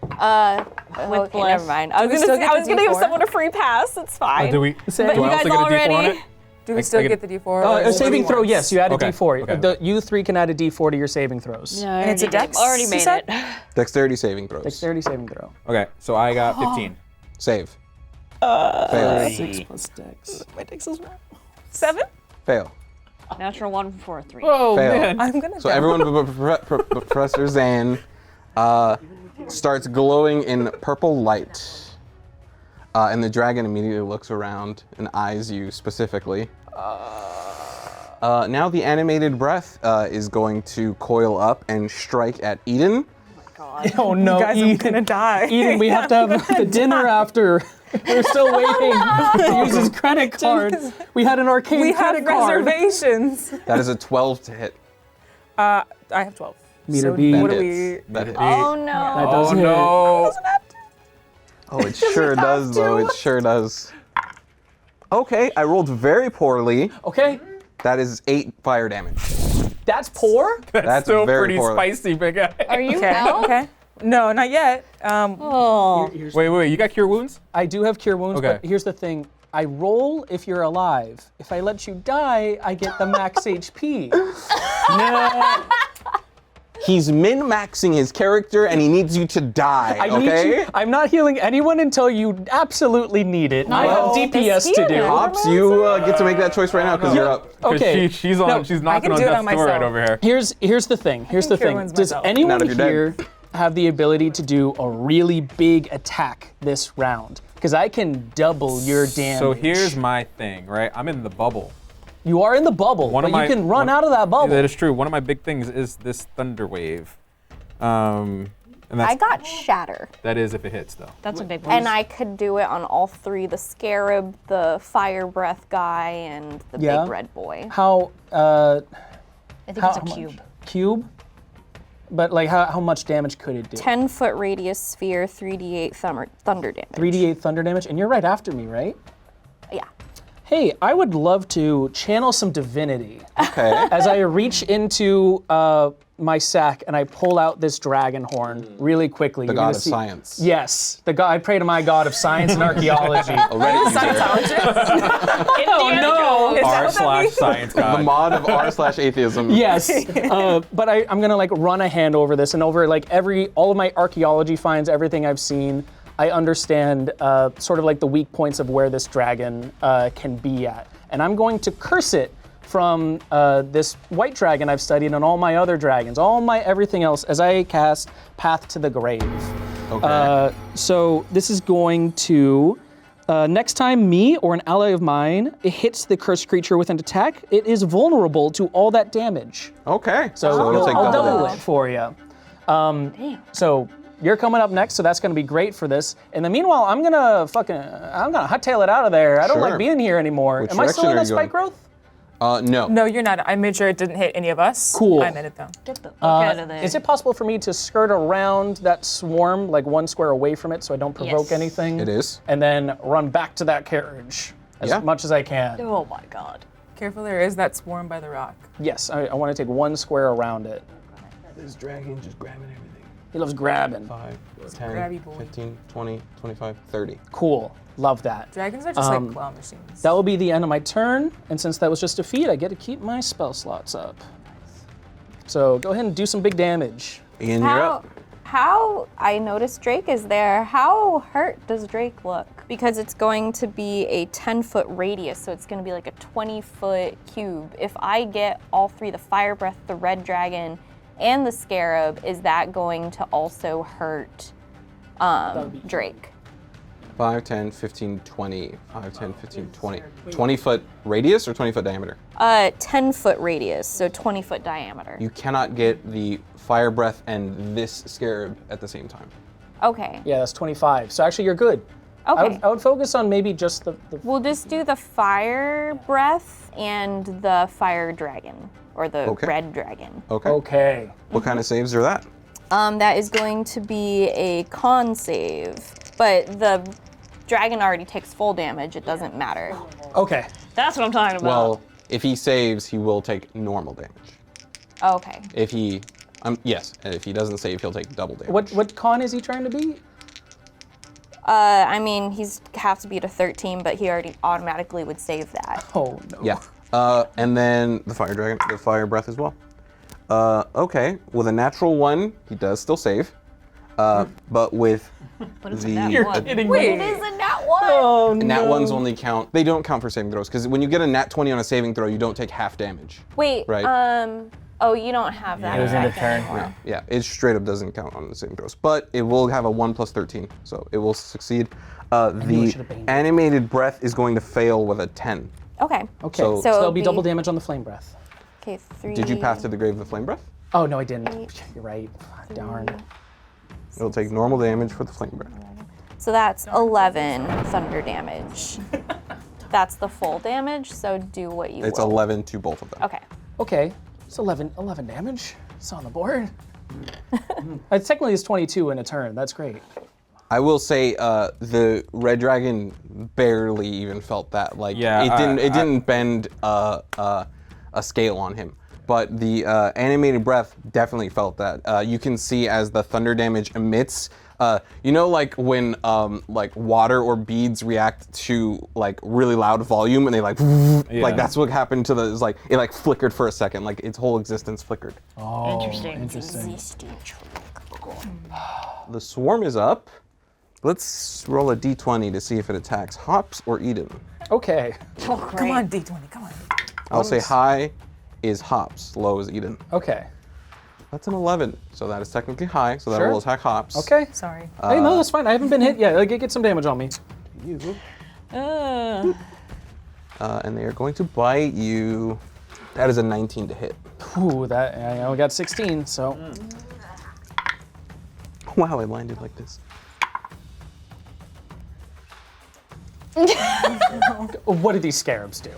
Okay, never mind. I was still gonna, get I was the gonna give D4? someone a free pass. It's fine. do we? But do you I guys also get a D4 on already. it? Do we still get the D4? or A is it saving throw, once? yes, you add a Okay, D4. okay. You three can add a D4 to your saving throws. Yeah, And it's a dex, Already you made said? it. Dexterity saving throws. Dexterity saving throw. Okay, so I got 15. Save. Fail. 6 plus dex. My dex is 7? Fail. Natural 1 for a 3. Oh Fail. man. I'm gonna So die. everyone but Professor Zan starts glowing in purple light. And the dragon immediately looks around and eyes you specifically. Now the animated breath is going to coil up and strike at Eden. Oh no, You guys are Eden. gonna die. Eden, we have to have the dinner after. We're still waiting to use his credit card. We had an arcade We have credit card. reservations. That is a 12 to hit. I have 12. Meter so B. what do That we? hits. That hits. Oh no. That does Oh hit. no. Oh, it sure does, though. It sure does. Okay, I rolled very poorly. Okay, That is 8 fire damage. that's poor. That's still very pretty poorly. spicy, big guy. Are you Okay. out? Okay. No, not yet. Oh. Wait, you got cure wounds? I do have cure wounds, Okay. but here's the thing. I roll if you're alive. If I let you die, I get the max HP. No. He's min-maxing his character, and he needs you to die, I need okay? you. I'm not healing anyone until you absolutely need it. I have Well, DPS to this do. here. Hops, you get to make that choice right now, because you're up. 'Cause Okay. she's No, she's knocking can on do it death's on door right myself. over here. Here's the thing. Here's the cure thing. wounds Does myself. anyone Not if you're here dead. have the ability to do a really big attack this round? Because I can double your damage. So here's my thing, right? I'm in the bubble. You are in the bubble, One but of my- you can run one- out of that bubble. That is true. One of my big things is this thunder wave. And that's, I got shatter, that is if it hits though. That's a big one. and I could do it on all 3: the scarab, the fire breath guy, and the Yeah. big red boy. How? I think How it's a much? cube. Cube? But like, how much damage could it do? 10-foot radius sphere, 3d8 thunder damage. 3d8 thunder damage, and you're right after me, right? Yeah. Hey, I would love to channel some divinity Okay. as I reach into my sack and I pull out this dragon horn really quickly. The You're gonna god of see- science. Yes, the god. I pray to my god of science and archaeology. A Reddit user. Oh no! R/science The god. mod of r/atheism. Yes, but I'm gonna like run a hand over this and over like all of my archaeology finds, everything I've seen. I understand sort of like the weak points of where this dragon can be at, and I'm going to curse it from this white dragon I've studied and all my other dragons, all my everything else as I cast Path to the Grave. Okay. So this is going to. Next time me or an ally of mine hits the cursed creature with an attack, it is vulnerable to all that damage. Okay. So it'll take I'll double double damage. it for you. So you're coming up next, so that's going to be great for this. In the meanwhile, I'm gonna hightail it out of there. I don't Sure. like being here anymore. Which Am I still in direction that are you spike going? growth? No. No, you're not. I made sure it didn't hit any of us. Cool. I made it though. Get the fuck out of there. Is it possible for me to skirt around that swarm, like 1 square away from it, so I don't provoke Yes. anything? It is. And then run back to that carriage as Yeah. much as I can. Oh my god. Careful, there is that swarm by the rock. Yes, I want to take 1 square around it. This dragon just grabbing everything. He loves grabbing. 5, 10, grabby boy. 15, 20, 25, 30. Cool. Love that. Dragons are just like claw machines. That will be the end of my turn, and since that was just a feat, I get to keep my spell slots up. So go ahead and do some big damage. Ian, you're up. How I noticed Drake is there. How hurt does Drake look? Because it's going to be a 10-foot radius, so it's going to be like a 20-foot cube. If I get all 3, the fire breath, the red dragon, and the scarab, is that going to also hurt Drake? 5, 10, 15, 20. 5, 10, 15, 20. 20-foot radius or 20-foot diameter? 10-foot radius, so 20-foot diameter. You cannot get the fire breath and this scarab at the same time. Okay. Yeah, that's 25. So actually, you're good. Okay. I would focus on maybe just the We'll just do the fire breath and the fire dragon, or the Okay. red dragon. Okay. Okay. What kind of saves are that? That is going to be a con save, but the dragon already takes full damage. It doesn't matter. Okay. That's what I'm talking about. Well, if he saves, he will take normal damage. Okay. If he, yes, and if he doesn't save, he'll take double damage. What con is he trying to beat? I mean, he's have to beat a 13, but he already automatically would save that. Oh no. Yeah. And then the fire dragon, the fire breath as well. Okay, with a natural 1, he does still save. But with But it's the a nat You're one. kidding Wait, me. it is a nat 1! Oh no. nat 1s only count, they don't count for saving throws, because when you get a nat 20 on a saving throw, you don't take half damage. Wait, Right. oh, you don't have that. It was in the effect turn. anymore. Yeah, it straight up doesn't count on the saving throws, but it will have a 1 plus 13, so it will succeed. knew I The should've banged it. animated breath is going to fail with a 10. Okay. Okay. So- So, So that'll it'll be be- double damage on the flame breath. Okay, 3. Did you pass to the grave of the flame breath? Oh no, I didn't. You're right. Darn. It'll take normal damage for the flame breath. So that's 11 thunder damage. That's the full damage, so do what you It's will. 11 to both of them. Okay. Okay. It's 11 damage. It's on the board. Technically, it's 22 in a turn. That's great. I will say the red dragon barely even felt that. Like Yeah, it didn't bend a scale on him. But the animated breath definitely felt that. You can see as the thunder damage emits. You know, like when like water or beads react to like really loud volume, and they like like that's what happened to the. It's like it like flickered for a second, like its whole existence flickered. Oh, Interesting. Interesting. The swarm is up. Let's roll a d20 to see if it attacks Hops or Eden. Okay. Oh, Come great. on, D20, come on. I'll say high is Hops, low is Eden. Okay. That's an 11, so that is technically high, so that Sure. will attack Hops. Okay. Sorry. Hey, no, that's fine. I haven't been hit yet. Like, get some damage on me. And they are going to bite you. That is a 19 to hit. Ooh, that I only got 16. So. Wow, I landed like this. What did these scarabs do?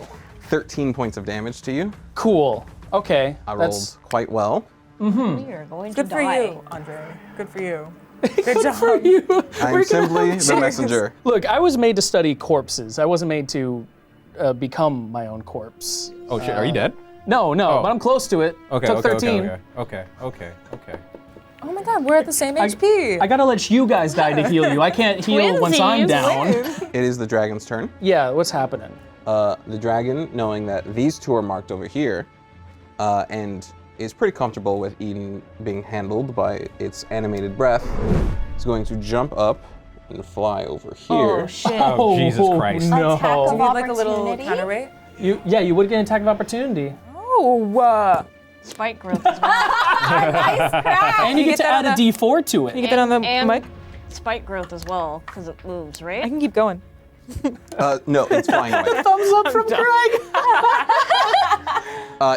13 points of damage to you. Cool. Okay. I rolled quite well. We are going to Good for die. you, Andre. Good for you. Good job. for you. I'm simply the messenger. Look, I was made to study corpses. I wasn't made to become my own corpse. Oh shit, are you dead? No, Oh. but I'm close to it. Okay, Took okay, 13. okay. Oh my god, we're at the same HP. I gotta let you guys die to heal you. I can't heal once I'm Twinsies. down. It is the dragon's turn. Yeah, what's happening? The dragon, knowing that these two are marked over here, and is pretty comfortable with Eden being handled by its animated breath, is going to jump up and fly over here. Oh shit. Oh, Jesus Christ. No. Attack Do of you need like a little opportunity? counter rate? You would get an attack of opportunity. Oh, Spike growth as well. Nice crack! And you get to that add on a D4 to it. you get that on the And mic? spike growth as well, because it moves, I right? can keep going. No, it's flying away. Thumbs up from Greg.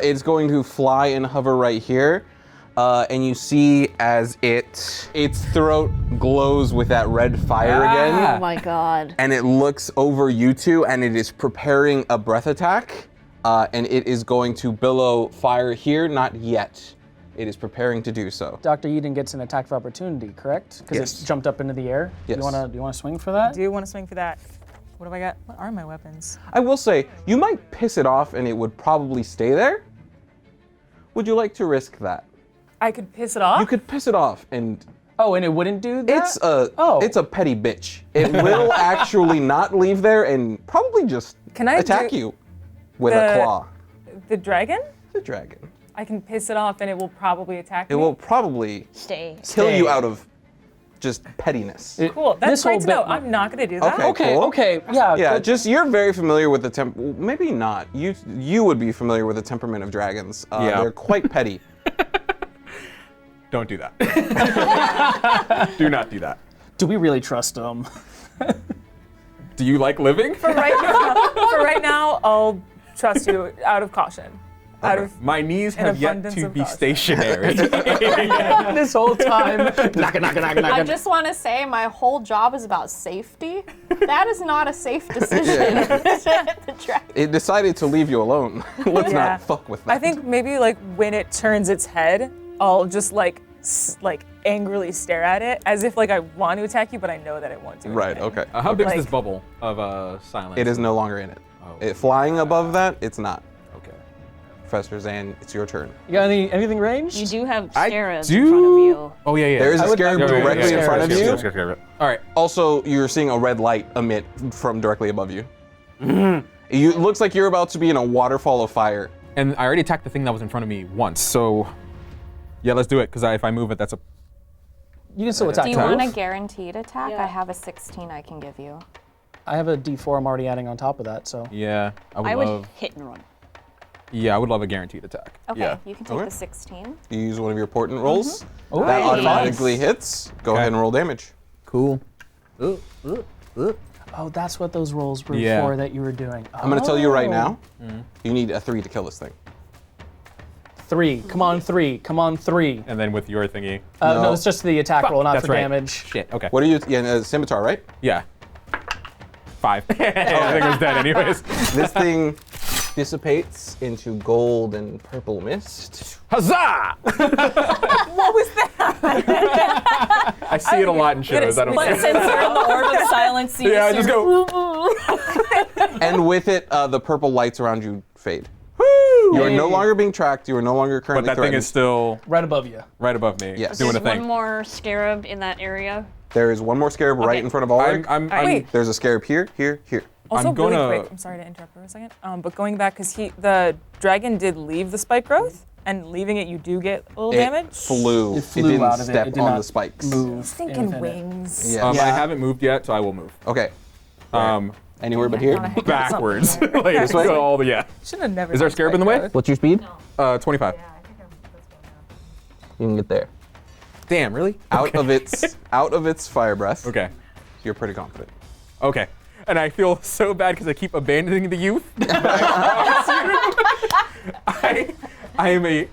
It's going to fly and hover right here. And you see as its throat glows with that red fire Oh again. my god. And it looks over you two, and it is preparing a breath attack. And it is going to billow fire here, not yet. It is preparing to do so. Dr. Eden gets an attack of opportunity, correct? Because Yes. it's jumped up into the air. Yes. Do you wanna swing for that? Do you want to swing for that? What have I got? What are my weapons? I will say, you might piss it off and it would probably stay there. Would you like to risk that? I could piss it off? You could piss it off, and Oh, and it wouldn't do that? it's a petty bitch. It will actually not leave there and probably just Can I attack do you with a claw. The dragon? The dragon. I can piss it off and it will probably attack It me? will probably Stay. kill you Stay. out of just pettiness. Cool, that's This whole great to know. bit- I'm not going to do that. Okay. Cool. Okay, yeah. Yeah, good. just you're very familiar with the maybe not. You would be familiar with the temperament of dragons. Yeah. They're quite petty. Don't do that. Do not do that. Do we really trust them? Do you like living? For right now, I'll trust you out of caution. out of My knees an have yet abundance to of be caution. stationary. This whole time, knock. I just want to say my whole job is about safety. That is not a safe decision to hit the track. It decided to leave you alone. Let's Yeah. not fuck with that. I think maybe like when it turns its head, I'll just like angrily stare at it as if like I want to attack you, but I know that it won't do Right, anything. okay. How big is Like- this bubble of silence? It is no longer in it. Oh. It flying above that, it's not. Okay. Professor Zan, it's your turn. you got anything ranged? You do have I scarabs do. in front of you. Oh yeah. There is a scarab Yeah, yeah, directly yeah, in front of yeah, you. All right. Also, you're seeing a red light emit from directly above you. It looks like you're about to be in a waterfall of fire. And I already attacked the thing that was in front of me once, so yeah, let's do it. Because if I move it, that's a. You can still attack. Do you too. want a guaranteed attack? Yeah. I have a 16 I can give you. I have a D4 I'm already adding on top of that, so. Yeah, I would hit and run. Yeah, I would love a guaranteed attack. Okay, Yeah. you can take Okay. the 16. You use one of your portent rolls. Oh, That nice. automatically hits. Go ahead and roll damage. Cool. Oh, that's what those rolls were Yeah. for that you were doing. I'm going to tell you right Oh. now, you need a 3 to kill this thing. 3. Come on, 3. Come on, 3. And then with your thingy. No, No. it's just the attack roll, not That's for right. damage. Shit. Okay. What are you, scimitar, right? Yeah. 5. I think it was dead anyways. This thing dissipates into gold and purple mist. Huzzah! What was that? I see it a lot in shows. I don't But care. Since you're in the orb of silence, you Yeah, I just go. And with it, the purple lights around you fade. You are no longer being tracked. You are no longer But currently that thing threatened. is still Right above you. right above me, Yes. doing a There's one thing. more scarab in that area. There is one more scarab right Okay. in front of Alric. Wait. There's a scarab here, here, here. Also, I'm gonna- really quick, I'm sorry to interrupt for a second, but going back, because the dragon did leave the spike growth, and leaving it, you do get a little It damage. flew. It flew didn't out of it. step It did on not the spikes. Move. Thinking within it. wings. Yes. I haven't moved yet, so I will move. Okay. Um, Anywhere but here. backwards. Like, This way? go all the yeah. Should have never. Is there a done scarab in the spike way? growth. What's your speed? 25. You can get there. Damn, really? Out of its fire breath. Okay. You're pretty confident. Okay. And I feel so bad because I keep abandoning the youth. But I promise you, I am an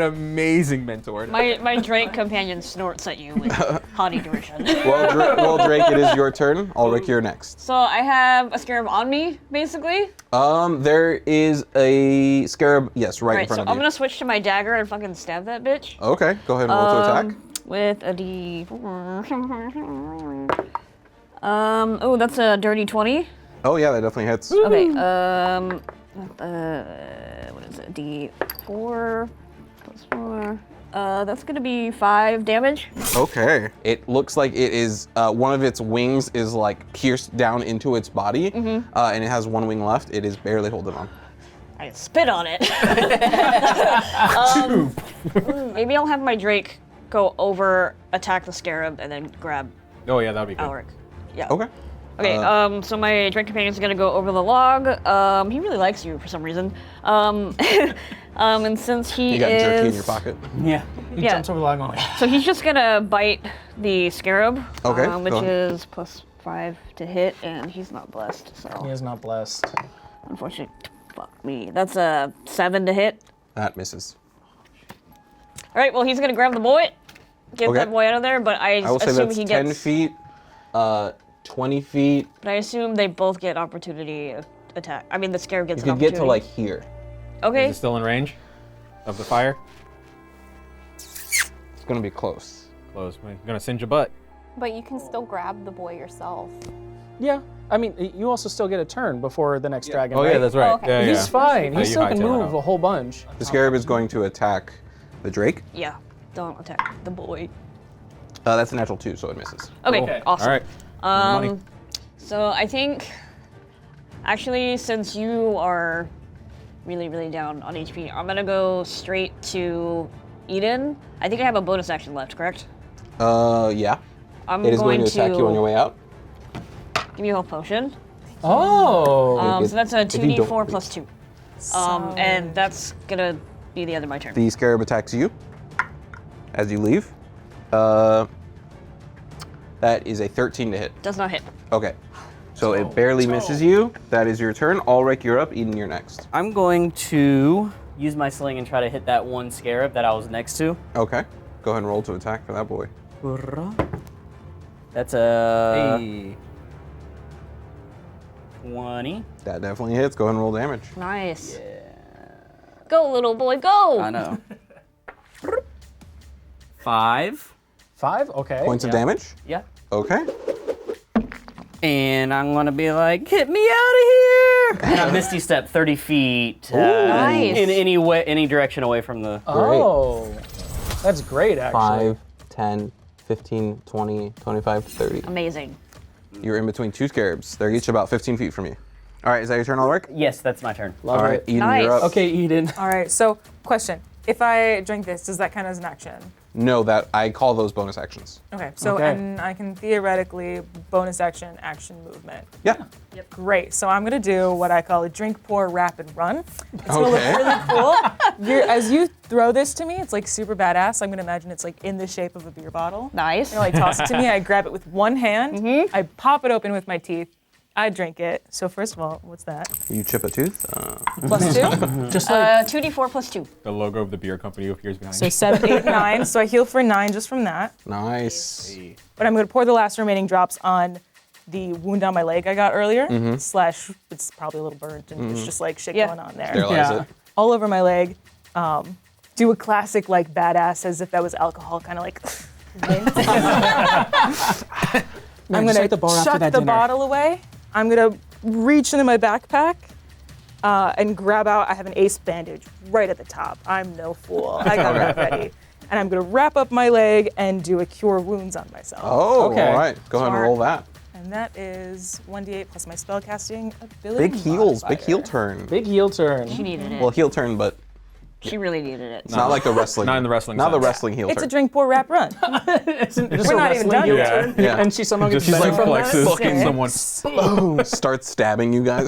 amazing mentor. My Drake companion snorts at you with haughty derision. Well, Drake, it is your turn. Alric, you're next. So I have a scarab on me, basically. There is a scarab, yes, right in Right, so front I'm of you. gonna switch to my dagger and fucking stab that bitch. Okay, go ahead and roll to attack. With a oh, that's a dirty 20. Oh yeah, that definitely hits. Okay, what is it? D4 plus 4. That's gonna be 5 damage. Okay. It looks like it is, one of its wings is like pierced down into its body, and it has one wing left. It is barely holding on. I spit on it. Maybe I'll have my Drake go over, attack the scarab, and then grab Oh yeah, that would be good. Alric. Yeah. Okay. Okay, so my Drake companion's gonna go over the log. He really likes you for some reason. And since he You got is... jerky in your pocket. Yeah. He Yeah. jumps over the log going. So he's just gonna bite the scarab, Okay, which go ahead. is plus 5 to hit, and he's not blessed, so He is not blessed. unfortunately, fuck me. That's a 7 to hit. That misses. All right, well, he's gonna grab the boy, get Okay. that boy out of there, but I I will say assume that's he 10 gets. feet, 20 feet. But I assume they both get opportunity attack. I mean, the scarab gets You an could get to opportunity. like here. Okay. Is it still in range of the fire? It's gonna be close. Close. I'm gonna singe your butt. But you can still grab the boy yourself. Yeah. I mean, you also still get a turn before the next dragon, Oh right? yeah, that's right. Oh, okay. Yeah, He's yeah. fine. Yeah, He you still can hightail it move out. a whole bunch. The scarab is going to attack the Drake. Yeah. Don't attack the boy. That's a natural 2, so it misses. Okay. Okay. Awesome. All right. Money. So I think, actually, since you are really, really down on HP, I'm gonna go straight to Eden. I think I have a bonus action left, correct? Yeah. I'm It is going to attack you on your way out. Give me a health potion. Oh. So that's a If you don't 2d4 plus 2. And that's gonna be the end of my turn. The scarab attacks you as you leave. That is a 13 to hit. Does not hit. Okay. So it barely misses you. That is your turn. Alric, you're up. Eden, you're next. I'm going to use my sling and try to hit that one scarab that I was next to. Okay. Go ahead and roll to attack for that boy. That's a Hey. 20. That definitely hits. Go ahead and roll damage. Nice. Go, little boy, go! I know. 5. 5? Okay. Points of damage? Yeah. Okay. And I'm gonna be like, get me out of here! And I Misty Step 30 feet. Nice. In any direction away from the. Oh, that's great, actually. 5, 10, 15, 20, 25, 30. Amazing. You're in between two scarabs. They're each about 15 feet from you. All right, is that your turn, Alric? Yes, that's my turn. Love All right, it. Eden, Nice. you're up. Okay, Eden. All right, so question. If I drink this, does that count as an action? No, that I call those bonus actions. Okay, so Okay. and I can theoretically bonus action movement. Yeah. Great. So I'm gonna do what I call a drink, pour, wrap, and run. It's gonna Okay. look really cool. As you throw this to me, it's like super badass. I'm gonna imagine it's like in the shape of a beer bottle. Nice. You like toss it to me. I grab it with one hand. I pop it open with my teeth. I drink it. So first of all, what's that? You chip a tooth? +2. Just like 2d4 plus 2. The logo of the beer company appears behind So me. 7, 8, 9. So I heal for 9 just from that. Nice. But I'm gonna pour the last remaining drops on the wound on my leg I got earlier. Slash, it's probably a little burnt and there's just like shit Yeah. going on there. Sterilize Yeah. it. All over my leg. Do a classic like badass as if that was alcohol, kind of like. I'm just gonna like the bar after chuck that the dinner. bottle away. I'm gonna reach into my backpack and grab out. I have an ace bandage right at the top. I'm no fool. I got that ready. And I'm gonna wrap up my leg and do a cure wounds on myself. Oh, Okay. all right. Go ahead and Smart. roll that. And that is 1d8 plus my spellcasting ability. Big heals. Big modifier. heal turn. big heel turn. She needed it. Well, heal turn, but She really needed it. it's not like the wrestling. Not in the wrestling Not the sense. wrestling heel It's a turn. drink, pour, wrap, run. We're not even done yet. Turn, Yeah. And she somehow gets She's better like from that. flexes Fucking someone. Boom. Starts stabbing you guys.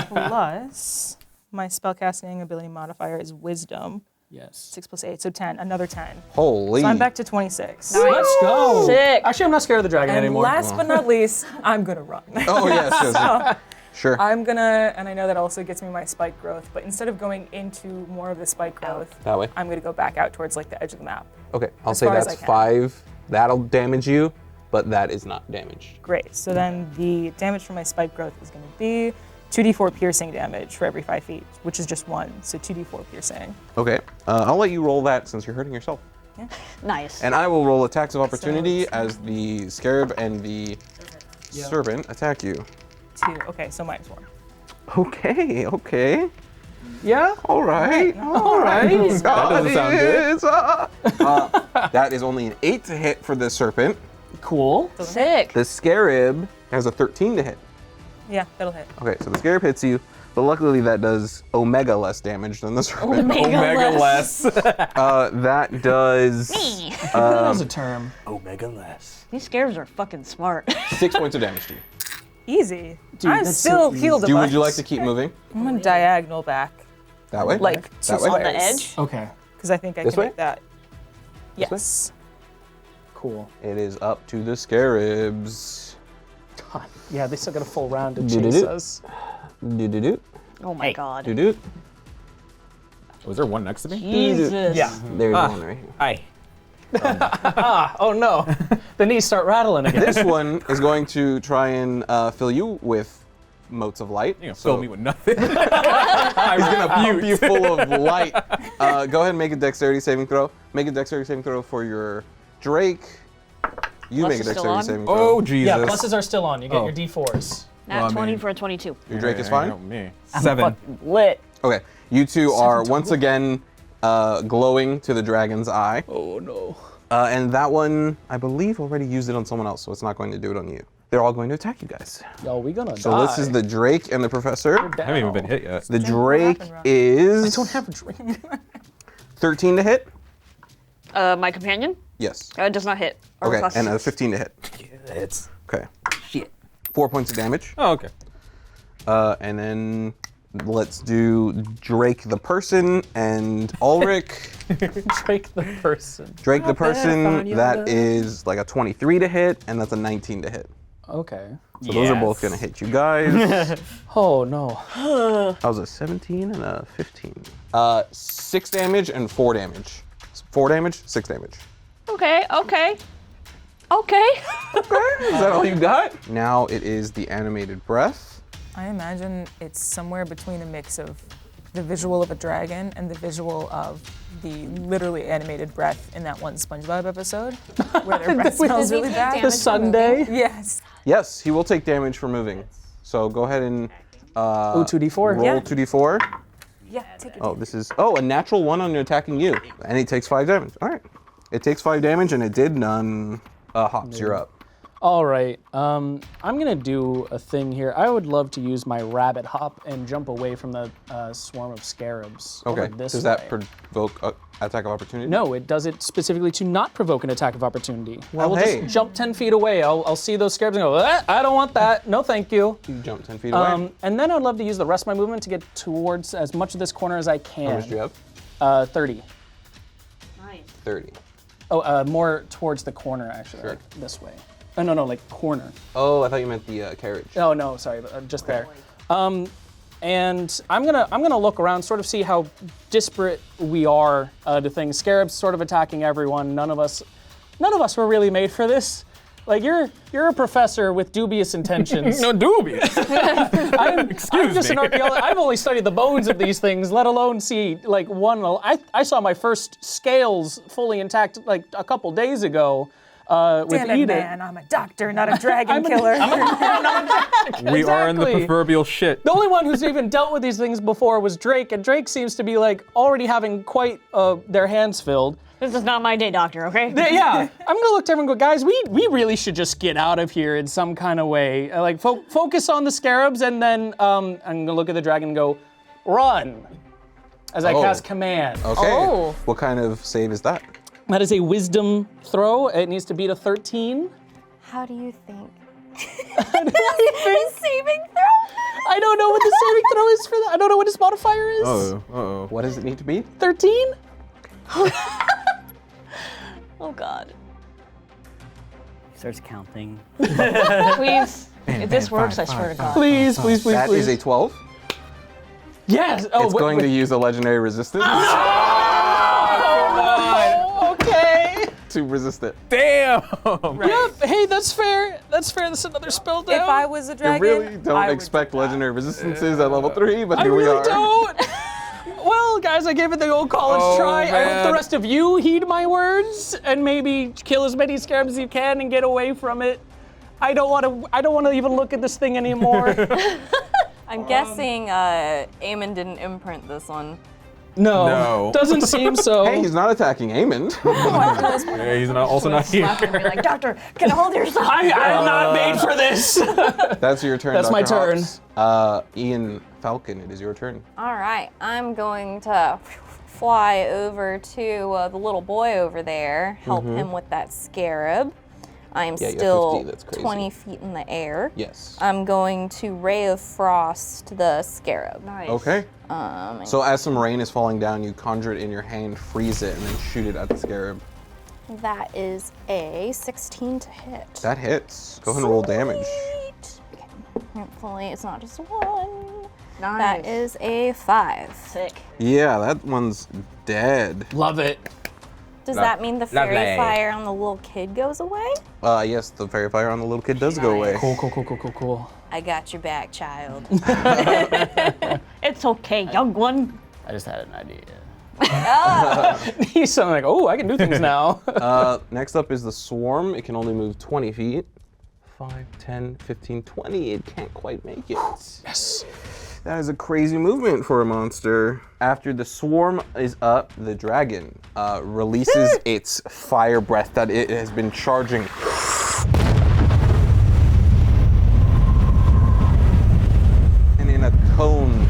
Plus, my spellcasting ability modifier is wisdom. Yes. 6 plus 8, so 10. Another 10. Holy. So I'm back to 26. Let's go. Sick. Actually, I'm not scared of the dragon And anymore. last but not least, I'm gonna run. Oh, yes. yes. Sure. I'm gonna, and I know that also gets me my spike growth, but instead of going into more of the spike growth, That way. I'm gonna go back out towards like the edge of the map. Okay, I'll As say far as that's I can. 5. That'll damage you, but that is not damaged. Great. So then the damage from my spike growth is gonna be 2d4 piercing damage for every 5 feet, which is just 1, so 2d4 piercing. Okay, I'll let you roll that since you're hurting yourself. Nice. And I will roll attacks of opportunity as the scarab and the serpent attack you. 2. Okay, so -1. Okay, okay. Yeah? All right. All right. That doesn't sound good. That is only an 8 to hit for the serpent. Cool. Sick. The scarab has a 13 to hit. Yeah, that'll hit. Okay, so the scarab hits you, but luckily that does omega less damage than the serpent. Omega less. That does that was a term. Omega less. These scarabs are fucking smart. 6 points of damage to you. Easy. Dude, I'm that's still so easy. healed a Would bunch. you like to keep moving? I'm gonna diagonal back, That way? like that 2 way? On the squares. edge? Okay. Because I think I This can way? make that. This way? Yes. Cool. It is up to the scarabs. Yeah, they still got a full round to chase Do-do-do. us. Do-do-do. Oh my god. Do-do. Was there one next to me? Jesus. Yeah. There's one right here. Hi. Oh no. The knees start rattling again. This one is going to try and fill you with motes of light. You're gonna fill me with nothing. He's gonna pump you full of light. Go ahead and make a dexterity saving throw. Make a dexterity saving throw for your Drake. You Plus make a is still dexterity on? saving throw. Oh Jesus. Yeah, pluses are still on. You get Oh. your D4s. Nat Well, I 20 mean- for a 22. Your Drake is Hey, fine? no, me. 7. Fucking lit. Okay. You two are once again glowing to the dragon's eye. Oh no. And that one, I believe, already used it on someone else, so it's not going to do it on you. They're all going to attack you guys. Yo, we gonna So die. this is the Drake and the Professor. I haven't even been hit yet. The Drake Run. is I don't have a drink. 13 to hit. My companion? Yes. Does not hit. Or Okay, plus- and a 15 to hit. It's Okay. Shit. 4 points of damage. Oh, okay. And then let's do Drake the person and Alric. Drake the person. Drake the person, that is like a 23 to hit, and that's a 19 to hit. Okay. So those are both gonna hit you guys. Oh no. That was a 17 and a 15. 6 damage and 4 damage. 4 damage, 6 damage. Okay. Is that all you got? Now it is the animated breath. I imagine it's somewhere between a mix of the visual of a dragon and the visual of the literally animated breath in that one SpongeBob episode where their breath smells really bad. The Sunday. Yes. Yes, he will take damage for moving. So go ahead and 2d4. roll 2d4. Yeah, take it. Oh, this is a natural 1 on attacking you, and he takes 5 damage. All right, it takes 5 damage, and it did none. Hops, you're up. All right, I'm gonna do a thing here. I would love to use my rabbit hop and jump away from the swarm of scarabs. Okay. Over this Does way. that provoke attack of opportunity? No, it does it specifically to not provoke an attack of opportunity. I Well, will hey. just jump 10 feet away. I'll see those scarabs and go, I don't want that. No, thank you. You jump 10 feet away. And then I'd love to use the rest of my movement to get towards as much of this corner as I can. How much do you have? 30. Nice. 30. Oh, more towards the corner, actually, Sure. like this way. Oh, no, like corner. Oh, I thought you meant the carriage. Oh, no, sorry, but, just there. And I'm gonna look around, sort of see how disparate we are to things. Scarabs sort of attacking everyone. None of us were really made for this. Like you're a professor with dubious intentions. No, dubious. I'm just an me. archaeologist. I've only studied the bones of these things, let alone see like one. I saw my first scales fully intact like a couple days ago. With Damn it, Edith. man, I'm a doctor, not a dragon killer. We are in the Exactly. proverbial shit. The only one who's even dealt with these things before was Drake, and Drake seems to be like already having quite their hands filled. This is not my day, doctor, okay? Yeah, I'm gonna look to everyone and go, guys, we really should just get out of here in some kind of way. Like focus on the scarabs, and then I'm gonna look at the dragon and go, run, as I Oh. cast command. Okay. Oh. What kind of save is that? That is a wisdom throw. It needs to beat a 13. How do you think? His saving throw? I don't know what the saving throw is for that. I don't know what his modifier is. Uh-oh. What does it need to be? 13? Oh God. He starts counting. Please. If this works, I swear to God. Please. That is a 12. Yes. Oh, It's going to use a legendary resistance Okay. to resist it. Damn! Yep. Hey, that's fair. That's another spell down. If I was a You dragon, really I don't would expect do that. legendary resistances at level 3, but I here we really are. don't. Well, guys, I gave it the old college Oh, try. I hope man. the rest of you heed my words and maybe kill as many scarabs as you can and get away from it. I don't want to even look at this thing anymore. I'm guessing Aemond didn't imprint this one. No. Doesn't seem so. Hey, he's not attacking Aemond. Yeah, he's also not here. Slap him and be like, doctor, get a hold of yourself. I am not made for this. That's your turn. That's my Dr. turn. Hops. Ian Falcon, it is your turn. All right, I'm going to fly over to the little boy over there, help him with that scarab. I am Yeah, you have still 50, that's crazy. 20 feet in the air. Yes. I'm going to Ray of Frost the scarab. Nice. Okay. So as some rain is falling down, you conjure it in your hand, freeze it, and then shoot it at the scarab. That is a 16 to hit. That hits. Go ahead and roll damage. Sweet. Okay. Hopefully it's not just one. Nice. That is a 5. Sick. Yeah, that one's dead. Love it. Does that mean the fairy lovely. fire on the little kid goes away? Yes, the fairy fire on the little kid does go away. Cool. I got your back, child. It's okay, young one. I just had an idea. He's something like, oh, I can do things now. Next up is the swarm. It can only move 20 feet. 5, 10, 15, 20. It can't quite make it. Yes. That is a crazy movement for a monster. After the swarm is up, the dragon releases its fire breath that it has been charging. And in a cone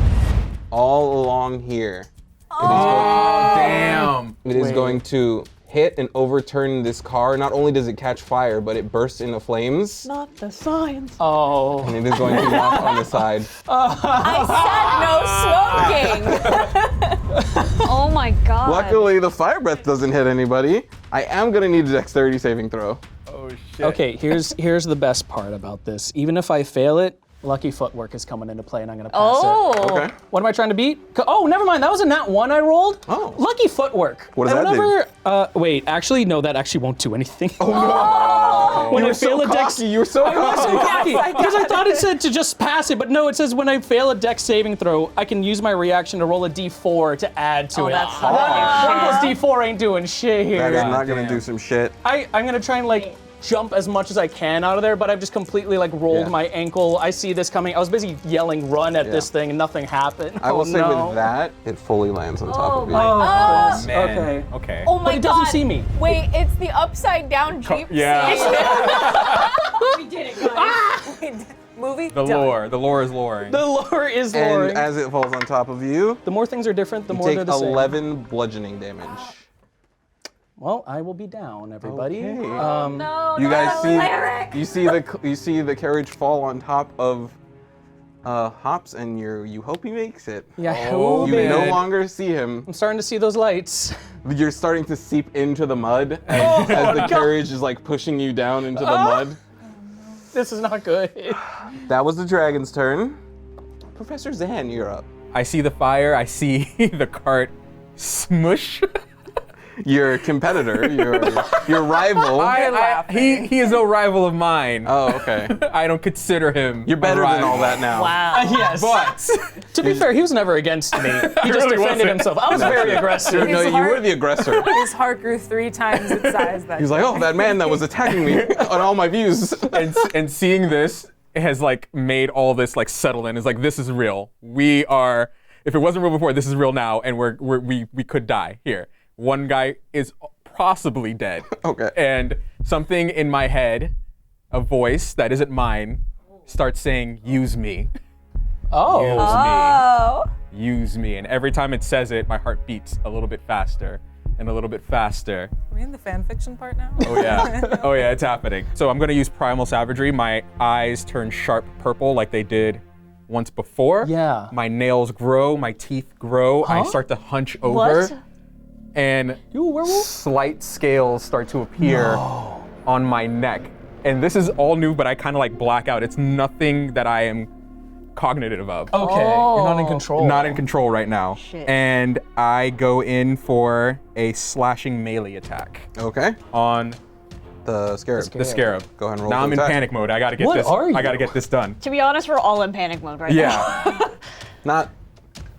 all along here, Damn. it is going to hit and overturn this car. Not only does it catch fire, but it bursts into flames. Not the science. Oh. And it is going to knock on the side. I said no smoking. Oh my God. Luckily, the fire breath doesn't hit anybody. I am going to need a dexterity saving throw. Oh shit. Okay, here's the best part about this. Even if I fail it, Lucky footwork is coming into play, and I'm gonna pass it. Okay. What am I trying to beat? Oh, never mind. That was a nat 1 I rolled. Oh. Lucky footwork. What does that do? Wait, actually, no, that actually won't do anything. Oh no! When You I were fail so a dex, cocky. You were so cocky. because I thought it said to just pass it, but no, it says when I fail a dex saving throw, I can use my reaction to roll a d4 to add to it. that's One plus d4 ain't doing shit here. That is not gonna do some shit. I'm gonna try and like jump as much as I can out of there, but I've just completely like rolled Yeah. my ankle. I see this coming. I was busy yelling "run" at this thing, and nothing happened. I will say no. with that, it fully lands on top of you. Oh, Man. okay. Okay. Oh my But it god. doesn't see me. Wait, it's the upside down Jeep yeah. scene. We did it, guys. Movie. The done. lore. The lore is loring. The lore is loring. And as it falls on top of you, The more things are different, the you more take they're the same. 11 bludgeoning damage. Well, I will be down, everybody. Okay. No, You guys see, Alric. you see the carriage fall on top of Hops, and you hope he makes it. Yeah, Oh, You man. no longer see him. I'm starting to see those lights. You're starting to seep into the mud as the carriage is like pushing you down into the mud. This is not good. That was the dragon's turn. Professor Zan, you're up. I see the fire. I see the cart smush. Your competitor, your rival. He is no rival of mine. Oh, okay. I don't consider him. You're better a than all rival. that now. Wow. Yes. But To be fair, he was never against me. He just really defended wasn't. himself. I was very aggressive. No, you were the aggressor. His heart grew 3 times its size. That He's like, oh, that man that was attacking me on all my views. and seeing this has like made all this like settle in. It's like this is real. We are. If it wasn't real before, this is real now, and we could die here. One guy is possibly dead. Okay. And something in my head, a voice that isn't mine, starts saying, "Use me." Oh. Oh. Use me. And every time it says it, my heart beats a little bit faster and a little bit faster. Are we in the fan fiction part now? Oh yeah. Oh yeah, it's happening. So I'm gonna use primal savagery. My eyes turn sharp purple like they did once before. Yeah. My nails grow, my teeth grow. I start to hunch over. What? And You a werewolf? slight scales start to appear on my neck. And this is all new, but I kind of like black out. It's nothing that I am cognitive of. Okay. You're not in control. Not in control right now. Shit. And I go in for a slashing melee attack Okay. on The scarab. the scarab. Go ahead and roll Now for I'm in attack. panic mode. I gotta get What this. are I gotta you? get this done. To be honest, we're all in panic mode right now. Yeah. Not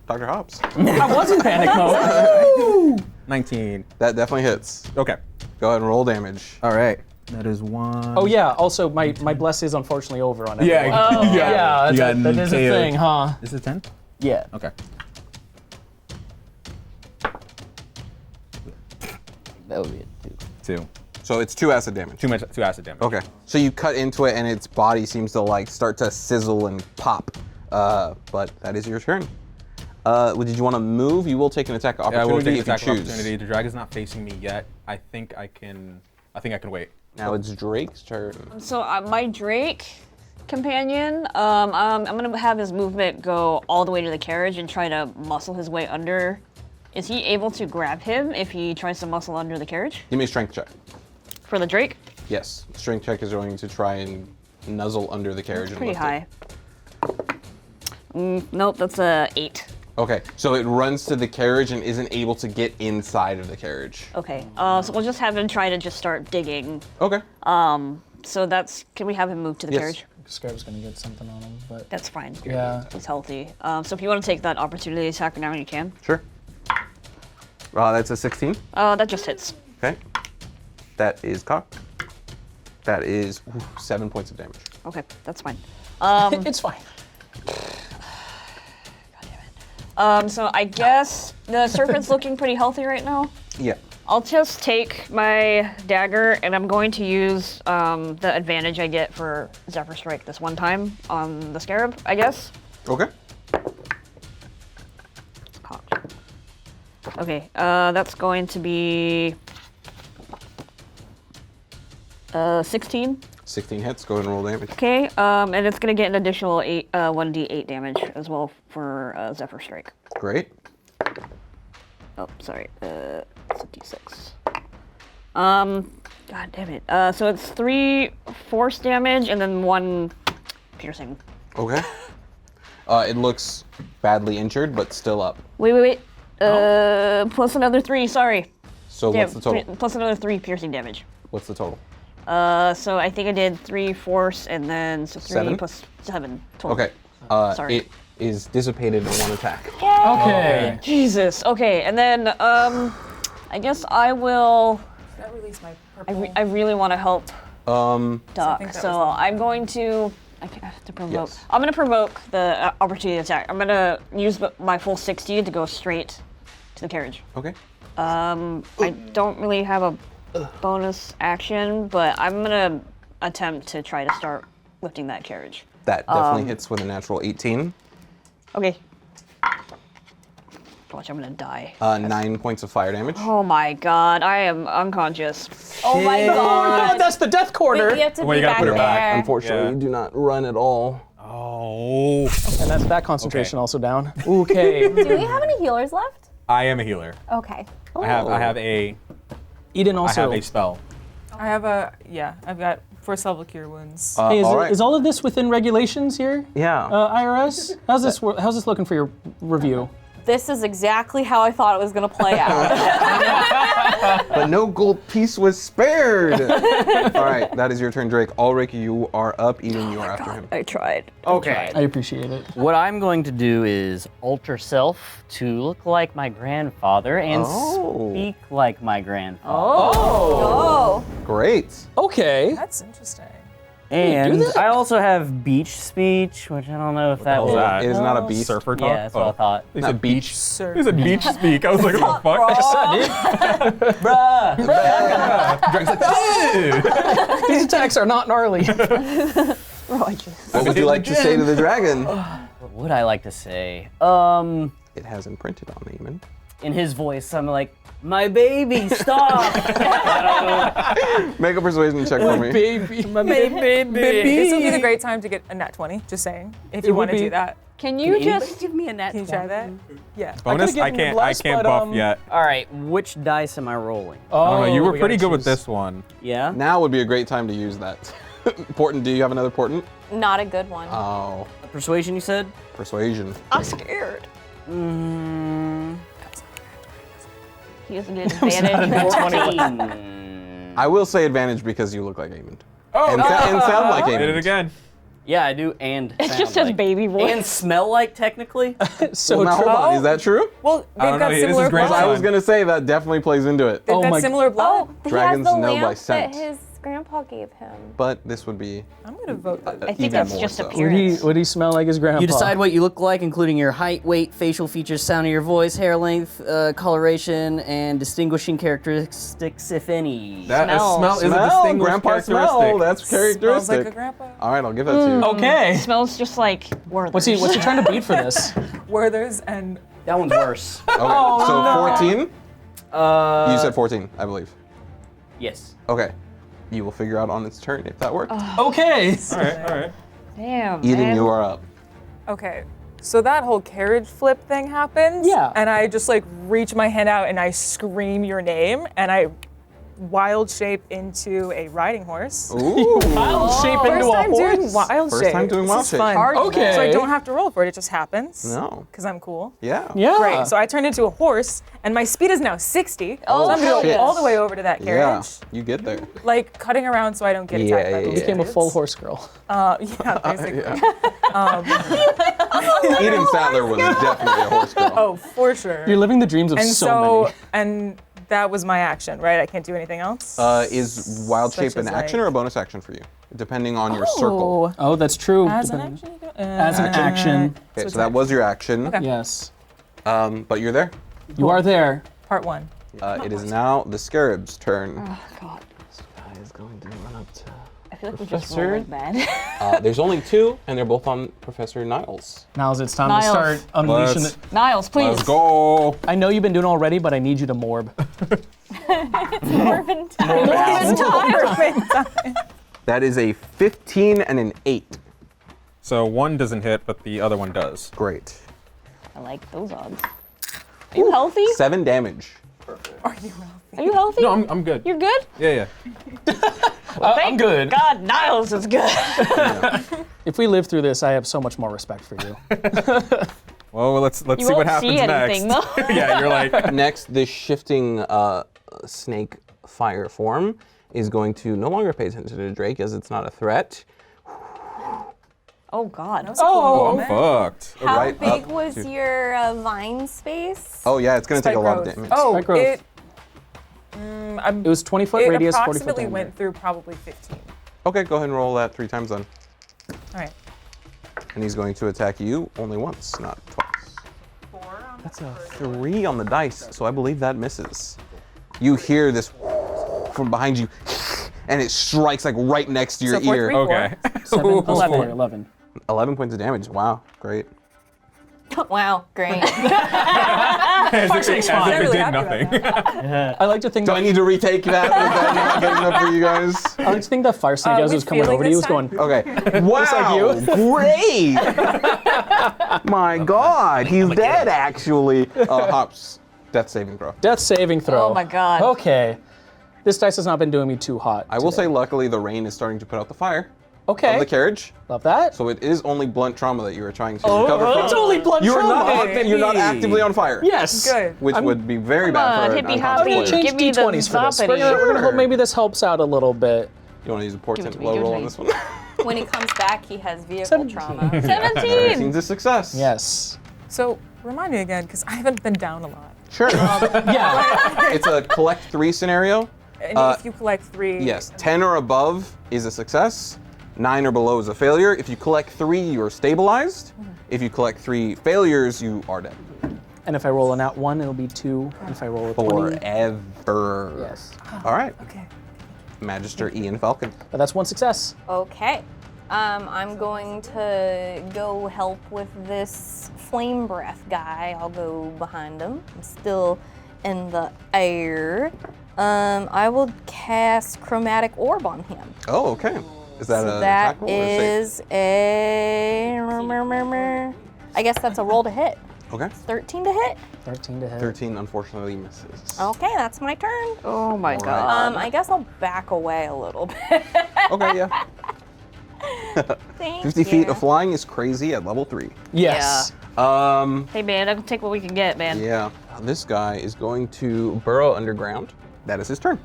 Dr. Hobbs. I was in panic mode. 19. That definitely hits. Okay. Go ahead and roll damage. All right. That is 1. Oh yeah. Also, my bless is unfortunately over on Yeah. everyone. Oh. Yeah. You That got is a KO'd. thing, huh? Is it 10? Yeah. Okay. That would be it. 2. So it's 2 acid damage. 2 acid damage. Okay. So you cut into it and its body seems to like start to sizzle and pop. But that is your turn. Did you want to move? You will take an attack Yeah, I opportunity will take if attack you choose. opportunity. The dragon's not facing me yet. I think I can wait. Now it's Drake's turn. So my Drake companion, I'm gonna have his movement go all the way to the carriage and try to muscle his way under. Is he able to grab him if he tries to muscle under the carriage? Give me a strength check. For the Drake? Yes. Strength check is going to try and nuzzle under the carriage. That's and pretty lift high. Nope, that's a 8. it. Okay. So it runs to the carriage and isn't able to get inside of the carriage. Okay, so we'll just have him try to just start digging. Okay. So can we have him move to the Yes. carriage? Scarab's gonna get something on him, but That's fine. yeah. He's healthy. So if you want to take that opportunity attack now, you can. Sure. That's a 16. That just hits. Okay. That is cocked. That is 7 points of damage. Okay, that's fine. It's fine. So I guess the serpent's looking pretty healthy right now. Yeah. I'll just take my dagger and I'm going to use the advantage I get for Zephyr Strike this one time on the scarab, I guess. Okay. It's cocked. Okay, that's going to be 16. 16 hits. Go ahead and roll damage. Okay, and it's going to get an additional 1d8 damage as well for Zephyr Strike. Great. Oh, sorry. It's a d6. God damn it. So it's 3 force damage and then 1 piercing. Okay. It looks badly injured, but still up. Wait. Plus another 3, sorry. So what's the total? Plus another 3 piercing damage. What's the total? So I think I did 3 force and then 3 7? plus 7 total. Okay. Sorry. It is dissipated in 1 attack. Okay. Jesus. Okay, and then I guess I will. Did that release my purple? I really want to help Doc, think that so was I'm going to. I have to provoke. Yes. I'm going to provoke the opportunity attack. I'm going to use my full 60 to go straight to the carriage. Okay. I don't really have a bonus action, but I'm going to attempt to try to start lifting that carriage. That definitely hits with a natural 18. Okay. Watch, I'm going to die. 9 points of fire damage. Oh my god, I am unconscious. Oh my Oh god. no, that's the death quarter. We have to Well, be you gotta back put her back. there. Unfortunately, Yeah. you do not run at all. Oh. And that's that concentration also down. Okay. Do we have any healers left? I am a healer. Okay. I have a Eden also. spell. I've got first level cure wounds. Hey, all right. is all of this within regulations here? Yeah. IRS? How's this looking for your review? This is exactly how I thought it was gonna play out. But no gold piece was spared. All right, that is your turn, Drake. Alric, you are up. Eden, you are after him. I tried. Okay. I appreciate it. What I'm going to do is alter self to look like my grandfather and speak like my grandfather. Oh. Great. Okay. That's interesting. And I also have beach speech, which I don't know if that hell's will. that? It is not a beast. Surfer talk? Yeah, that's what I thought. He Not said beach. Sir. He said beach speak. I was like, what the fuck? Bruh. These attacks are not gnarly. What would you like to say to the dragon? What would I like to say? It has imprinted on Aemond. In his voice, I'm like, my baby, stop! Make a persuasion check for me. Baby. My baby. This would be the great time to get a nat 20, just saying. If you want to would be. do that. Can you just give me a nat Can you try that? Yeah. Bonus? could've I given you can't. less, I can't but, buff yet. All right, which dice am I rolling? I don't know. You were we pretty gotta good with choose. this one. Yeah? Now would be a great time to use that. Portent, do you have another portent? Not a good one. Oh, Persuasion, you said? persuasion. I'm scared. He doesn't get not advantage. 14. I will say advantage because you look like Aemond. Oh, And sound like Aemond. did it again. Yeah, I do, and It sound just says like. baby voice. And smell like, technically. So Well, now, hold on, Oh. is that true? Well, I they've don't got know, this is similar great. blood. I was gonna say that definitely plays into it. They've Oh got my- similar blood. He Dragons has the know by lamp scent. that his grandpa gave him. But this would be I'm going to vote that. I think even that's more just so. appearance. Would he smell like his grandpa? You decide what you look like, including your height, weight, facial features, sound of your voice, hair length, coloration, and distinguishing characteristics, if any. That smell is a smell. distinguished Grandpa characteristic. smell. That's Smells characteristic. like a grandpa. All right, I'll give that to you. Okay. Smells just like Werther's. What's he trying to beat for this? Werther's and That one's worse. Okay, so 14. You said 14, I believe. Yes. Okay. You will figure out on its turn if that works. Okay. All right. Damn, Eden, man. you are up. okay. So that whole carriage flip thing happens. Yeah. And I just like reach my hand out and I scream your name and I wild shape into a riding horse. Ooh. I'll shape First into a time doing horse. wild First shape. time doing This wild is shape. fun. Okay. So I don't have to roll for it. It just happens. No. Because I'm cool. Yeah. Yeah. Great. So I turned into a horse, and my speed is now 60. Oh, so I'm gonna shit. go all the way over to that Yeah. carriage, You get there. like cutting around so I don't get Yeah, attacked by yeah, those yeah. Became a dudes. full horse girl. Yeah, basically. Eating Sattler was definitely a horse girl. Oh, for sure. You're living the dreams of and so many. and that was my action, right? I can't do anything else. Is wild Such shape an as, action like- or a bonus action for you? Depending on your circle. Oh, that's true. As an Depending- action, you go. As an action. Okay, so that was your action. Okay. Yes. But you're there. You are there. Part one. It is now the Scarab's turn. Oh, God. This guy is going to run up to. I feel like we're just Professor? rolling bad. There's only 2, and they're both on Professor Niles. Now's it's time Niles. to start unleashing Let's- it. Niles, please. Let's go. I know you've been doing it already, but I need you to morb. Morbid time. That is a 15 and an 8. So one doesn't hit, but the other one does. Great. I like those odds. Are you healthy? 7 damage. Are you healthy? Are you healthy? No, I'm good. You're good? Yeah. I'm good. God, Niles is good. If we live through this, I have so much more respect for you. Well, let's You see what won't see happens anything, next. though. Yeah, you're like, Next, this shifting snake fire form is going to no longer pay attention to Drake as it's not a threat. Oh, God. oh, I'm fucked. How Right big up was to- your vine space? Oh yeah, it's going to take a lot of growth. damage. Oh, Spike growth. it was 20-foot it radius, 40-foot approximately diameter. went through probably 15. Okay, go ahead and roll that 3 times then. All right. And he's going to attack you only once, not twice. 4 on That's a 3 on the dice, so I believe that misses. You hear this from behind you, and it strikes like right next to your So 4, ear. 3, 4. okay. 7 plus 11. 4, 11. 11 points of damage. Wow, great. Wow, great. As if it Really did happy nothing. I like to think Do I that, need to retake that? Is that not good enough for you guys? I like to think that fire snake as it was we coming feeling over to you was this going, time? Okay. Wow, great! My God, he's dead actually. Hops, death saving throw. death saving throw. Oh, my God. Okay. This dice has not been doing me too hot. I will today. say, luckily, the rain is starting to put out the fire Okay. of the carriage, Love that. so it is only blunt trauma that you are trying to recover from. It's only blunt You are trauma. you're not actively on fire. Yes. Good. Which would be very Come bad on, for an hippie unconscious hoppy. player. Change Give me the D20s for this. We're zoppity. gonna hope maybe this helps out a little bit. You want to use a portent Give it to me, low give it roll to on me. this one? When he comes back, he has vehicle 17. trauma. 17! Seems a success. Yes. So remind me again, because I haven't been down a lot. Sure. Yeah. It's a collect 3 scenario. And if you collect 3, Yes, 10 or above is a success. 9 or below is a failure. If you collect 3, you're stabilized. If you collect 3 failures, you are dead. And if I roll a nat 1, it'll be 2. And if I roll a 20, Forever. yes. All right. Okay. Magister Ian Falcon. But that's one success. Okay. I'm going to go help with this flame breath guy. I'll go behind him. I'm still in the air. I will cast Chromatic Orb on him. Oh, okay. Is that So an that attack roll or a save? is a. I guess that's a roll to hit. Okay. 13 to hit. 13 to hit. 13 unfortunately misses. Okay, that's my turn. Oh, my All right. God. I guess I'll back away a little bit. Okay, yeah. Thank 50 feet you. of flying is crazy at level 3. Yes. Hey, man, I can take what we can get, man. Yeah. This guy is going to burrow underground. That is his turn.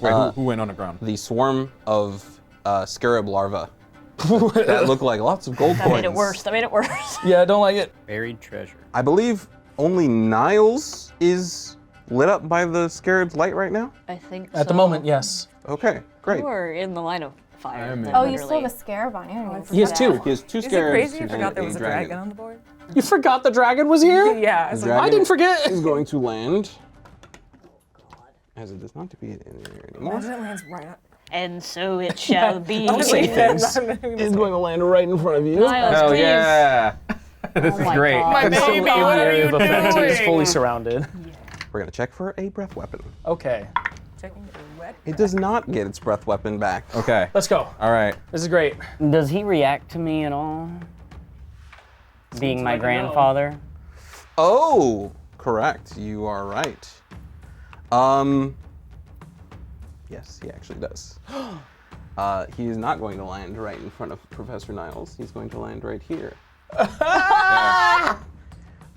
Wait, who went on the ground? The swarm of scarab larvae that look like lots of gold That coins. made it worse. That made it worse. Yeah, I don't like it. Buried treasure. I believe only Niles is lit up by the scarab's light right now. I think At the moment, yes. Okay, great. You are in the line of fire. am in then, Oh, you still literally. have a scarab on you. He has 2. He has 2 Is it scarabs crazy? I and forgot there was a dragon dragon. on the board. You forgot the dragon was here? Yeah. The So dragon I didn't forget. is going to land. As it does not to be in here anymore. Imagine it lands right up. And so it shall be. Don't say things. It's going to land right in front of you. Niles, please. This Oh is my great. God. So in the area of effect, he is fully surrounded. We're going to check for a breath weapon. Okay. Checking for wet. It does not get its breath weapon back. Okay. Let's go. All right. This is great. Does he react to me at all? Being my grandfather? Oh, correct. You are right. Yes, he actually does. He is not going to land right in front of Professor Niles. He's going to land right here.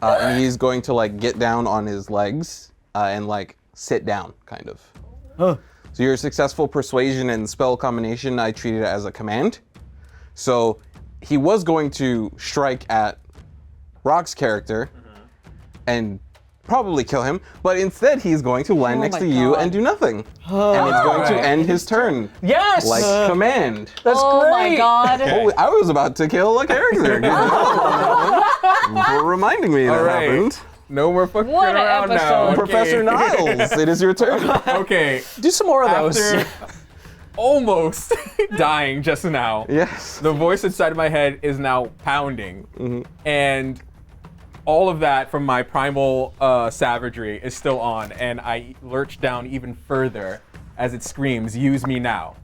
And he's going to like get down on his legs and like sit down, kind of. So your successful persuasion and spell combination, I treated it as a command. So he was going to strike at Rock's character and probably kill him, but instead he's going to land next my to you God. and do nothing. And it's going to end his turn, Yes! like command. That's Oh great. my God. Oh, I was about to kill a character. Good job for reminding me that All right. happened. No more fucking What an around now. episode. Okay. Professor Niles, it is your turn. Okay. Do some more of those. After almost dying just now, Yes. the voice inside of my head is now pounding. And all of that from my primal savagery is still on, and I lurch down even further as it screams, "Use me now."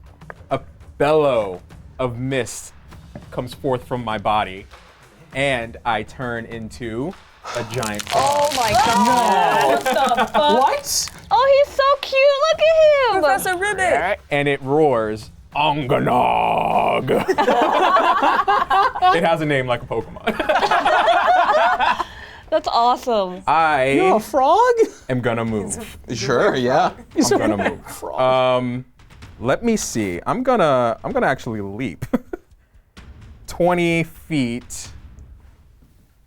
A bellow of mist comes forth from my body, and I turn into a giant frog. Oh my god. What? Oh, he's so cute. Look at him. Professor Ribbit. And it roars, Onganog. It has a name like a Pokemon. That's awesome. You're a frog? am gonna move. Sure, yeah. I'm gonna move. Let me see. I'm gonna actually leap 20 feet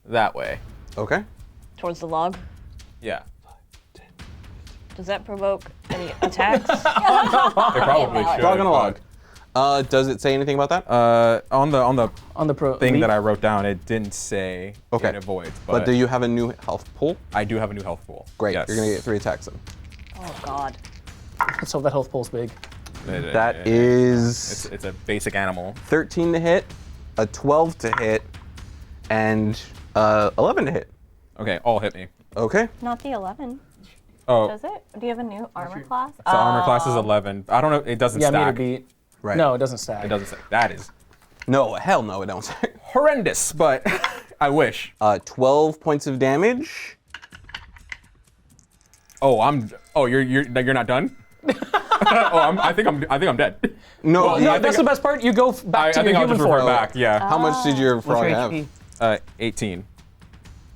that way. Okay. Towards the log. Yeah. Does that provoke any attacks? It probably should. Frog on a log. Does it say anything about that? On the On the pro thing leap? that I wrote down, it didn't say Okay. it avoids. But do you have a new health pool? I do have a new health pool. Great. Yes. You're gonna get 3 attacks then. Oh god. Let's hope that health pool's big. That is It's a basic animal. 13 to hit, a 12 to hit, and 11 to hit. Okay, all hit me. Okay. Not the 11, Oh, does it? Do you have a new armor class? so armor class is 11. I don't know. It doesn't Yeah, stack. meter beat. Right. No, it doesn't stack. It doesn't stack. That is No, hell no, it don't. horrendous, but I wish. 12 points of damage. Oh, you're not done? I think I'm dead. No, Well, yeah, I That's think- the best part. You go back I to think your I'll human just revert form. back. Yeah. how much did your What's frog your have? HP? 18.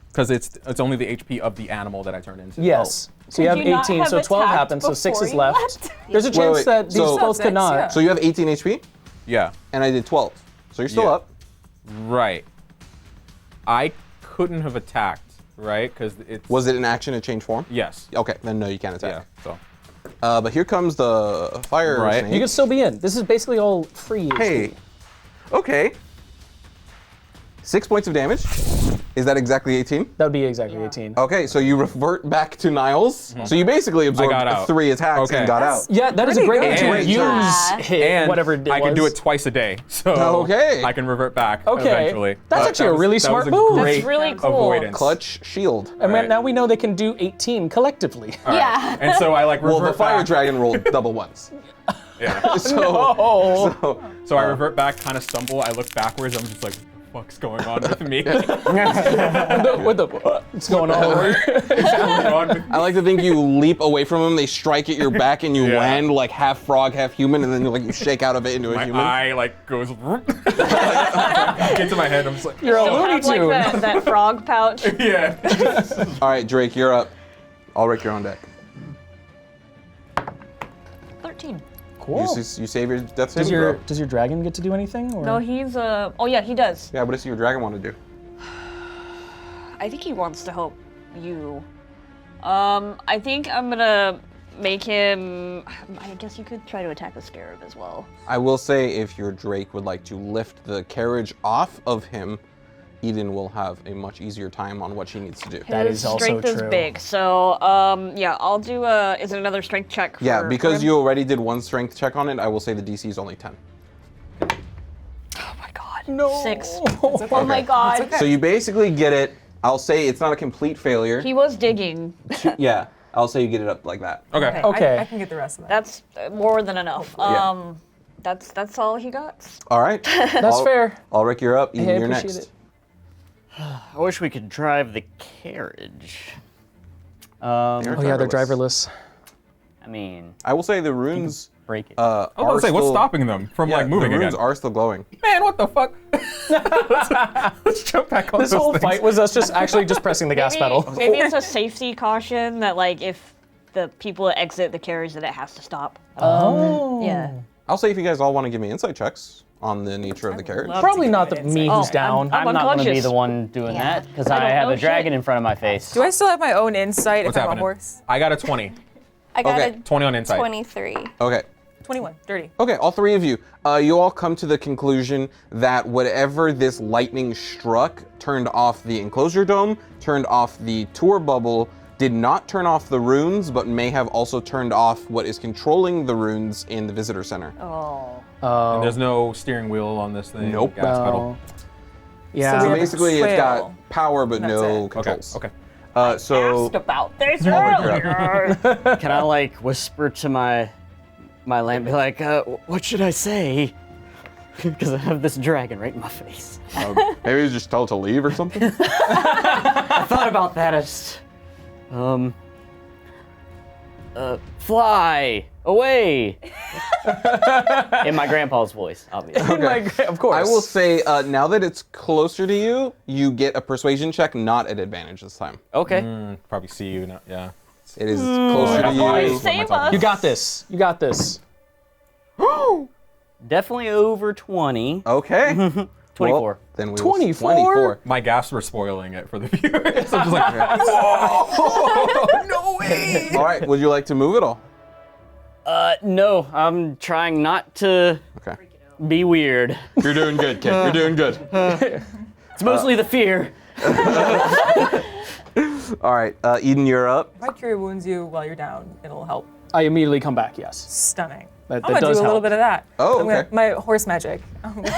Because it's only the HP of the animal that I turned into. Yes. So you have Could you not 18, have so 12 attacked happens, so 6 before is you left. left? There's a chance wait, that these so- both could not. Yeah. So you have 18 HP, Yeah. and I did 12. So you're still Yeah. up. Right. I couldn't have attacked, right? Because it's. Was it an action to change form? Yes. Okay, then no, you can't Yeah. attack. So. But here comes the fire Right. snake. You can still be in. This is basically all free. Hey. Okay. 6 points of damage. Is that exactly 18? That would be exactly 18. Okay, so you revert back to Niles. So you basically absorbed got out. 3 attacks Okay. and got out. Yeah, that is a Pretty great way good. to use Yeah. hit, And whatever it I can do was. it twice a day, so Okay. I can revert back Okay. eventually. That's But actually that a really that smart was a move. Great That's really cool. Avoidance. Clutch shield. And Right. now we know they can do 18 collectively. All right. Yeah. And so I like Well, revert the fire back. dragon rolled double ones. Yeah. So, So I revert back, kind of stumble. I look backwards. I'm just like, what the fuck's going on with me? What's going on over here? What's going on with me? I like to think you leap away from them, they strike at your back, and you Yeah. land like half frog, half human, and then you shake out of it into a My human. eye like goes back into my head. I'm just like, You're a You Looney have like Tune. that frog pouch. yeah. All right, Drake, you're up. Alric, you're on deck. 13. Cool. You save your death saving throw. Does your dragon get to do anything? Or? No, he's oh yeah, he does. Yeah, what does your dragon want to do? I think he wants to help you. I think I'm gonna make him. I guess you could try to attack the scarab as well. I will say if your Drake would like to lift the carriage off of him, Eden will have a much easier time on what she needs to do. That His is also strength is true. big, so yeah, I'll do a. Is it another strength check? Yeah, for because him? you already did 1 strength check on it, I will say the DC is only 10. Oh my god. No. 6. Oh my god. So you basically get it. I'll say it's not a complete failure. He was digging. Yeah, I'll say you get it up like that. Okay. Okay. I can get the rest of that. That's more than enough. Yeah. That's all he got. All right. That's fair. Alric, you're up. Eden, Hey, I you're appreciate next. it. I wish we could drive the carriage. They're Oh yeah, they're driverless. driverless. I mean, I will say the runes break it. I was about to say, what's stopping them from like moving the runes again? are still glowing. Man, what the fuck? let's jump back on This those whole things. fight was us just actually just pressing the gas pedal. Maybe it's a safety caution that like if the people exit the carriage that it has to stop. Oh. Yeah. I'll say if you guys all want to give me insight checks on the nature of the carriage. love Probably to not give the it insight. me Oh, who's down. I'm I'm not going to be unconscious. the one doing Yeah. that because I I don't have know a dragon shit. in front of my face. Do I still have my own insight What's if I'm happening? a horse? I got a 20. I got Okay, a 20 on insight. 23. Okay. 21. Dirty. Okay, all 3 of you. You all come to the conclusion that whatever this lightning struck turned off the enclosure dome, turned off the tour bubble, did not turn off the runes, but may have also turned off what is controlling the runes in the visitor center. Oh. And there's no steering wheel on this thing. Nope. Gas pedal. Oh. Yeah. So we have a basically, it's got trail. power but That's no it. Okay. controls. Okay. So Asked about this Alric, you're earlier. Can I like whisper to my lamp, be like, what should I say? because I have this dragon right in my face. Maybe just tell it to leave or something? I thought about that as, fly away. In my grandpa's voice, obviously. Okay. Of course. I will say, now that it's closer to you, you get a persuasion check, not at advantage this time. Okay. Probably see you now. Yeah. It is closer to you. Save us. You got this. You got this. Definitely over 20. Okay. 24. Well, then we will- 24? 24. My gasps were spoiling it for the viewers. I'm just like, whoa! No way! All right, would you like to move it all? No, I'm trying not to Okay. be weird. You're doing good, kid. You're doing good. It's mostly the fear. All right, Eden, you're up. If I cure wounds you while you're down, it'll help. I immediately come back, yes. Stunning. That I'm gonna does do a little help. bit of that. Oh, I'm gonna- okay. my horse magic. I'm gonna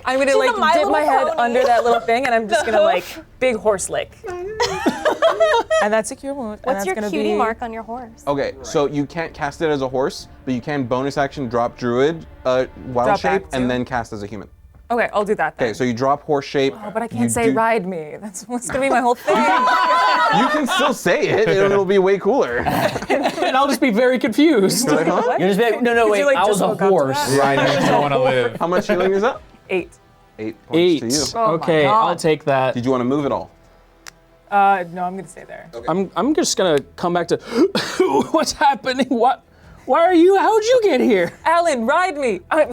I'm gonna She's like a My dip my Little head Pony. under that little thing, and I'm just gonna like big horse lick. And that's a cure wound. and What's that's your gonna cutie be, mark on your horse? Okay, so you can't cast it as a horse, but you can bonus action drop druid wild Drop shape back and too? then cast as a human. Okay, I'll do that then. Okay, so you drop horse shape. Oh, but I you can't say do- ride me. That's what's gonna be my whole thing. You can still say it, and it'll be way cooler. And I'll just be very confused. Like, huh? You're just like, no, wait, like, I was just a woke up to horse. that? Right, I don't want to live. How much healing is that? 8. 8 points to you. Oh my Okay, God. I'll take that. Did you want to move it all? No, I'm gonna stay there. I'm just gonna come back to what's happening. Why are you? How'd you get here? Alan, ride me. I'm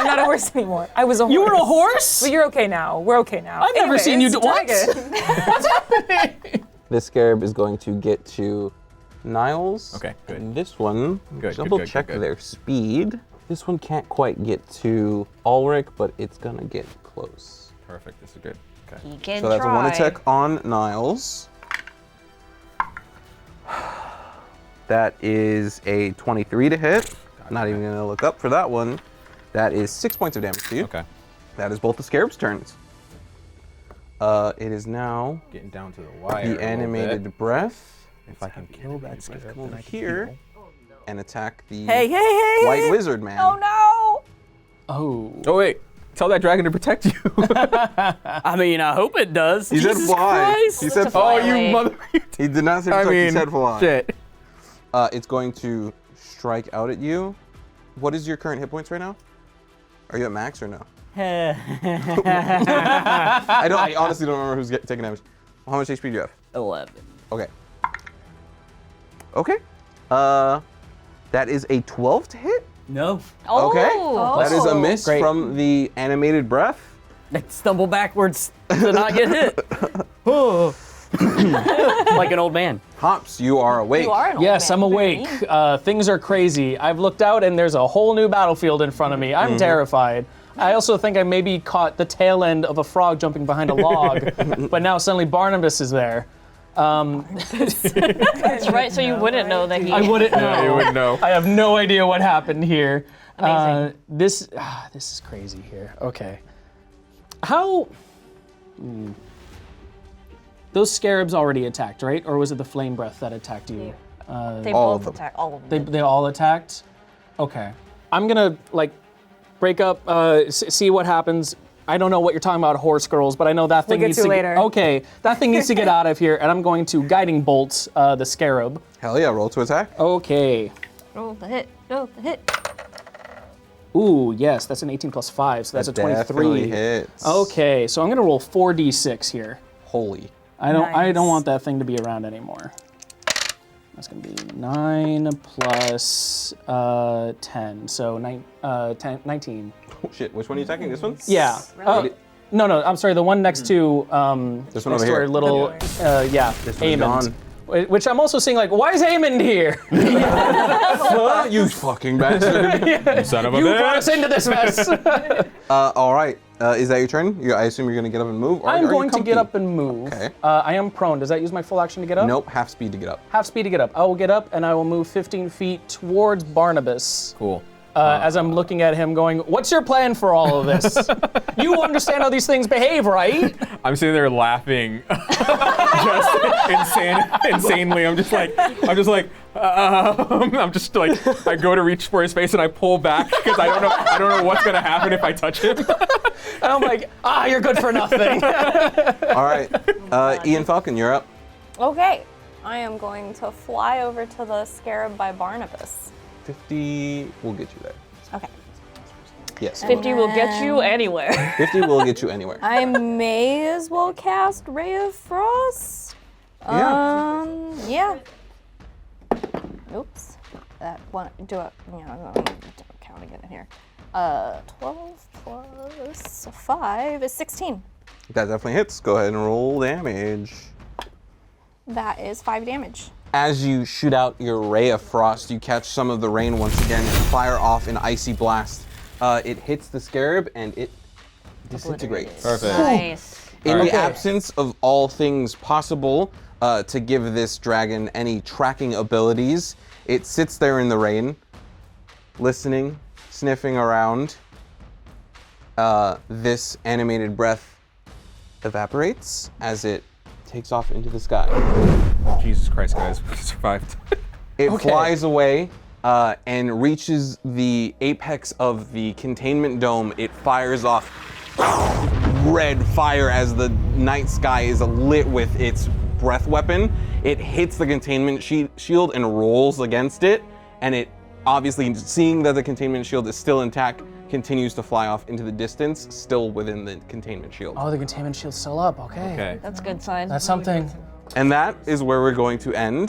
not a horse anymore. I was a horse. You were a horse? But you're okay now. We're okay now. I've never seen you it's do what? dragon. What's happening? This scarab is going to get to Niles. Okay, good. And this one, Good, double good, check good. their speed. This one can't quite get to Alric, but it's gonna get close. Perfect, this is good. Okay. He can So that's a try. 1 attack on Niles. That is a 23 to hit. Not even gonna look up for that one. That is 6 points of damage to you. Okay. That is both the scarab's turns. It is now Getting down to the wire. the a little animated bit. breath. If I Let's can have the kill that animated scarab, breath, come over then I can here heal. and attack the Hey. white wizard man. Oh no! Oh. Oh wait, tell that dragon to protect you. I mean, I hope it does. He said Jesus fly. Christ. He said Oh, fly. you mother! He did not say I protect, he mean, said fly. shit. It's going to strike out at you. What is your current hit points right now? Are you at max or no? I honestly don't remember who's taking damage. How much HP do you have? 11. Okay. Okay. That is a 12 to hit. No. Okay. Oh. That is a miss Great. from the animated breath. I stumble backwards to not get hit. Oh. Like an old man. Hops, you are awake. You are an old Yes, man. I'm awake. Things are crazy. I've looked out and there's a whole new battlefield in front of me. I'm terrified. I also think I maybe caught the tail end of a frog jumping behind a log, but now suddenly Barnibus is there. That's right, so you wouldn't know that he. I wouldn't know. You wouldn't know. I have no idea what happened here. Amazing. This is crazy here. Okay. How? Those scarabs already attacked, right? Or was it the flame breath that attacked you? They All of both them. attack. All of them. They all attacked? Okay. I'm gonna like break up, see what happens. I don't know what you're talking about, horse girls, but I know that thing get needs to to later. Okay, that thing needs to get out of here, and I'm going to guiding bolt the scarab. Hell yeah, roll to attack. Okay. Roll the hit. Roll the hit. Ooh, yes, that's an 18 plus 5, so that's a 23. Definitely hits. Okay, so I'm gonna roll 4d6 here. Holy. I don't Nice. want that thing to be around anymore. That's gonna be 9 plus 10, so 19. Oh shit, which one are you attacking? This one? Yeah. No, I'm sorry. The one next to This one next over to our here. little yeah, This one's Aemond. gone. Which I'm also seeing like, why is Aemond here? You fucking bastard. Son of a You brought bitch. us into this mess. All right. Is that your turn? I assume you're going to get up and move? Or I'm are you going to get comfy? up and move. Okay. I am prone. Does that use my full action to get up? Nope, half speed to get up. Half speed to get up. I will get up and I will move 15 feet towards Barnibus. Cool. as I'm looking at him going, what's your plan for all of this? You understand how these things behave, right? I'm sitting there laughing, just insanely. I'm just like, I go to reach for his face and I pull back because I don't know what's gonna happen if I touch him. And I'm like, you're good for nothing. All right, Ian Falcon, you're up. Okay, I am going to fly over to the scarab by Barnibus. 50 will get you there. Okay. Yes. 50 will get you anywhere. 50 will get you anywhere. I may as well cast Ray of Frost. Yeah. Oops. That one. I'm counting it in here. 12 plus 5 is 16. That definitely hits. Go ahead and roll damage. That is 5 damage. As you shoot out your ray of frost, you catch some of the rain once again and fire off an icy blast. It hits the scarab and it disintegrates. Perfect. Nice. In the absence of all things possible to give this dragon any tracking abilities, it sits there in the rain, listening, sniffing around. This animated breath evaporates as it takes off into the sky. Oh, Jesus Christ, guys, we survived. It flies away and reaches the apex of the containment dome. It fires off red fire as the night sky is lit with its breath weapon. It hits the containment shield and rolls against it, and it obviously, seeing that the containment shield is still intact, continues to fly off into the distance, still within the containment shield. Oh, the containment shield's still up. Okay. Okay. That's a good sign. That's something. And that is where we're going to end